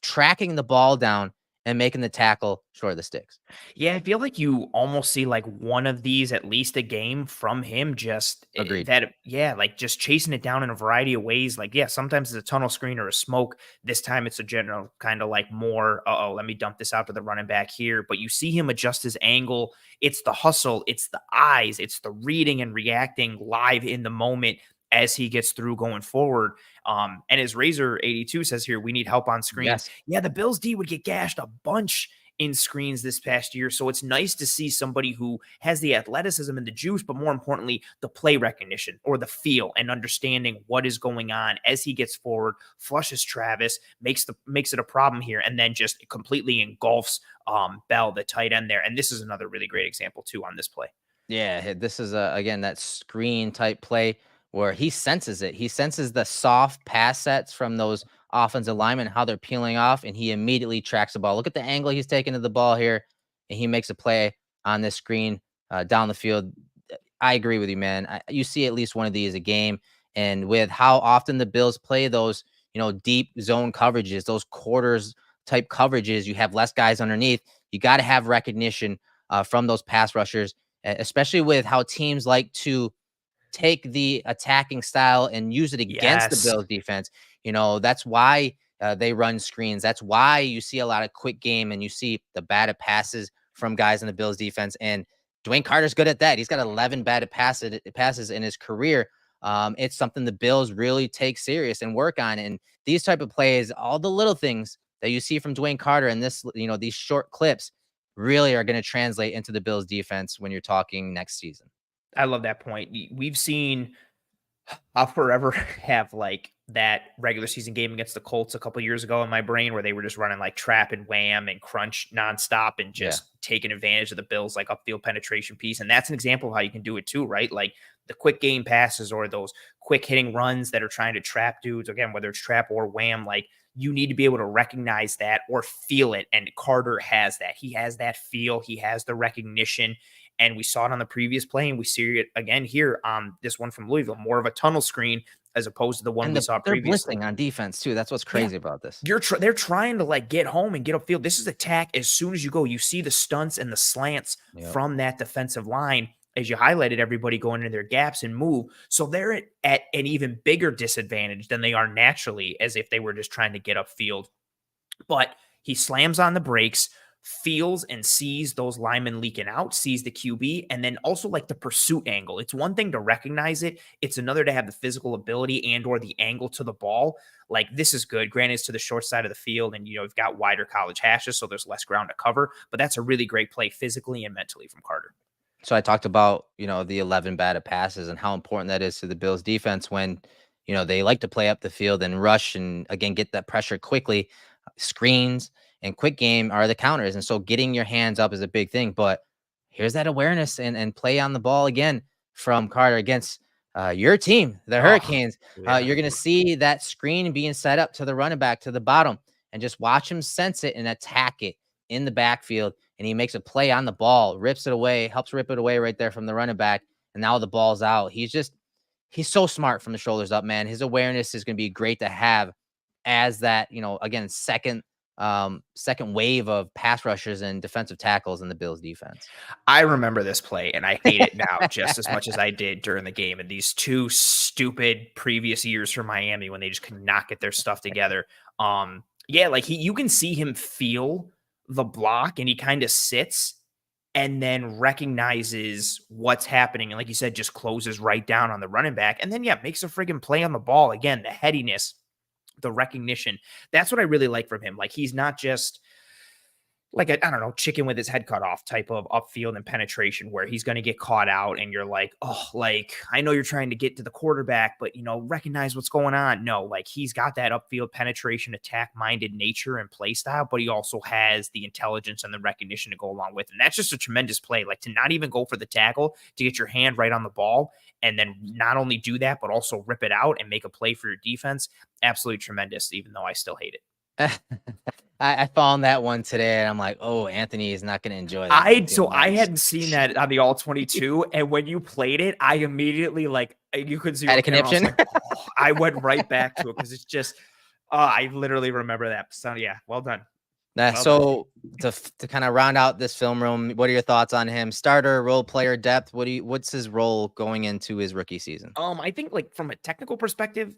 Speaker 2: tracking the ball down and making the tackle short of the sticks.
Speaker 1: Yeah, I feel like you almost see like one of these at least a game from him. Just
Speaker 2: Agreed.
Speaker 1: that, yeah, like just chasing it down in a variety of ways. Like, yeah, sometimes it's a tunnel screen or a smoke. This time it's a general kind of like more, let me dump this out to the running back here. But you see him adjust his angle. It's the hustle, it's the eyes, it's the reading and reacting live in the moment as he gets through going forward. And as Razor 82 says here, we need help on screens.
Speaker 2: Yes.
Speaker 1: Yeah, the Bills D would get gashed a bunch in screens this past year. So it's nice to see somebody who has the athleticism and the juice, but more importantly, the play recognition or the feel and understanding what is going on as he gets forward, flushes Travis, makes it a problem here, and then just completely engulfs Bell, the tight end there. And this is another really great example too on this play.
Speaker 2: Yeah, this is again that screen type play where he senses it. He senses the soft pass sets from those offensive linemen, how they're peeling off, and he immediately tracks the ball. Look at the angle he's taking to the ball here, and he makes a play on this screen down the field. I agree with you, man. You see at least one of these a game, and with how often the Bills play those, deep zone coverages, those quarters type coverages, you have less guys underneath. You got to have recognition from those pass rushers, especially with how teams like to take the attacking style and use it against the
Speaker 1: Yes.
Speaker 2: Bills defense. That's why they run screens. That's why you see a lot of quick game and you see the batted passes from guys in the Bills defense. And DeWayne Carter's good at that. He's got 11 batted passes in his career. It's something the Bills really take serious and work on. And these type of plays, all the little things that you see from DeWayne Carter and this, these short clips really are going to translate into the Bills defense when you're talking next season.
Speaker 1: I love that point. We've seen I'll forever have like that regular season game against the Colts a couple years ago in my brain where they were just running like trap and wham and crunch nonstop and just taking advantage of the Bills like upfield penetration piece. And that's an example of how you can do it too, right? Like the quick game passes or those quick hitting runs that are trying to trap dudes, again, whether it's trap or wham, like you need to be able to recognize that or feel it. And Carter has that. He has that feel. He has the recognition. And we saw it on the previous play, and we see it again here on this one from Louisville, more of a tunnel screen as opposed to the one
Speaker 2: And
Speaker 1: we saw
Speaker 2: they're
Speaker 1: previously.
Speaker 2: blitzing on defense too. That's what's crazy about this.
Speaker 1: They're trying to like get home and get upfield. This is attack as soon as you go. You see the stunts and the slants from that defensive line as you highlighted everybody going into their gaps and move. So they're at an even bigger disadvantage than they are naturally as if they were just trying to get upfield. But he slams on the brakes, feels and sees those linemen leaking out, sees the QB, and then also like the pursuit angle. It's one thing to recognize it. It's another to have the physical ability and or the angle to the ball. Like this is good. Granted, it's to the short side of the field and, you've got wider college hashes, so there's less ground to cover, but that's a really great play physically and mentally from Carter.
Speaker 2: So I talked about, the 11 batted passes and how important that is to the Bills defense when, they like to play up the field and rush and again get that pressure quickly. Screens and quick game are the counters, and so getting your hands up is a big thing. But here's that awareness and play on the ball again from Carter against your team, the
Speaker 1: Oh,
Speaker 2: Hurricanes.
Speaker 1: yeah.
Speaker 2: You're going to see that screen being set up to the running back to the bottom, and just watch him sense it and attack it in the backfield. And he makes a play on the ball, rips it away, helps rip it away right there from the running back. And now the ball's out. He's so smart from the shoulders up, man. His awareness is going to be great to have as that, again, second wave of pass rushers and defensive tackles in the Bills defense.
Speaker 1: I remember this play, and I hate it now just as much as I did during the game. And these two stupid previous years for Miami when they just could not get their stuff together. Yeah, like you can see him feel the block, and he kind of sits and then recognizes what's happening. And like you said, just closes right down on the running back. And then, yeah, makes a friggin' play on the ball. Again, the headiness, the recognition. That's what I really like from him. Like, he's not just like a, I don't know, chicken with his head cut off type of upfield and penetration where he's going to get caught out and you're like, oh, like, I know you're trying to get to the quarterback, but, recognize what's going on. No, like, he's got that upfield penetration, attack minded nature and play style, but he also has the intelligence and the recognition to go along with it. And that's just a tremendous play. Like, to not even go for the tackle, to get your hand right on the ball and then not only do that, but also rip it out and make a play for your defense. Absolutely tremendous, even though I still hate it.
Speaker 2: I found that one today, and I'm like, oh, Anthony is not going to enjoy that one too
Speaker 1: I
Speaker 2: much.
Speaker 1: hadn't seen that on the all 22, and when you played it, I immediately you could see
Speaker 2: Had a
Speaker 1: camera, I was
Speaker 2: conniption.
Speaker 1: like, oh, I went right back to it because it's just I literally remember that. So yeah, well done.
Speaker 2: So to kind of round out this film room, what are your thoughts on him? Starter, role player, depth. What's his role going into his rookie season?
Speaker 1: I think like from a technical perspective,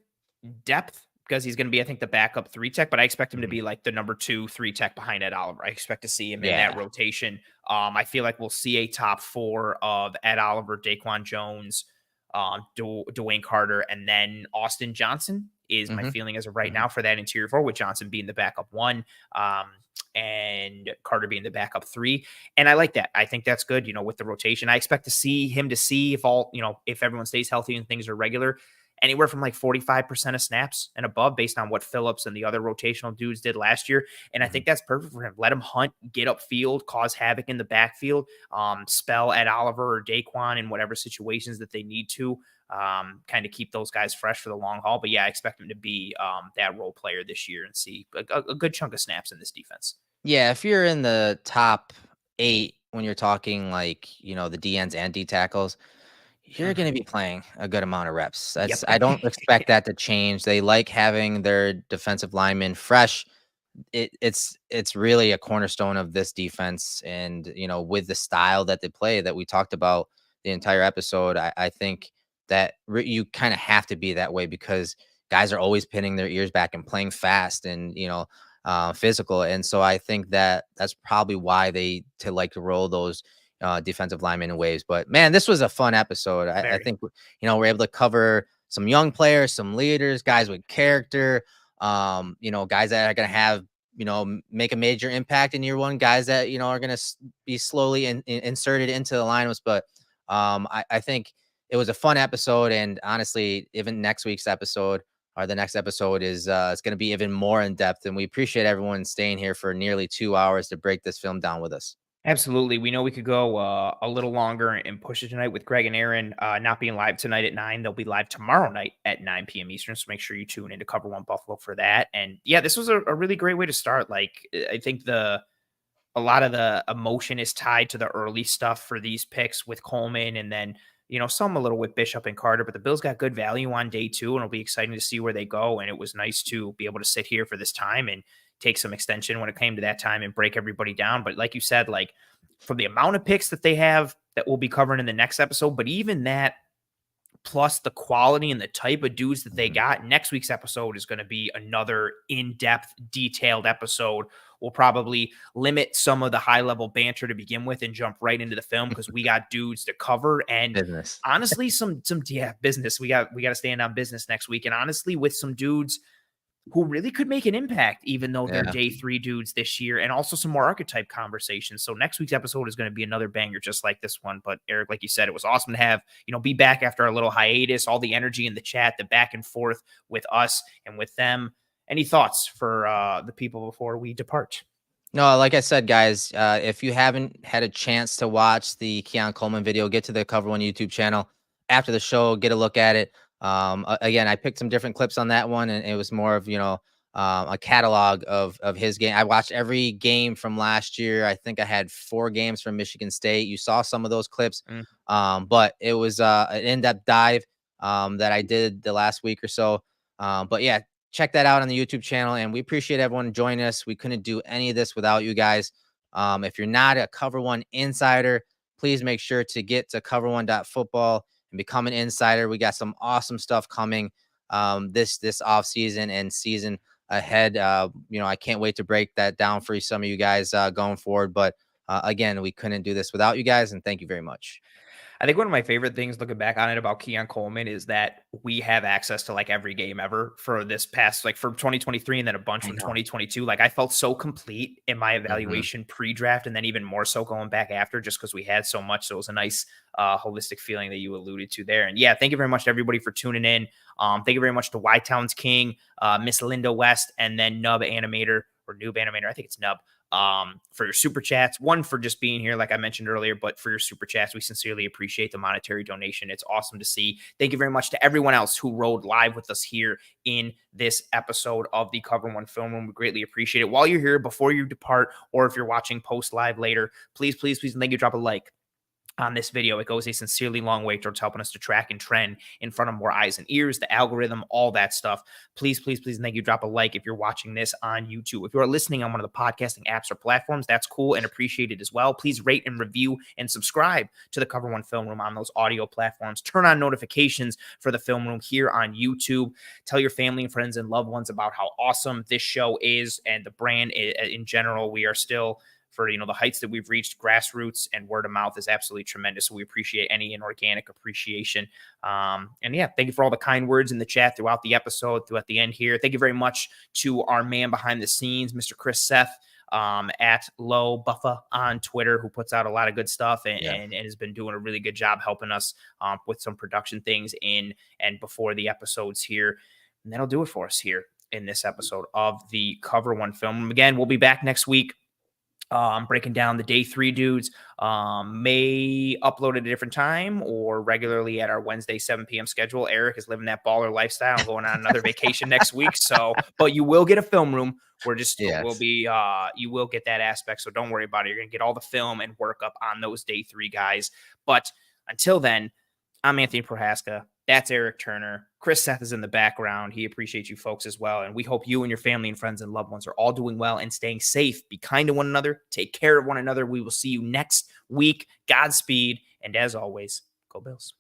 Speaker 1: depth, because he's going to be, I think, the backup 3 tech, but I expect him to be like the number 2, 3 tech behind Ed Oliver. I expect to see him in that rotation. I feel like we'll see a top 4 of Ed Oliver, Daquan Jones, DeWayne Carter, and then Austin Johnson is my feeling as of right now for that interior 4, with Johnson being the backup 1. And Carter being the backup 3. And I like that. I think that's good, with the rotation. I expect to see if all, if everyone stays healthy and things are regular, anywhere from like 45% of snaps and above based on what Phillips and the other rotational dudes did last year. And I think that's perfect for him. Let him hunt, get upfield, cause havoc in the backfield, spell at Oliver or Daquan in whatever situations that they need to, kind of keep those guys fresh for the long haul. But yeah, I expect him to be that role player this year and see a good chunk of snaps in this defense.
Speaker 2: Yeah, if you're in the top 8 when you're talking like, the DNs and D tackles, you're going to be playing a good amount of reps. I don't expect that to change. They like having their defensive linemen fresh. It's really a cornerstone of this defense. And, with the style that they play that we talked about the entire episode, I think that you kind of have to be that way because guys are always pinning their ears back and playing fast and, physical. And so I think that that's probably why they like to roll those defensive linemen in waves. But man, this was a fun episode. I think, we're able to cover some young players, some leaders, guys with character, guys that are going to have, make a major impact in year one, guys that, are going to be slowly inserted into the lineups. But I think it was a fun episode. And honestly, even next week's episode or the next episode is it's going to be even more in depth. And we appreciate everyone staying here for nearly 2 hours to break this film down with us.
Speaker 1: Absolutely. We know we could go a little longer and push it tonight with Greg and Aaron not being live tonight at 9. They'll be live tomorrow night at 9 p.m. Eastern. So make sure you tune in to Cover One Buffalo for that. And yeah, this was a really great way to start. Like, I think a lot of the emotion is tied to the early stuff for these picks with Coleman, and then, some a little with Bishop and Carter, but the Bills got good value on day 2, and it'll be exciting to see where they go. And it was nice to be able to sit here for this time and take some extension when it came to that time and break everybody down. But like you said, like, from the amount of picks that they have that we'll be covering in the next episode, but even that plus the quality and the type of dudes that they got, next week's episode is going to be another in-depth, detailed episode. We'll probably limit some of the high-level banter to begin with and jump right into the film because we got dudes to cover. And
Speaker 2: business.
Speaker 1: Honestly, some business. We got to stand on business next week. And honestly, with some dudes who really could make an impact, even though they're
Speaker 2: Yeah.
Speaker 1: day 3 dudes this year, and also some more archetype conversations. So next week's episode is going to be another banger just like this one. But Erik, like you said, it was awesome to have, be back after our little hiatus, all the energy in the chat, the back and forth with us and with them. Any thoughts for the people before we depart?
Speaker 2: No, like I said, guys, if you haven't had a chance to watch the Keon Coleman video, get to the Cover One YouTube channel after the show, get a look at it. Again, I picked some different clips on that one, and it was more of a catalog of his game. I watched every game from last year. I think I had 4 games from Michigan State. You saw some of those clips,
Speaker 1: Mm.
Speaker 2: but it was an in-depth dive that I did the last week or so. But yeah, check that out on the YouTube channel. And we appreciate everyone joining us. We couldn't do any of this without you guys. If you're not a Cover One insider, please make sure to get to cover1.football and become an insider. We got some awesome stuff coming this off season and season ahead. I can't wait to break that down for some of you guys going forward. But again, we couldn't do this without you guys. And thank you very much.
Speaker 1: I think one of my favorite things looking back on it about Keon Coleman is that we have access to like every game ever for this past, like for 2023 and then a bunch
Speaker 2: I
Speaker 1: from
Speaker 2: know.
Speaker 1: 2022. Like I felt so complete in my
Speaker 2: Mhm.
Speaker 1: evaluation pre-draft and then even more so going back after just because we had so much. So it was a nice holistic feeling that you alluded to there. And yeah, thank you very much to everybody for tuning in. Thank you very much to Y-Town's King, Miss Linda West, and then Nub Animator or Noob Animator. I think it's Nub. For your super chats, one for just being here, like I mentioned earlier, but for your super chats, we sincerely appreciate the monetary donation. It's awesome to see. Thank you very much to everyone else who rode live with us here in this episode of the Cover One Film Room. We greatly appreciate it. While you're here, before you depart, or if you're watching post live later, please, please, please, and thank you, drop a like on this video. It goes a sincerely long way towards helping us to track and trend in front of more eyes and ears, the algorithm, all that stuff. Please, please, please, and thank you. Drop a like if you're watching this on YouTube. If you are listening on one of the podcasting apps or platforms, that's cool and appreciated as well. Please rate and review and subscribe to the Cover One Film Room on those audio platforms. Turn on notifications for the Film Room here on YouTube. Tell your family and friends and loved ones about how awesome this show is and the brand in general. We are still, for the heights that we've reached, grassroots and word of mouth is absolutely tremendous. So we appreciate any inorganic appreciation. And yeah, thank you for all the kind words in the chat throughout the episode, throughout the end here. Thank you very much to our man behind the scenes, Mr. Chris Seth, at Low Buffa on Twitter, who puts out a lot of good stuff and has been doing a really good job helping us with some production things in and before the episodes here. And that'll do it for us here in this episode of the Cover One Film Room. Again, we'll be back next week. Breaking down the day 3 dudes, may upload at a different time or regularly at our Wednesday 7 p.m. schedule. Erik is living that baller lifestyle and going on another vacation next week. So, but you will get a film room.
Speaker 2: Yes.
Speaker 1: You will get that aspect. So don't worry about it. You're going to get all the film and work up on those day 3 guys. But until then, I'm Anthony Prohaska. That's Erik Turner. Chris Seth is in the background. He appreciates you folks as well. And we hope you and your family and friends and loved ones are all doing well and staying safe. Be kind to one another. Take care of one another. We will see you next week. Godspeed. And as always, go Bills.